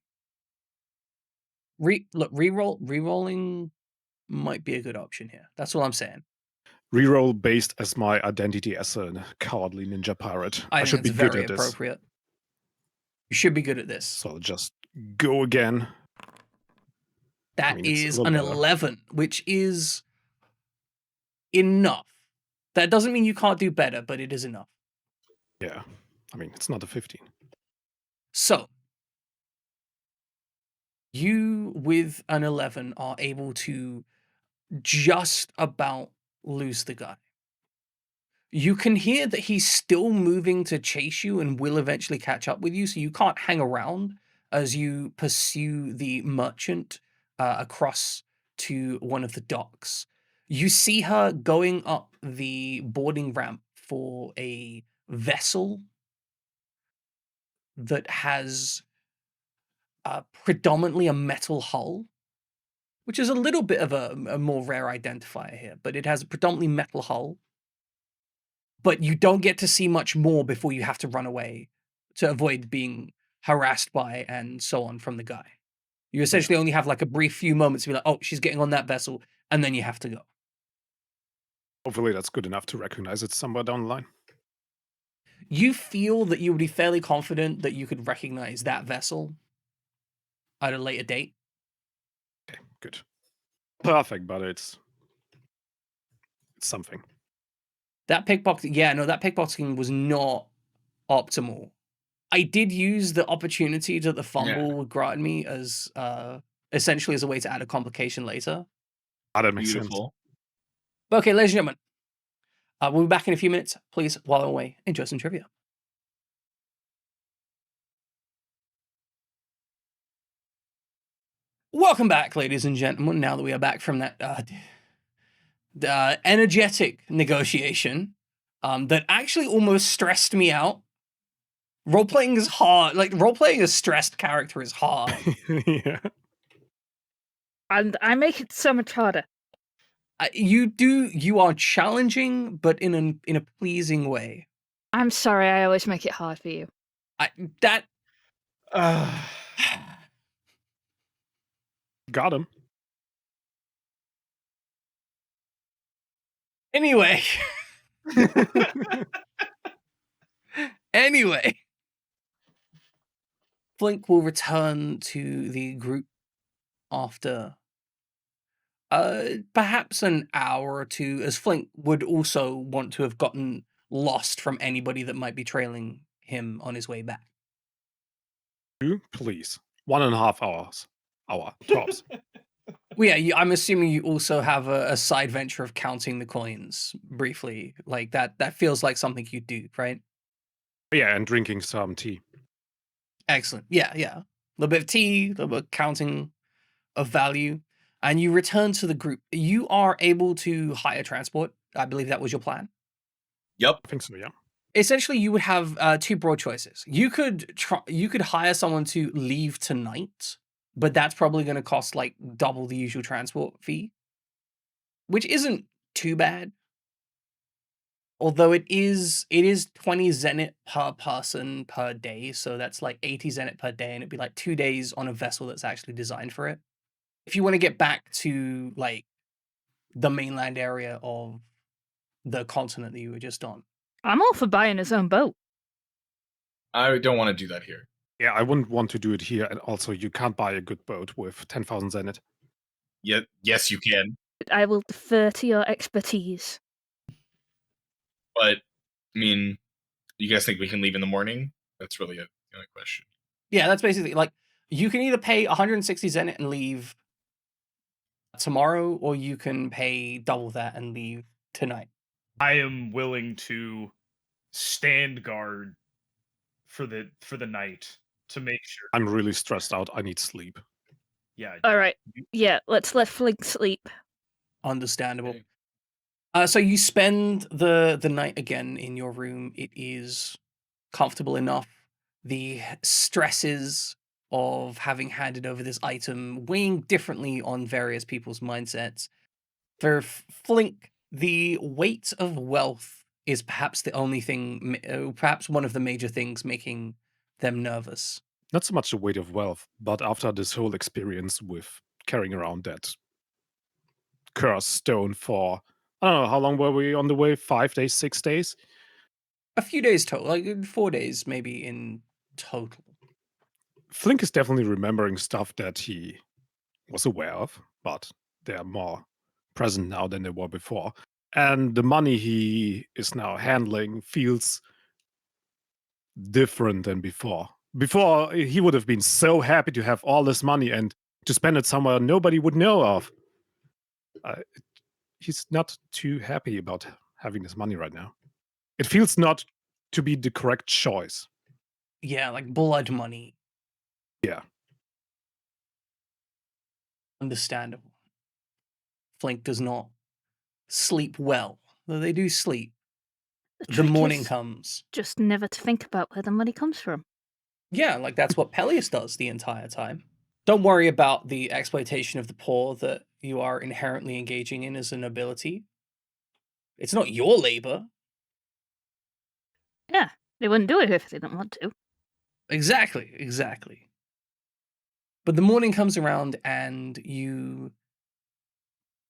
Rerolling might be a good option here. That's what I'm saying. Reroll based as my identity as a cowardly ninja pirate. I think should be it's good very at this. appropriate. You should be good at this. So I'll just go again. That mean, it's a is little an better. 11, which is enough. That doesn't mean you can't do better, but it is enough. Yeah. I mean, it's not a 15. So, you with an 11 are able to just about lose the guy. You can hear that he's still moving to chase you and will eventually catch up with you, so you can't hang around as you pursue the merchant across to one of the docks. You see her going up the boarding ramp for a vessel that has predominantly a metal hull, which is a little bit of a more rare identifier here, but it has a predominantly metal hull. But you don't get to see much more before you have to run away to avoid being harassed by and so on from the guy. You essentially only have like a brief few moments to be like, oh, she's getting on that vessel, and then you have to go. Hopefully that's good enough to recognize it somewhere down the line. You feel that you would be fairly confident that you could recognize that vessel at a later date. Okay, good. Perfect, but it's something. That pickpocketing was not optimal. I did use the opportunity that the fumble granted me as essentially as a way to add a complication later. That makes sense. Beautiful. But okay, ladies and gentlemen, we'll be back in a few minutes. Please, while I'm away, enjoy some trivia. Welcome back, ladies and gentlemen. Now that we are back from that energetic negotiation that actually almost stressed me out. Role-playing is hard. Like, role-playing a stressed character is hard. Yeah. And I make it so much harder. You are challenging, but in a pleasing way. I'm sorry, I always make it hard for you. Got him. Anyway. Anyway. Flink will return to the group after perhaps an hour or two, as Flink would also want to have gotten lost from anybody that might be trailing him on his way back. 2, please. 1.5 hours. Tops. Well, yeah, I'm assuming you also have a side venture of counting the coins briefly. Like that feels like something you do, right? Yeah, and drinking some tea. Excellent. Yeah. A little bit of tea, a little bit of counting of value. And you return to the group. You are able to hire transport. I believe that was your plan. Yep. I think so, yeah. Essentially, you would have two broad choices. You could hire someone to leave tonight, but that's probably going to cost like double the usual transport fee, which isn't too bad. Although it is 20 zenit per person per day, so that's like 80 zenit per day, and it'd be like 2 days on a vessel that's actually designed for it. If you want to get back to like the mainland area of the continent that you were just on. I'm all for buying his own boat. I don't want to do that here. Yeah, I wouldn't want to do it here. And also, you can't buy a good boat with 10,000 zenith. Yes, you can. I will defer to your expertise. But, I mean, you guys think we can leave in the morning? That's really the only question. Yeah, that's basically like you can either pay 160 zenith and leave tomorrow, or you can pay double that and leave tonight. I am willing to stand guard for the night to make sure. I'm really stressed out. I need sleep. Yeah. All right. Yeah, let's let Flink sleep. Understandable. Okay. So you spend the night again in your room. It is comfortable enough. The stresses of having handed over this item weighing differently on various people's mindsets. For Flink, the weight of wealth is perhaps the only thing, perhaps one of the major things making them nervous. Not so much the weight of wealth, but after this whole experience with carrying around that cursed stone for, I don't know, how long were we on the way? 5 days, 6 days? A few days total, like 4 days maybe in total. Flink is definitely remembering stuff that he was aware of, but they are more present now than they were before. And the money he is now handling feels different than before. Before, he would have been so happy to have all this money and to spend it somewhere nobody would know of. He's not too happy about having this money right now. It feels not to be the correct choice. Yeah, like blood money. Yeah. Understandable. Flink does not sleep well, though they do sleep. The trick morning is comes. just never to think about where the money comes from. Yeah, like that's what Peleus does the entire time. Don't worry about the exploitation of the poor that you are inherently engaging in as a nobility. It's not your labor. Yeah, they wouldn't do it if they didn't want to. Exactly. But the morning comes around and you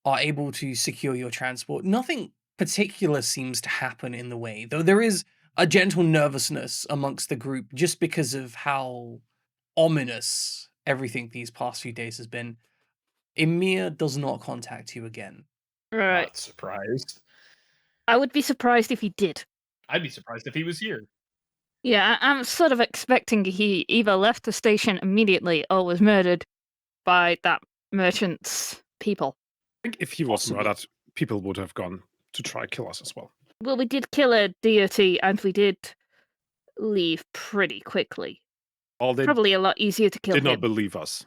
are able to secure your transport. Nothing particular seems to happen in the way, though there is a gentle nervousness amongst the group just because of how ominous everything these past few days has been. Emir does not contact you again. Right. Not surprised. I would be surprised if he did. I'd be surprised if he was here. Yeah, I'm sort of expecting he either left the station immediately or was murdered by that merchant's people. I think if he was Possibly. murdered, people would have gone to try kill us as well. Well, we did kill a deity and we did leave pretty quickly. All they Probably a lot easier to kill did him. not believe us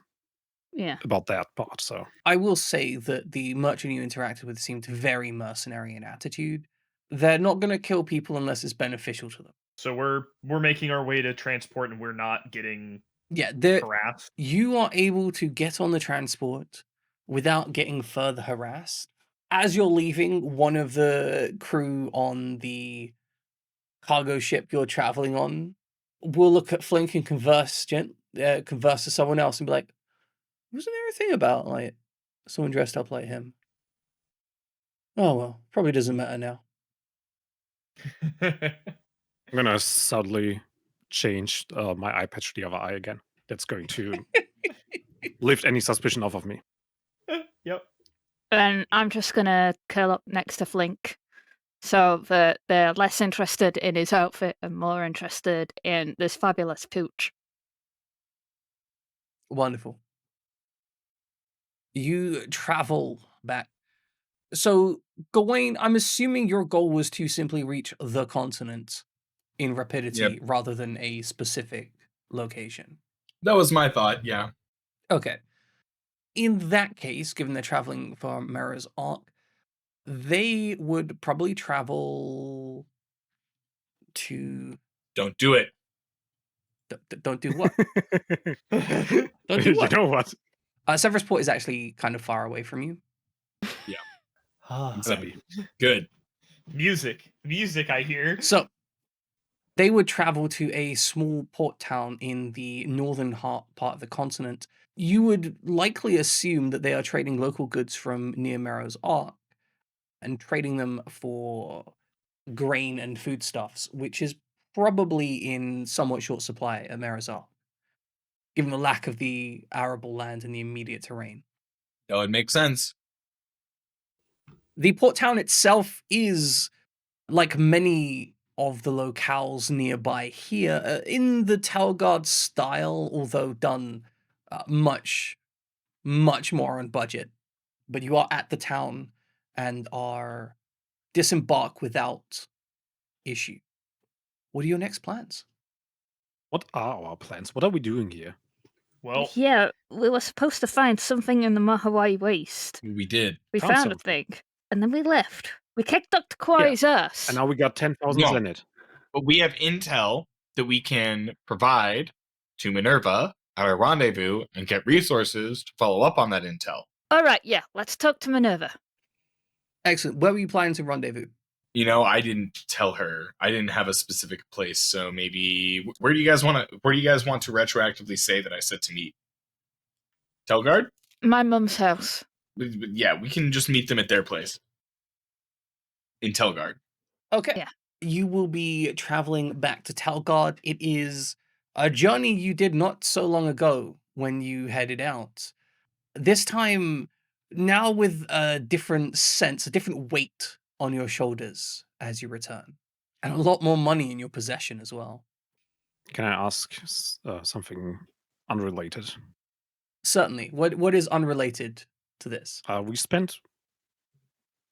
Yeah. about that part, so. I will say that the merchant you interacted with seemed very mercenary in attitude. They're not going to kill people unless it's beneficial to them. So we're making our way to transport and we're not getting Yeah, harassed. you are able to get on the transport without getting further harassed. As you're leaving, one of the crew on the cargo ship you're traveling on will look at Flink and converse to someone else and be like, wasn't there a thing about like someone dressed up like him? Oh well, probably doesn't matter now. I'm gonna subtly change my eye patch to the other eye again. That's going to lift any suspicion off of me. Yep. And I'm just gonna curl up next to Flink so that they're less interested in his outfit and more interested in this fabulous pooch. Wonderful. You travel back. So, Gawain, I'm assuming your goal was to simply reach the continent in rapidity Yep. rather than a specific location. That was my thought, yeah. Okay. In that case, given they're traveling from Mara's Arc, they would probably travel to. Don't do it. Don't do what? Don't do You what? know what? Severisport is actually kind of far away from you. Exactly. Good. Music, I hear. So they would travel to a small port town in the northern part of the continent. You would likely assume that they are trading local goods from near Marrow's Ark and trading them for grain and foodstuffs, which is probably in somewhat short supply at Marazar, given the lack of the arable land in the immediate terrain. That would make sense. The port town itself is, like many of the locales nearby here, in the Telgard style, although done much more on budget. But you are at the town and are disembark without issue. What are your next plans? What are our plans? What are we doing here? Well, Yeah, we were supposed to find something in the Mahawai waste. We did. We Found found a something. thing, and then we left. We kicked Dr. Kwai's ass. And now we got 10,000 No. in it. But we have intel that we can provide to Minerva at our rendezvous and get resources to follow up on that intel. All right, yeah, let's talk to Minerva. Excellent. Where were you planning to rendezvous? You know, I didn't tell her. I didn't have a specific place, so maybe where do you guys want to retroactively say that I said to meet? Telgard? My mum's house. Yeah, we can just meet them at their place. In Telgard. Okay. Yeah. You will be traveling back to Telgard. It is a journey you did not so long ago when you headed out. This time, now with a different sense, a different weight on your shoulders as you return, and a lot more money in your possession as well. Can I ask something unrelated? Certainly. What is unrelated to this? We spent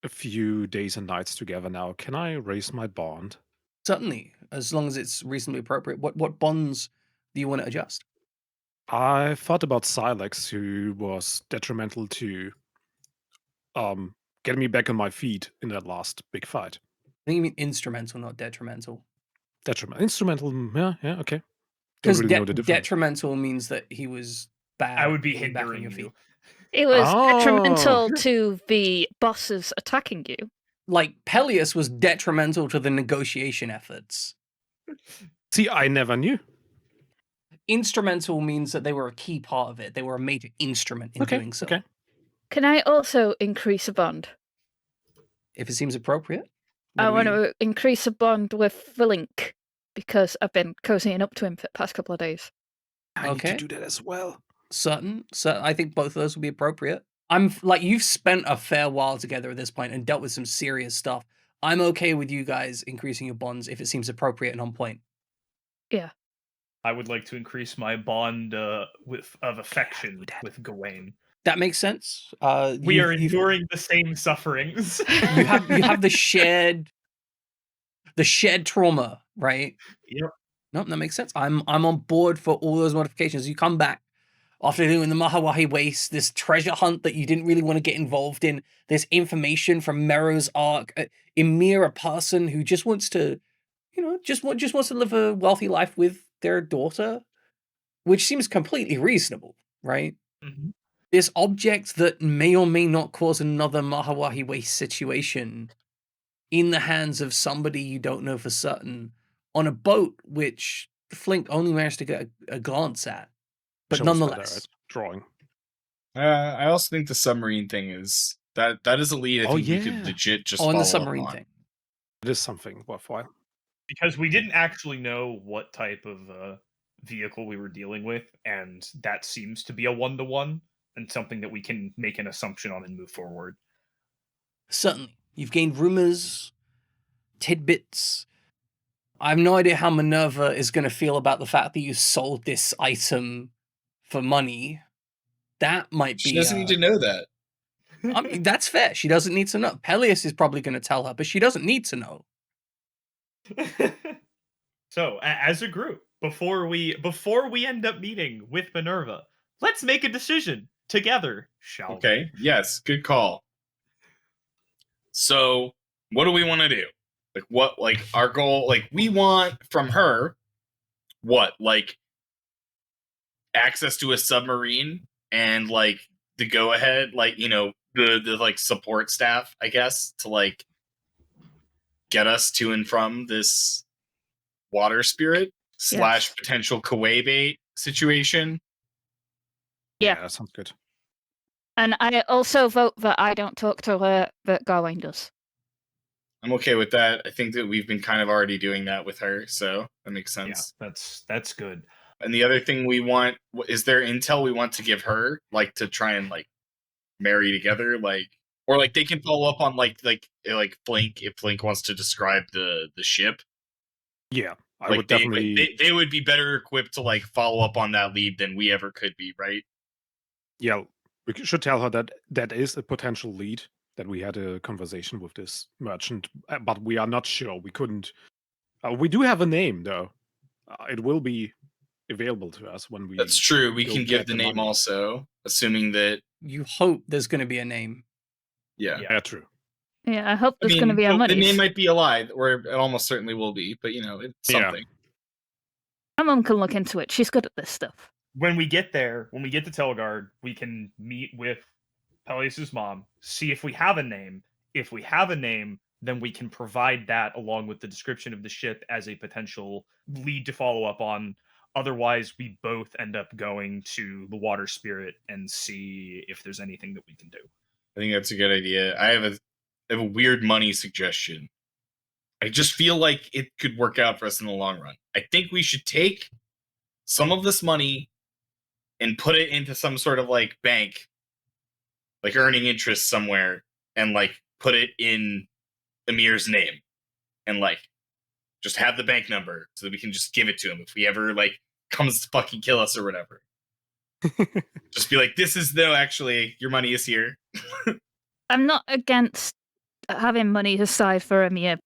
a few days and nights together now. Can I raise my bond? Certainly, as long as it's reasonably appropriate. What bonds do you want to adjust? I thought about Silex, who was detrimental to getting me back on my feet in that last big fight. I think you mean instrumental, not detrimental. Detrimental. Instrumental, yeah, okay. Don't Because really know the difference. detrimental means that he was bad. I would be in backing hindering your feet. you. It was Oh. detrimental to the bosses attacking you. Like Peleus was detrimental to the negotiation efforts. See, I never knew. Instrumental means that they were a key part of it. They were a major instrument in doing so. Okay. Can I also increase a bond? If it seems appropriate. I want to increase a bond with the Link because I've been cozying up to him for the past couple of days. I Okay. need to do that as well. Certain. I think both of those would be appropriate. I'm like, you've spent a fair while together at this point and dealt with some serious stuff. I'm okay with you guys increasing your bonds if it seems appropriate and on point. Yeah. I would like to increase my bond of affection with Gawain. That makes sense. We are enduring the same sufferings. You have the shared trauma, right? Yep. Nope, that makes sense. I'm on board for all those modifications. You come back after doing the Mahawahi Waste, this treasure hunt that you didn't really want to get involved in, this information from Mero's arc, Emir, a person who just wants to, just wants to live a wealthy life with their daughter, which seems completely reasonable, right? Mhm. This object that may or may not cause another Mahawahi Waste situation in the hands of somebody you don't know for certain on a boat, which Flink only managed to get a glance at. But Show us better nonetheless, at drawing. I also think the submarine thing is that is a lead. I Oh, think we yeah. could legit just on follow the up submarine on. thing. It is something worthwhile. Because we didn't actually know what type of vehicle we were dealing with, and that seems to be a one-to-one, and something that we can make an assumption on and move forward. Certainly. You've gained rumors, tidbits. I have no idea how Minerva is going to feel about the fact that you sold this item for money. That might be... She doesn't need to know that. I mean, that's fair. She doesn't need to know. Peleus is probably going to tell her, but she doesn't need to know. So, as a group, before we end up meeting with Minerva, let's make a decision together, shall we? Okay. Yes. Good call. So, what do we want to do? Like our goal? Like, we want from her what? Like, access to a submarine and like the go ahead, like, the like support staff, I guess, to like get us to and from this water spirit / potential Kawaii bait situation. Yeah. That sounds good. And I also vote that I don't talk to her, that Gawain does. I'm okay with that. I think that we've been kind of already doing that with her, so that makes sense. Yeah, that's good. And the other thing we want is there intel we want to give her, like to try and like marry together, like, or like they can follow up on like Flink if Flink wants to describe the ship. Yeah, I Like would definitely. they would be better equipped to like follow up on that lead than we ever could be, right? Yeah, we should tell her that that is a potential lead, that we had a conversation with this merchant, but we are not sure. We couldn't. We do have a name, though. It will be available to us when we. That's true. We go can give get the the name money. also, assuming that. You hope there's going to be a name. Yeah. Yeah, true. Yeah, I hope I there's mean, going to be our the money. name might be a lie, or it almost certainly will be, but you know, it's Yeah. something. My mum can look into it. She's good at this stuff. When we get there, when we get to Telgard, we can meet with Peleus' mom, see if we have a name. If we have a name, then we can provide that along with the description of the ship as a potential lead to follow up on. Otherwise, we both end up going to the water spirit and see if there's anything that we can do. I think that's a good idea. I have a weird money suggestion. I just feel like it could work out for us in the long run. I think we should take some of this money and put it into some sort of like bank, like earning interest somewhere, and like put it in Amir's name, and like just have the bank number so that we can just give it to him if he ever like comes to fucking kill us or whatever. Just be like, actually, your money is here. I'm not against having money aside for Amir.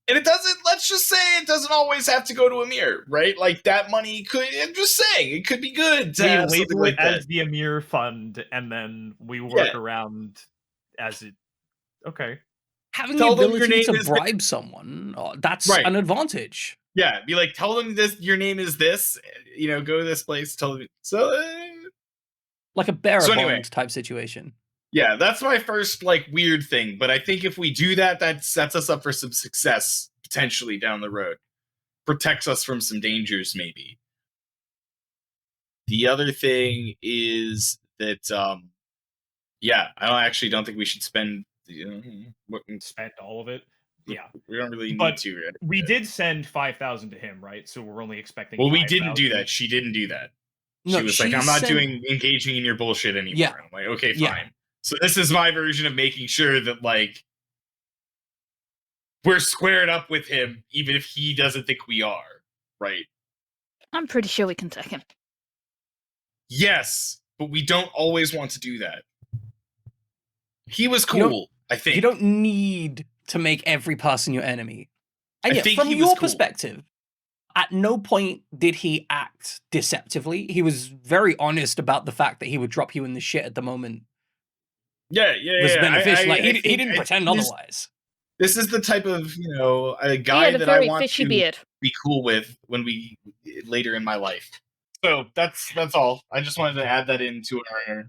And let's just say it doesn't always have to go to Amir, right? Like that money I'm just saying, it could be good to We have something label like it that. as the Amir fund, and then we work around as it. Okay. Having Tell the them your ability name to is bribe someone, that's Right. an advantage. Yeah, be like, tell them your name is this, you know, go to this place, tell them. So, Like a bearer So bond anyway. type situation. yeah, that's my first, like, weird thing. But I think if we do that, that sets us up for some success, potentially, down the road. Protects us from some dangers, maybe. The other thing is that, I don't think we should spend, Spent all of it. Yeah. we don't really need But to. Right? we did send 5,000 to him, right? So we're only expecting. Well, we didn't do 5,000. that. She didn't do that. No, She was like, I'm not sent- engaging in your bullshit anymore. Yeah. I'm like, okay, fine. Yeah. So this is my version of making sure that, like, we're squared up with him, even if he doesn't think we are, right? I'm pretty sure we can take him. Yes, but we don't always want to do that. He was You don't- cool, I think. You don't need to make every person your enemy. And I yet, think from he was your cool. perspective, at no point did he act deceptively. He was very honest about the fact that he would drop you in the shit at the moment. Yeah. Was beneficial. I he think- didn't I pretend think otherwise. This is the type of, a He guy had a that I very want fishy to beard. be cool with when we later in my life. So that's all. I just wanted to add that into our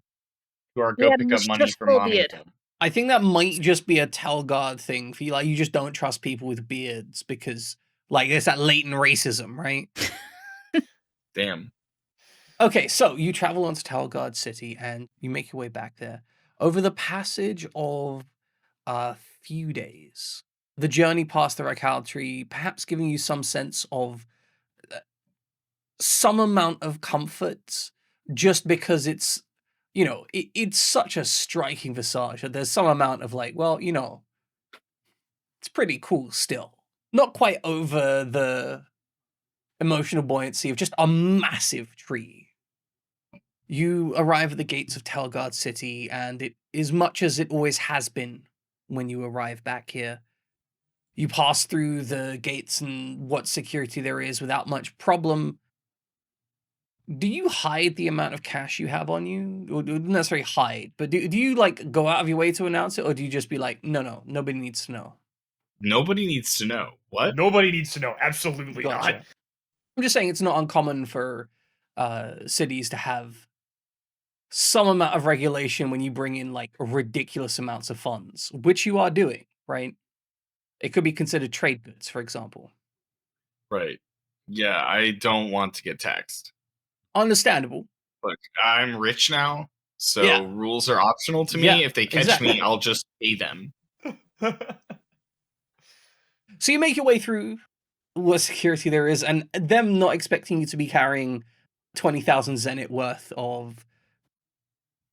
He go had pick a up money for mistrustful mommy. beard. I think that might just be a Telgard thing for you. Like, you just don't trust people with beards because, like, there's that latent racism, right? Damn. Okay, so you travel onto Telgard City and you make your way back there. Over the passage of a few days, the journey past the Rakal perhaps giving you some sense of some amount of comfort just because it's, it's such a striking visage that there's some amount of like, well, it's pretty cool still. Not quite over the emotional buoyancy of just a massive tree. You arrive at the gates of Telgard City, and it is much as it always has been when you arrive back here. You pass through the gates and what security there is without much problem. Do you hide the amount of cash you have on you? Or not necessarily hide, but do you like go out of your way to announce it, or do you just be like, no, nobody needs to know? Nobody needs to know. What? Nobody needs to know. Absolutely Gotcha. not. I'm just saying it's not uncommon for cities to have some amount of regulation when you bring in like ridiculous amounts of funds, which you are doing, right? It could be considered trade goods, for example. Right. Yeah, I don't want to get taxed. Understandable. Look, I'm rich now, so Yeah. rules are optional to me. Yeah, If they catch exactly. me, I'll just pay them. So you make your way through what security there is, and them not expecting you to be carrying 20,000 zenit worth of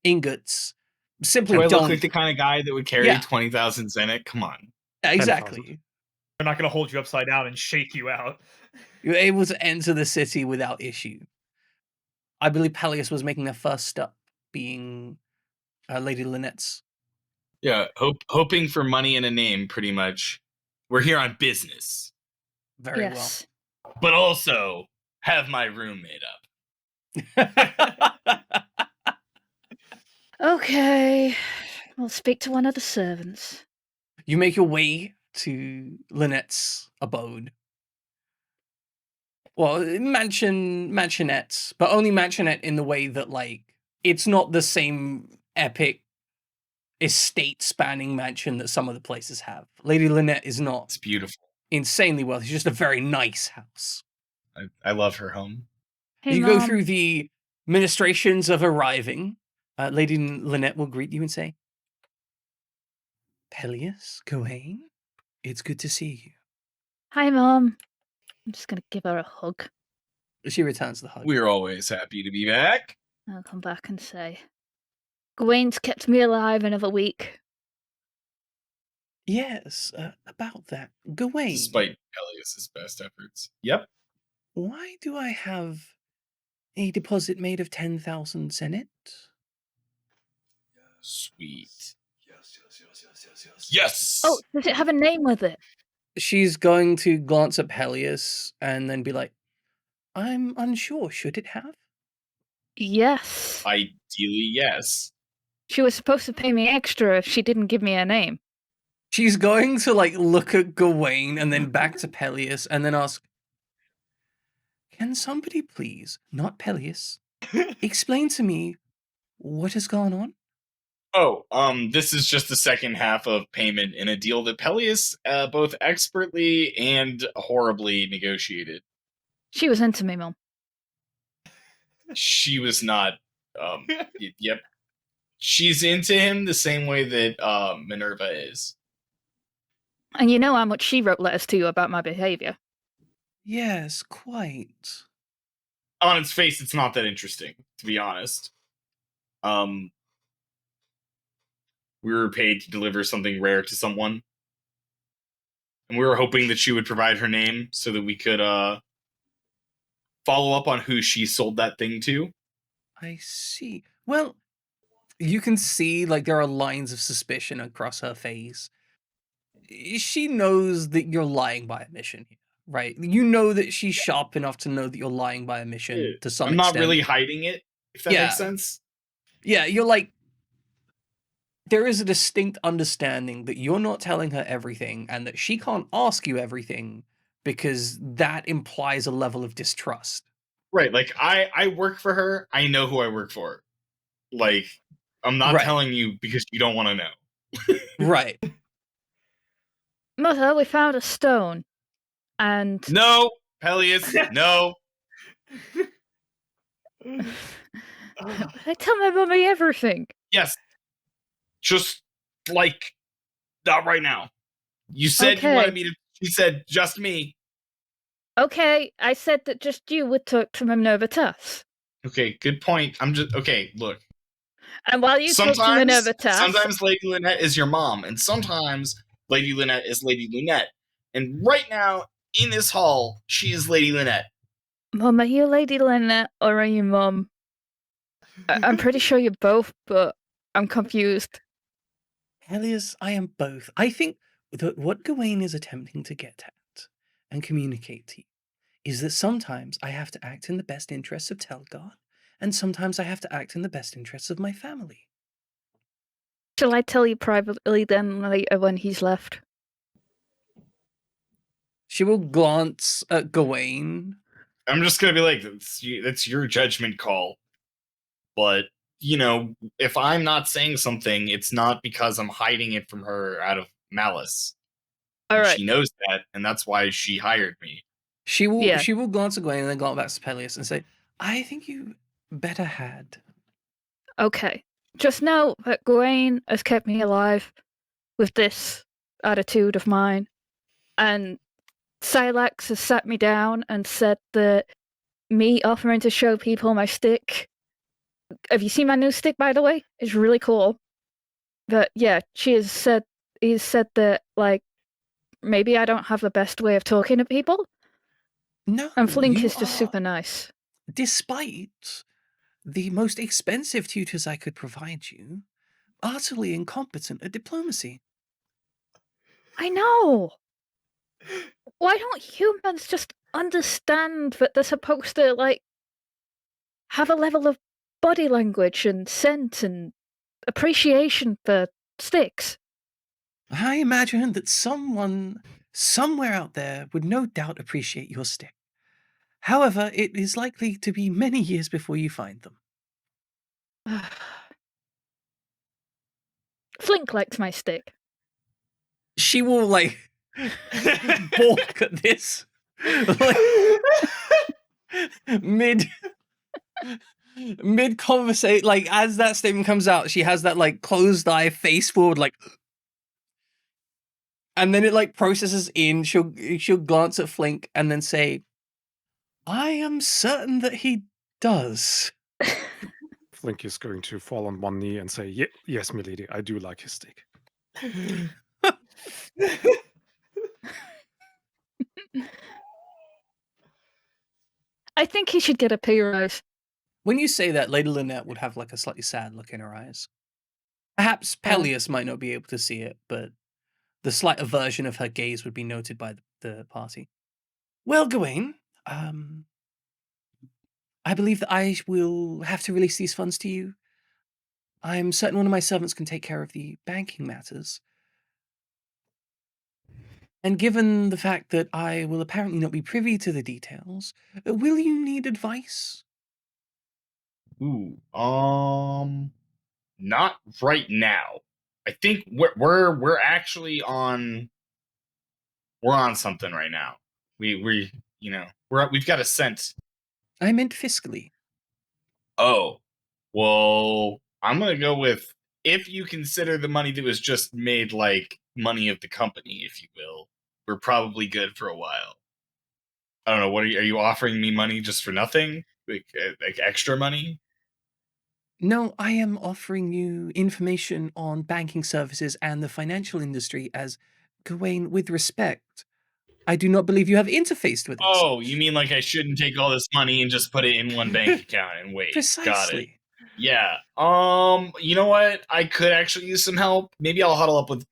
ingots simply Do I don't. look like the kind of guy that would carry Yeah. 20,000 zenit? Come on. Yeah, exactly. They're not going to hold you upside down and shake you out. You're able to enter the city without issue. I believe Peleus was making their first step, being Lady Lynette's. Yeah, hoping for money and a name, pretty much. We're here on business. Very Yes. But also have my room made up. well. Okay. I'll speak to one of the servants. You make your way to Lynette's abode. Well, mansionette, but only mansionette in the way that, like, it's not the same epic estate-spanning mansion that some of the places have. Lady Lynette is not It's beautiful. insanely wealthy. It's just a very nice house. I love her home. Hey, As you Mom. go through the ministrations of arriving, Lady Lynette will greet you and say, Peleus, Gawain, it's good to see you. Hi, Mom. I'm just going to give her a hug. She returns the hug. We're always happy to be back. I'll come back and say, Gawain's kept me alive another week. Yes, about that. Gawain, Despite Peleus' best efforts. Yep. why do I have a deposit made of 10,000 zenit? Sweet. Yes. Oh, does it have a name with it? She's going to glance at Peleus and then be like, I'm unsure. Should it have? Yes. Ideally, yes. She was supposed to pay me extra if she didn't give me a name. She's going to, like, look at Gawain and then back to Peleus and then ask, can somebody please, not Peleus, explain to me what has gone on? Oh, this is just the second half of payment in a deal that Peleus both expertly and horribly negotiated. She was into me, Mom. She was not. Yep. She's into him the same way that Minerva is. And you know how much she wrote letters to you about my behavior. Yes, quite. On its face, it's not that interesting, to be honest. We were paid to deliver something rare to someone. And we were hoping that she would provide her name so that we could follow up on who she sold that thing to. I see. Well, you can see, like, there are lines of suspicion across her face. She knows that you're lying by omission here, right? You know that she's sharp enough to know that you're lying by omission to some I'm extent. not really hiding it, if that Yeah. makes sense. Yeah, you're like, there is a distinct understanding that you're not telling her everything and that she can't ask you everything because that implies a level of distrust. Right, like, I work for her, I know who I work for. Like, I'm not Right. telling you because you don't want to know. Right. Mother, we found a stone. And No, Peleus, no. I tell my mummy everything. Yes. Just, like, not right now. You said you Okay. wanted me to, she said, just me. Okay, I said that just you would talk to Minerva Tuss. Okay, good point. Okay, look. And while you talk to Minerva Tuss... Sometimes Lady Lynette is your mom, and sometimes Lady Lynette is Lady Lunette. And right now, in this hall, she is Lady Lynette. Mum, are you Lady Lynette or are you Mum? I'm pretty sure you're both, but I'm confused. Peleus, I am both. I think that what Gawain is attempting to get at and communicate to you is that sometimes I have to act in the best interests of Telgard, and sometimes I have to act in the best interests of my family. Shall I tell you privately then later when he's left? She will glance at Gawain. I'm just gonna be like, that's your judgment call. But, you know, if I'm not saying something, it's not because I'm hiding it from her out of malice. All right. She knows that, and that's why she hired me. She will Yeah. she will glance at Gawain and then glance back to Peleus and say, I think you better had. Okay. Just know that Gawain has kept me alive with this attitude of mine. And Silax has sat me down and said that me offering to show people my stick. Have you seen my new stick, by the way? It's really cool. But yeah, he's said that, like, maybe I don't have the best way of talking to people. No, And Flink you is just are, super nice. despite the most expensive tutors I could provide you, utterly incompetent at diplomacy. I know! Why don't humans just understand that they're supposed to, like, have a level of body language and scent and appreciation for sticks? I imagine that someone somewhere out there would no doubt appreciate your stick. However, it is likely to be many years before you find them. Flink likes my stick. She will, like, balk at this. Like, mid conversation, like, as that statement comes out, she has that, like, closed eye, face forward, like, and then it, like, processes in. She'll glance at Flink and then say, I am certain that he does. Flink is going to fall on one knee and say, yes, milady, I do like his stick. I think he should get a pay rise. When you say that, Lady Lynette would have, like, a slightly sad look in her eyes. Perhaps Peleus might not be able to see it, but the slight aversion of her gaze would be noted by the party. Well, Gawain, I believe that I will have to release these funds to you. I'm certain one of my servants can take care of the banking matters. And given the fact that I will apparently not be privy to the details, will you need advice? Ooh, not right now. I think we're actually on something right now. We've got a sense. I meant fiscally. Oh, well, I'm gonna go with, if you consider the money that was just made like money of the company, if you will, we're probably good for a while. I don't know. What are you offering me money just for nothing? Like extra money? No, I am offering you information on banking services and the financial industry as, Gawain, with respect, I do not believe you have interfaced with it. Oh, you mean like I shouldn't take all this money and just put it in one bank account and wait? Precisely. Got it. Yeah. You know what? I could actually use some help. Maybe I'll huddle up with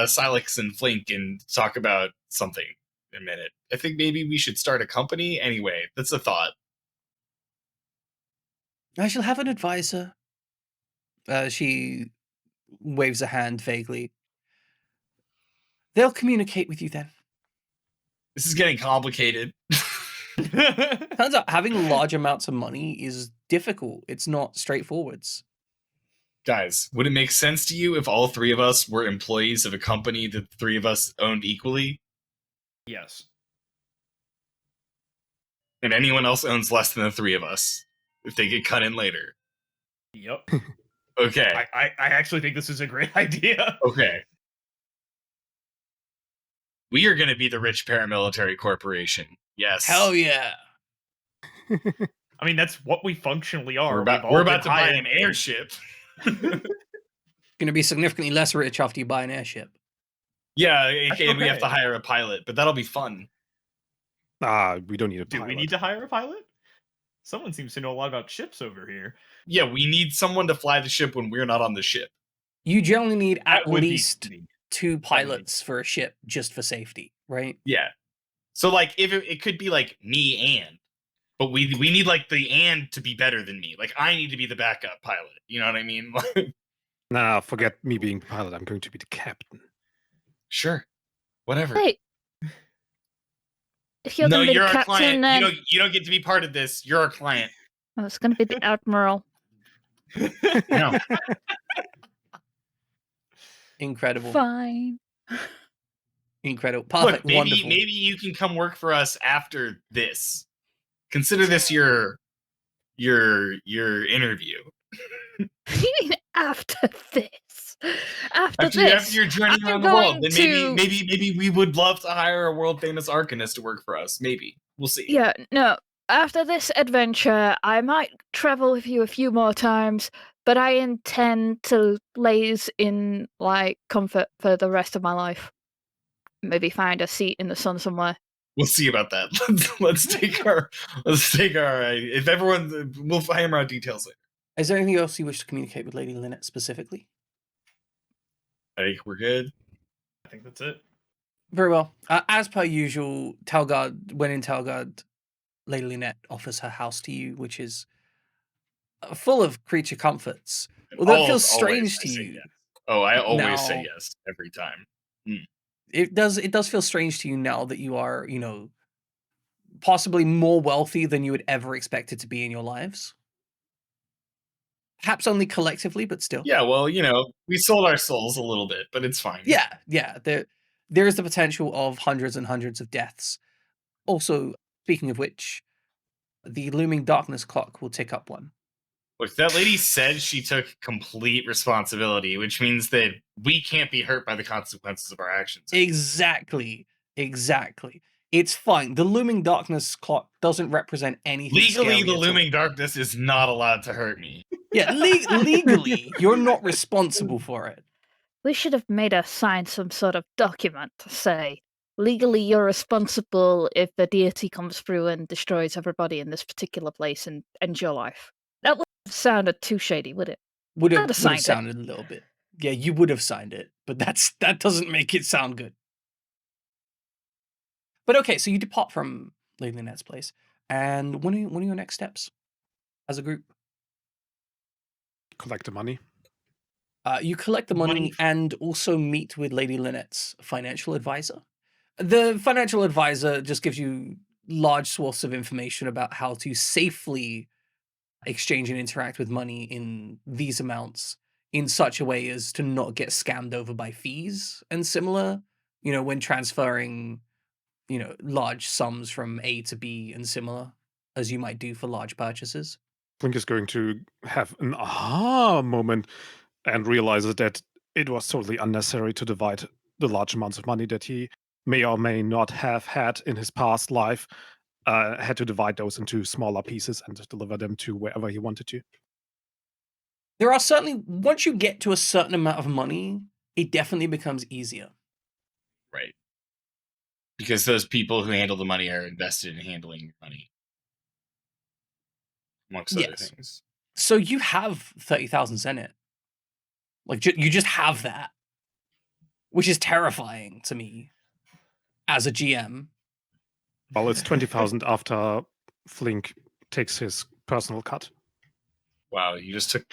Silex and Flink and talk about something in a minute. I think maybe we should start a company. Anyway, that's a thought. I shall have an advisor. She waves a hand vaguely. They'll communicate with you then. This is getting complicated. Turns out having large amounts of money is difficult. It's not straightforwards. Guys, would it make sense to you if all three of us were employees of a company that the three of us owned equally? Yes. And anyone else owns less than the three of us if they get cut in later? Yep. Okay. I actually think this is a great idea. Okay. We are going to be the rich paramilitary corporation. Yes. Hell yeah. I mean, that's what we functionally are. We're about to buy an airship. Going to be significantly less rich after you buy an airship. Yeah, That's and we have to okay. hire a pilot, but that'll be fun. We don't need a Do pilot. we need to hire a pilot? Someone seems to know a lot about ships over here. Yeah, we need someone to fly the ship when we're not on the ship. You generally need That at would be least neat. 2 pilots for a ship just for safety, right? Yeah. So like, if it could be like me but we need like the and to be better than me. Like I need to be the backup pilot. You know what I mean? Nah, forget me being the pilot. I'm going to be the captain. Sure. Whatever. Wait. If you're No, gonna be you're the our captain, client. then You don't get to be part of this. You're our client. oh, it's gonna be the admiral. No. Incredible. Fine. Incredible. Perfect. Look, Wonderful. maybe you can come work for us after this. Consider this your interview. What do you mean after this? After After this, your journey I'm around the world, going then maybe we would love to hire a world famous arcanist to work for us. Maybe we'll see. Yeah, no. After this adventure, I might travel with you a few more times, but I intend to laze in like comfort for the rest of my life. Maybe find a seat in the sun somewhere. We'll see about that. Let's take our if everyone we'll hammer out details later. Is there anything else you wish to communicate with Lady Lynette specifically? I think we're good. I think that's it. Very well. As per usual, when in Telgard, Lady Lynette offers her house to you, which is full of creature comforts. Although it feels strange to you. Yes. Oh, I always say Now- yes every time. It does feel strange to you now that you are, possibly more wealthy than you would ever expect it to be in your lives. Perhaps only collectively, but still. Yeah, well, we sold our souls a little bit, but it's fine. Yeah. There is the potential of hundreds and hundreds of deaths. Also, speaking of which, the looming darkness clock will tick up one. Look, that lady said she took complete responsibility, which means that we can't be hurt by the consequences of our actions. Exactly. It's fine. The looming darkness clock doesn't represent anything. Legally, scary the at all. looming darkness is not allowed to hurt me. Yeah, legally, you're not responsible for it. We should have made her sign some sort of document to say, legally you're responsible if the deity comes through and destroys everybody in this particular place and ends your life. That wouldn't have sounded too shady, would it? Would I'd have have signed it. sounded a little bit. Yeah, you would have signed it, but that doesn't make it sound good. But okay, so you depart from Lady Lynette's place, and what are your next steps as a group? Collect the money. You collect the money Money. and also meet with Lady Lynette's financial advisor. The financial advisor just gives you large swaths of information about how to safely exchange and interact with money in these amounts in such a way as to not get scammed over by fees and similar, when transferring, large sums from A to B and similar, as you might do for large purchases. Blink is going to have an aha moment and realizes that it was totally unnecessary to divide the large amounts of money that he may or may not have had in his past life. Had to divide those into smaller pieces and deliver them to wherever he wanted to. There are certainly, once you get to a certain amount of money, it definitely becomes easier. Right. Because those people who handle the money are invested in handling your money. Amongst other Yes. things. So you have 30,000 Zenit. Like, you just have that. Which is terrifying to me as a GM. Well, it's 20,000 after Flink takes his personal cut. Wow, you just took.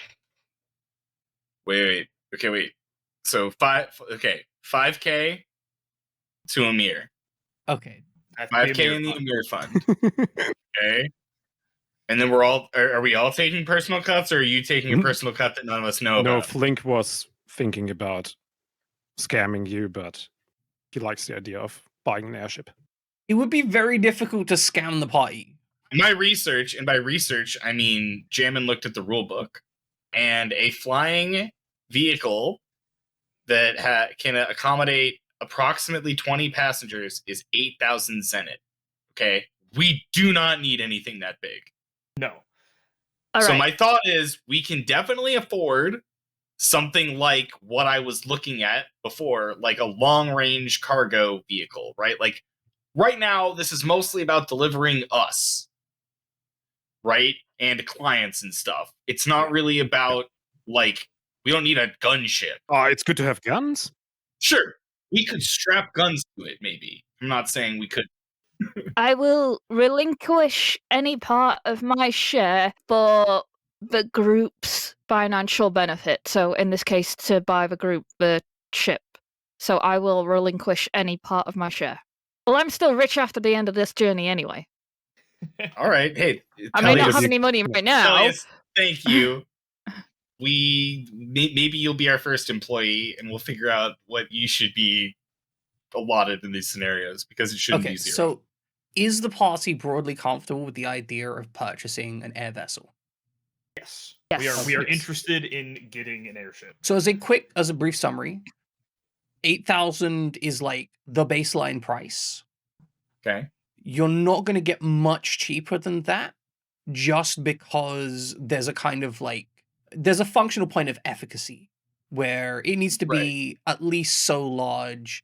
Wait. Okay, wait. So 5K to Amir. Okay. 5K in the Amir fund. Okay. And then are we all taking personal cuts, or are you taking a personal cut that none of us know No, about? Flink was thinking about scamming you, but he likes the idea of buying an airship. It would be very difficult to scam the party. My research, and by research, I mean Jamin looked at the rule book, and a flying vehicle that can accommodate approximately 20 passengers is 8,000 Zenit. Okay? We do not need anything that big. No. All So right. my thought is we can definitely afford something like what I was looking at before, like a long-range cargo vehicle, right? Like right now, this is mostly about delivering us, right? And clients and stuff. It's not really about, like, we don't need a gunship. It's good to have guns. Sure, we could strap guns to it, maybe. I'm not saying we could. I will relinquish any part of my share for the group's financial benefit. So in this case, to buy the group the ship. So I will relinquish any part of my share. Well, I'm still rich after the end of this journey anyway. All right, hey. I may not Elias- have any money right now. Elias, thank you. Maybe you'll be our first employee, and we'll figure out what you should be allotted in these scenarios, because it shouldn't Okay, be zero. so is the party broadly comfortable with the idea of purchasing an air vessel? Yes. Yes. We are Yes. interested in getting an airship. So as a brief summary, 8,000 is like the baseline price. Okay. You're not going to get much cheaper than that, just because there's a kind of like there's a functional point of efficacy where it needs to be at least so large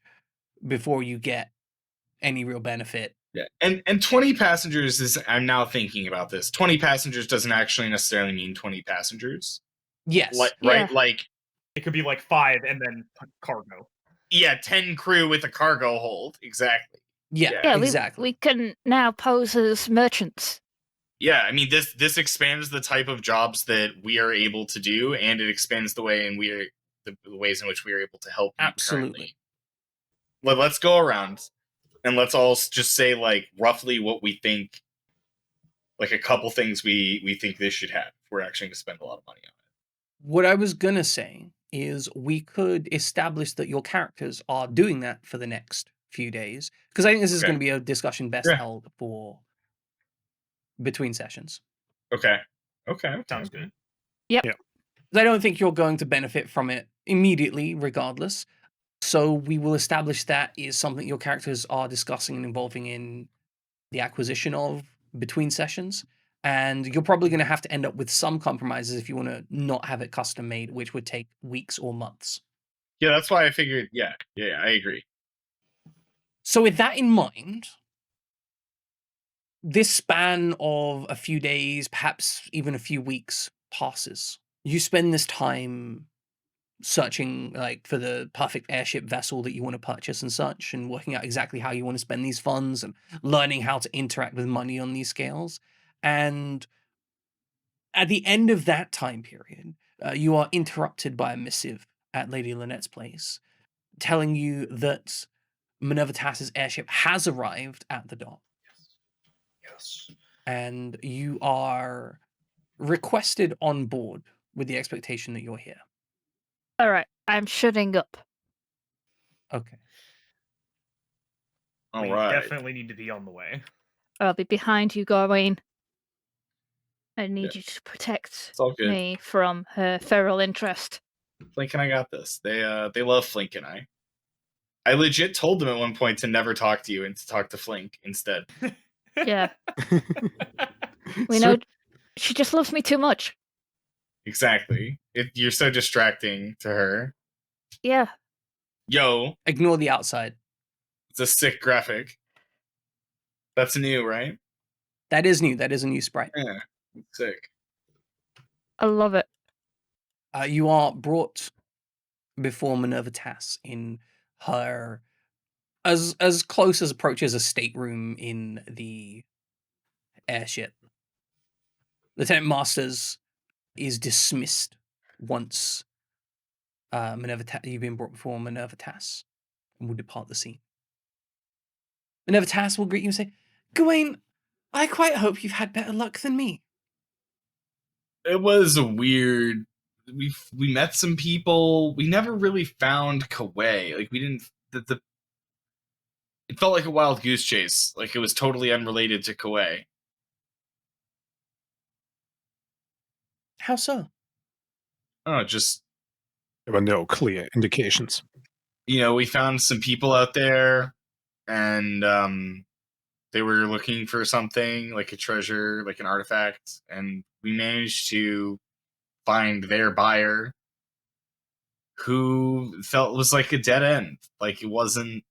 before you get any real benefit. Yeah. And 20 passengers is, I'm now thinking about this. 20 passengers doesn't actually necessarily mean 20 passengers. Yes. Like Yeah. right? Like It could be like 5 and then cargo. yeah, 10 crew with a cargo hold. Exactly. Yeah, Yeah, exactly. we can now pose as merchants. Yeah, I mean this expands the type of jobs that we are able to do, and it expands the way and the ways in which we are able to help you Absolutely. currently. Let's go around and let's all just say like roughly what we think, like a couple things we think this should have. We're actually going to spend a lot of money on it. What I was going to say is we could establish that your characters are doing that for the next few days, because I think this is Okay. going to be a discussion best Yeah. held for between sessions. Okay. Sounds good. I don't think you're going to benefit from it immediately, regardless. So we will establish that is something your characters are discussing and involving in the acquisition of between sessions. And you're probably going to have to end up with some compromises if you want to not have it custom made, which would take weeks or months. Yeah, that's why I figured. Yeah, I agree. So with that in mind, this span of a few days, perhaps even a few weeks passes. You spend this time searching like for the perfect airship vessel that you want to purchase and such, and working out exactly how you want to spend these funds and learning how to interact with money on these scales. And at the end of that time period, you are interrupted by a missive at Lady Lynette's place telling you that Minerva Tass's airship has arrived at the dock. Yes. And you are requested on board with the expectation that you're here. All right, I'm shutting up. Okay. All We right. definitely need to be on the way. I'll be behind you, Gawain. I need Yeah. you to protect It's all good. me from her feral interest. Flink and I got this. They love Flink and I. I legit told them at one point to never talk to you and to talk to Flink instead. Yeah, we know she just loves me too much. Exactly. You're so distracting to her. Yeah, Yo, Ignore the outside. it's a sick graphic. That's new, right? That is new. That is a new sprite. Yeah, it's sick. I love it. You are brought before Minerva Tass in her as close as approaches a stateroom in the airship. Lieutenant Masters is dismissed once you've been brought before Minerva Tass and will depart the scene. Minerva Tass will greet you and say, "Gawain, I quite hope you've had better luck than me." It was a weird. We met some people. We never really found Kauai. Like we didn't. It felt like a wild goose chase. Like it was totally unrelated to Kauai. How so? Oh, just There were no clear indications. we found some people out there, and they were looking for something like a treasure, like an artifact, and we managed to find their buyer, who felt it was like a dead end. Like it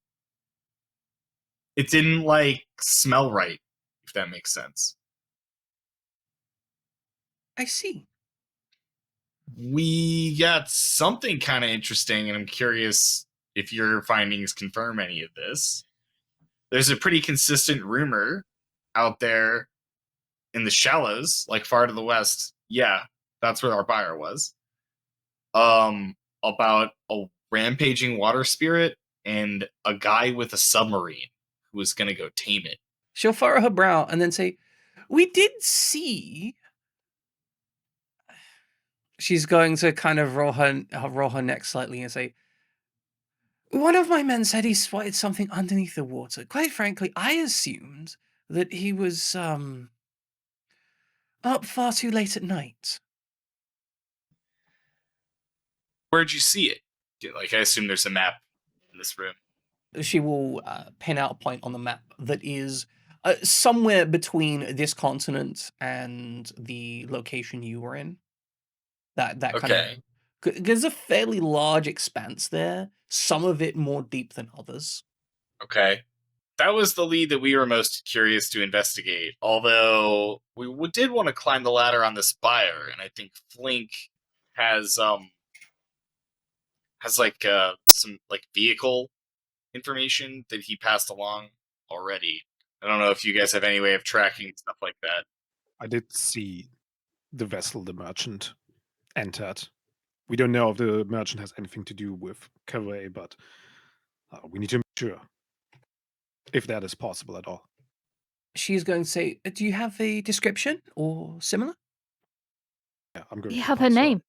didn't like smell right, if that makes sense. I see. We got something kind of interesting, and I'm curious if your findings confirm any of this. There's a pretty consistent rumor out there in the shallows, like far to the west. Yeah, that's where our buyer was. About a rampaging water spirit and a guy with a submarine who was gonna go tame it. She'll furrow her brow and then say, "We did see." She's going to kind of roll her neck slightly and say, "One of my men said he spotted something underneath the water. Quite frankly, I assumed that he was up far too late at night." Where'd you see it? Like, I assume there's a map in this room. She will pin out a point on the map that is somewhere between this continent and the location you were in. That kind Okay. of, there's a fairly large expanse there. Some of it more deep than others. Okay. That was the lead that we were most curious to investigate. Although we did want to climb the ladder on the spire, and I think Flink has like some like vehicle information that he passed along already. I don't know if you guys have any way of tracking stuff like that. I did see the vessel the merchant entered. We don't know if the merchant has anything to do with Cavalry, but we need to make sure if that is possible at all. She's going to say, do you have a description or similar? Yeah, I'm going Do you to have her pass name?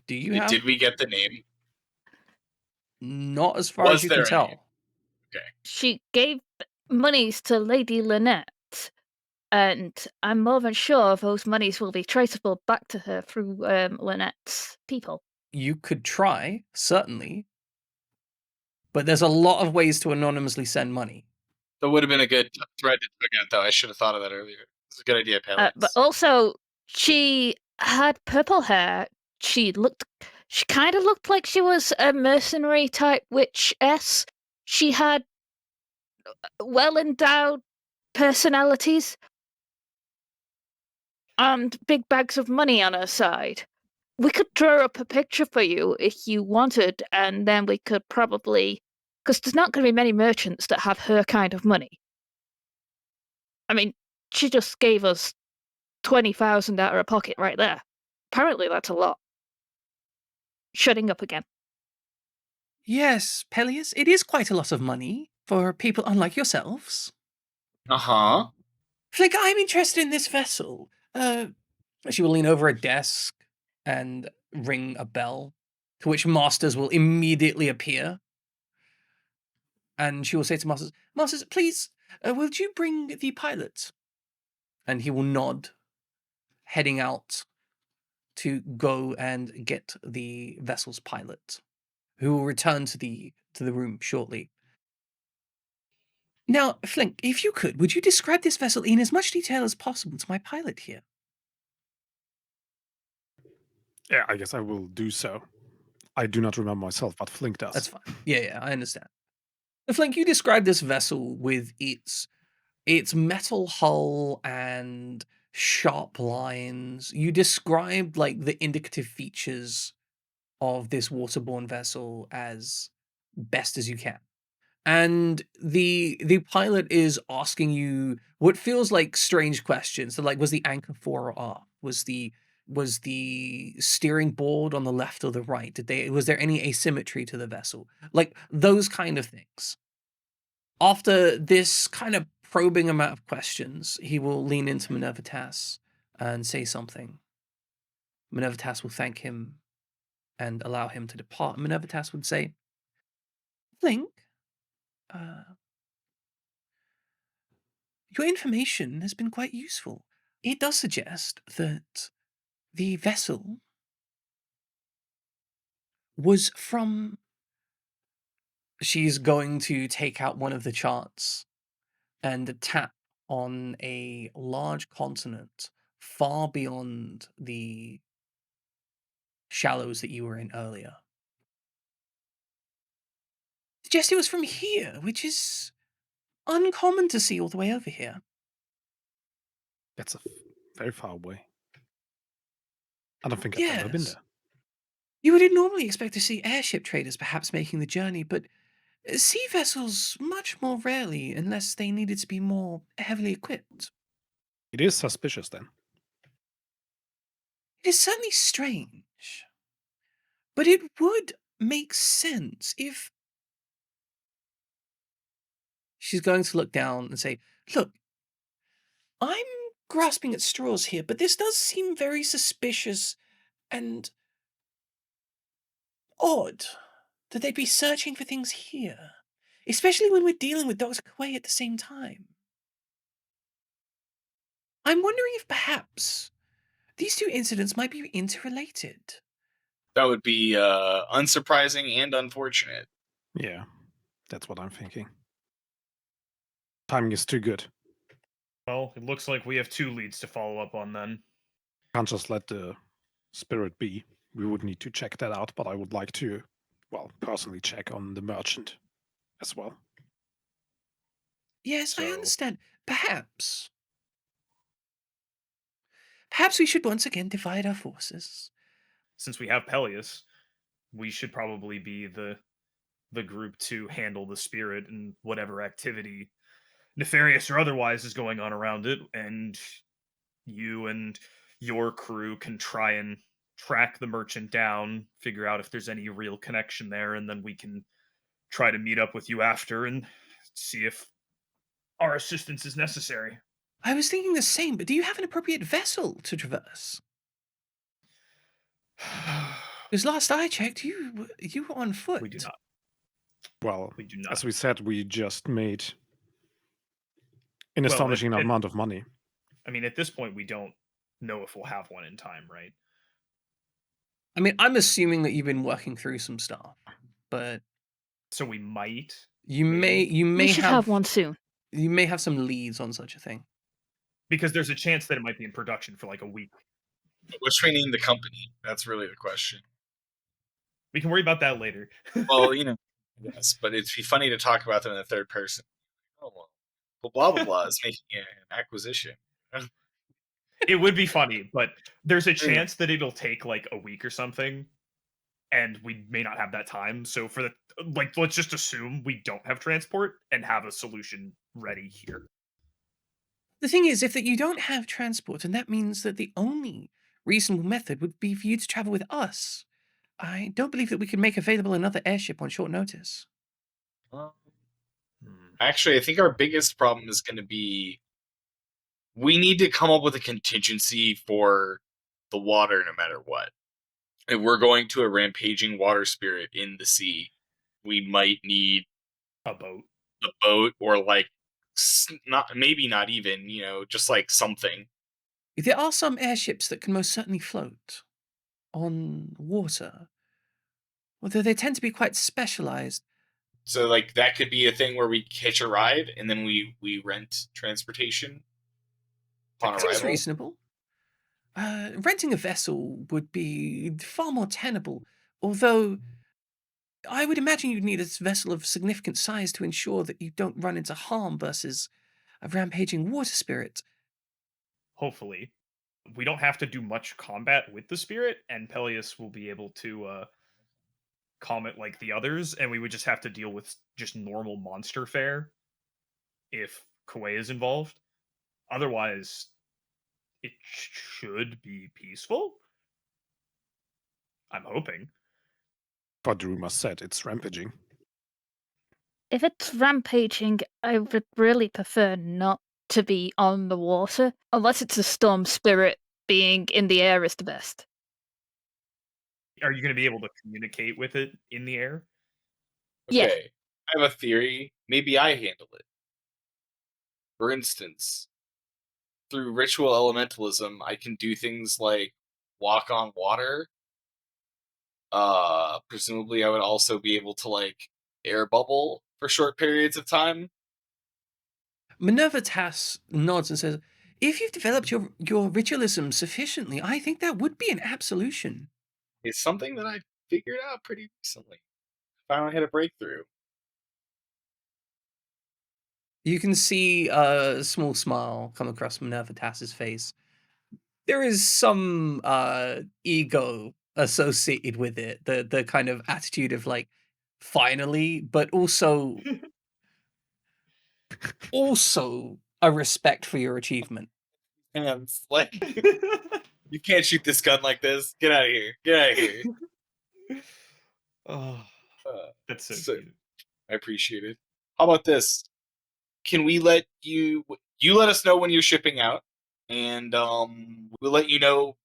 Do you have? Did we get the name? Not as far Was as you there can a name? tell. Okay. She gave monies to Lady Lynette, and I'm more than sure those monies will be traceable back to her through Lynette's people. You could try, certainly. But there's a lot of ways to anonymously send money. That would have been a good thread to look at, though. I should have thought of that earlier. It's a good idea, Palette. But also, she had purple hair. She kind of looked like she was a mercenary type witch-ess. She had well-endowed personalities and big bags of money on her side. We could draw up a picture for you if you wanted, and then we could probably... Because there's not going to be many merchants that have her kind of money. I mean, she just gave us 20,000 out of her pocket right there. Apparently that's a lot. Shutting up again. Yes, Peleus, it is quite a lot of money for people unlike yourselves. Uh-huh. Flick, I'm interested in this vessel. She will lean over a desk and ring a bell, to which Masters will immediately appear. And she will say to Masters, Masters, please, would you bring the pilot? And he will nod, heading out to go and get the vessel's pilot, who will return to the room shortly. Now, Flink, if you could, would you describe this vessel in as much detail as possible to my pilot here? Yeah, I guess I will do so. I do not remember myself, but Flink does. That's fine. Yeah, I understand. Flink, you describe this vessel with its metal hull and sharp lines. You described like the indicative features of this waterborne vessel as best as you can. And the pilot is asking you what feels like strange questions. So, like, was the anchor fore or aft? Was the steering board on the left or the right? Was there any asymmetry to the vessel? Like those kind of things. After this kind of probing amount of questions, he will lean into Minerva Tass and say something. Minerva Tass will thank him and allow him to depart. Minerva Tass would say, Flink, your information has been quite useful. It does suggest that the vessel was from... She's going to take out one of the charts and tap on a large continent far beyond the shallows that you were in earlier. Suggest it was from here, which is uncommon to see all the way over here. That's very far away. I don't think I've ever been Yes. there. You would normally expect to see airship traders perhaps making the journey, but sea vessels much more rarely unless they needed to be more heavily equipped. It is suspicious then. It is certainly strange, but it would make sense if... She's going to look down and say, look, I'm grasping at straws here, but this does seem very suspicious and odd that they'd be searching for things here, especially when we're dealing with Dr. Kwei at the same time. I'm wondering if perhaps these two incidents might be interrelated. That would be unsurprising and unfortunate. Yeah, that's what I'm thinking. Timing is too good. Well, it looks like we have 2 leads to follow up on then. Can't just let the spirit be. We would need to check that out, but I would like to, well, personally check on the merchant as well. Yes, I So- understand. Perhaps we should once again divide our forces. Since we have Peleus, we should probably be the group to handle the spirit and whatever activity, nefarious or otherwise, is going on around it, and you and your crew can try and track the merchant down, figure out if there's any real connection there, and then we can try to meet up with you after and see if our assistance is necessary. I was thinking the same, but do you have an appropriate vessel to traverse? Because last I checked, you were on foot. We do not. Well, We do not. as we said, we just made an Well, astonishing amount of money. I mean, at this point, we don't know if we'll have one in time, right? I mean, I'm assuming that you've been working through some stuff, but So we might. you Maybe. may We should have one soon. You may have some leads on such a thing. Because there's a chance that it might be in production for like a week. What's rename the company? That's really the question. We can worry about that later. Well, yes, but it'd be funny to talk about them in the third person. Oh, well, blah, blah, blah is making an acquisition. It would be funny, but there's a chance that it'll take like a week or something, and we may not have that time. So for the let's just assume we don't have transport and have a solution ready here. The thing is, if that you don't have transport, and that means that the only reasonable method would be for you to travel with us. I don't believe that we can make available another airship on short notice. Actually, I think our biggest problem is going to be we need to come up with a contingency for the water no matter what. If we're going to a rampaging water spirit in the sea, we might need A boat. a boat or like not even, just like something. There are some airships that can most certainly float on water, although they tend to be quite specialized. So like that could be a thing where we hitch a ride and then we rent transportation upon Seems arrival. reasonable. Renting a vessel would be far more tenable, although I would imagine you'd need a vessel of significant size to ensure that you don't run into harm versus a rampaging water spirit. Hopefully, we don't have to do much combat with the spirit, and Peleus will be able to calm it like the others, and we would just have to deal with just normal monster fare if Kuei is involved. Otherwise, it should be peaceful. I'm hoping. But rumors said it's rampaging. If it's rampaging, I would really prefer not to be on the water, unless it's a storm spirit. Being in the air is the best. Are you going to be able to communicate with it in the air? Yeah. Okay. I have a theory. Maybe I handle it. For instance, through ritual elementalism, I can do things like walk on water. Presumably I would also be able to like air bubble for short periods of time. Minerva Tass nods and says, if you've developed your ritualism sufficiently, I think that would be an absolution. It's something that I figured out pretty recently. Finally had a breakthrough. You can see a small smile come across Minerva Tass's face. There is some ego associated with it, the kind of attitude of like, finally, but also a respect for your achievement. And it's like you can't shoot this gun like this. Get out of here. Get out of here. Oh, that's so cute. I appreciate it. How about this? Can we let you let us know when you're shipping out, and we'll let you know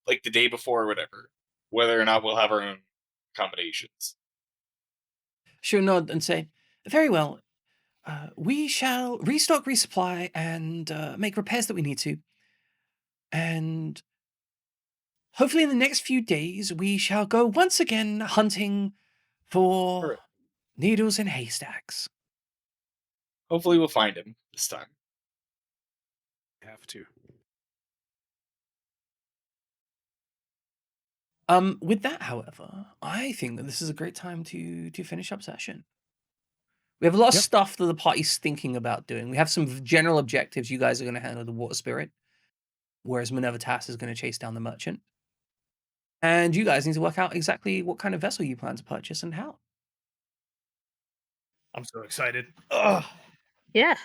like the day before or whatever, whether or not we'll have our own accommodations. She'll nod and say, very well. We shall restock, resupply, and make repairs that we need to. And hopefully in the next few days, we shall go once again hunting for Correct. needles in haystacks. Hopefully we'll find him this time. Have to. With that, however, I think that this is a great time to finish up session. We have a lot of Yep. stuff that the party's thinking about doing. We have some general objectives. You guys are going to handle the water spirit, whereas Minerva Tass is going to chase down the merchant. And you guys need to work out exactly what kind of vessel you plan to purchase and how. I'm so excited. Ugh. Yeah.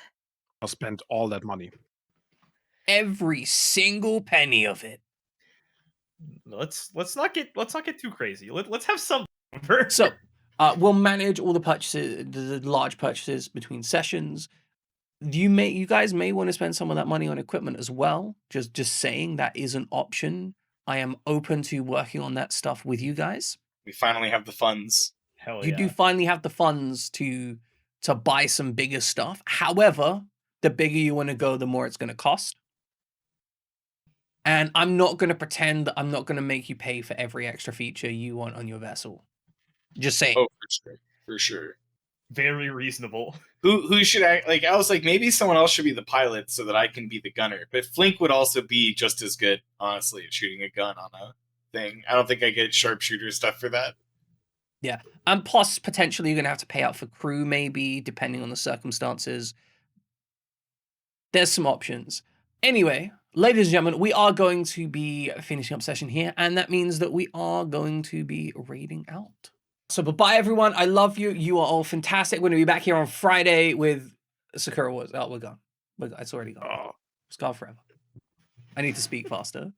I'll spend all that money. Every single penny of it. Let's not get too crazy. Let's have some number. So, we'll manage all the purchases, the large purchases between sessions. You guys may want to spend some of that money on equipment as well. Just saying that is an option. I am open to working on that stuff with you guys. We finally have the funds. Hell You yeah. do finally have the funds to buy some bigger stuff. However, the bigger you want to go, the more it's going to cost. And I'm not going to pretend that I'm not going to make you pay for every extra feature you want on your vessel. Just saying. Oh, for sure. Very reasonable. Who should I like? I was like, maybe someone else should be the pilot so that I can be the gunner. But Flink would also be just as good, honestly, at shooting a gun on a thing. I don't think I get sharpshooter stuff for that. Yeah. And plus, potentially, you're going to have to pay out for crew, maybe, depending on the circumstances. There's some options. Anyway, ladies and gentlemen, we are going to be finishing up session here, and that means that we are going to be raiding out. So, bye-bye, everyone. I love you. You are all fantastic. We're going to be back here on Friday with Sakura Wars. Oh, we're gone. It's already gone. Oh. It's gone forever. I need to speak faster.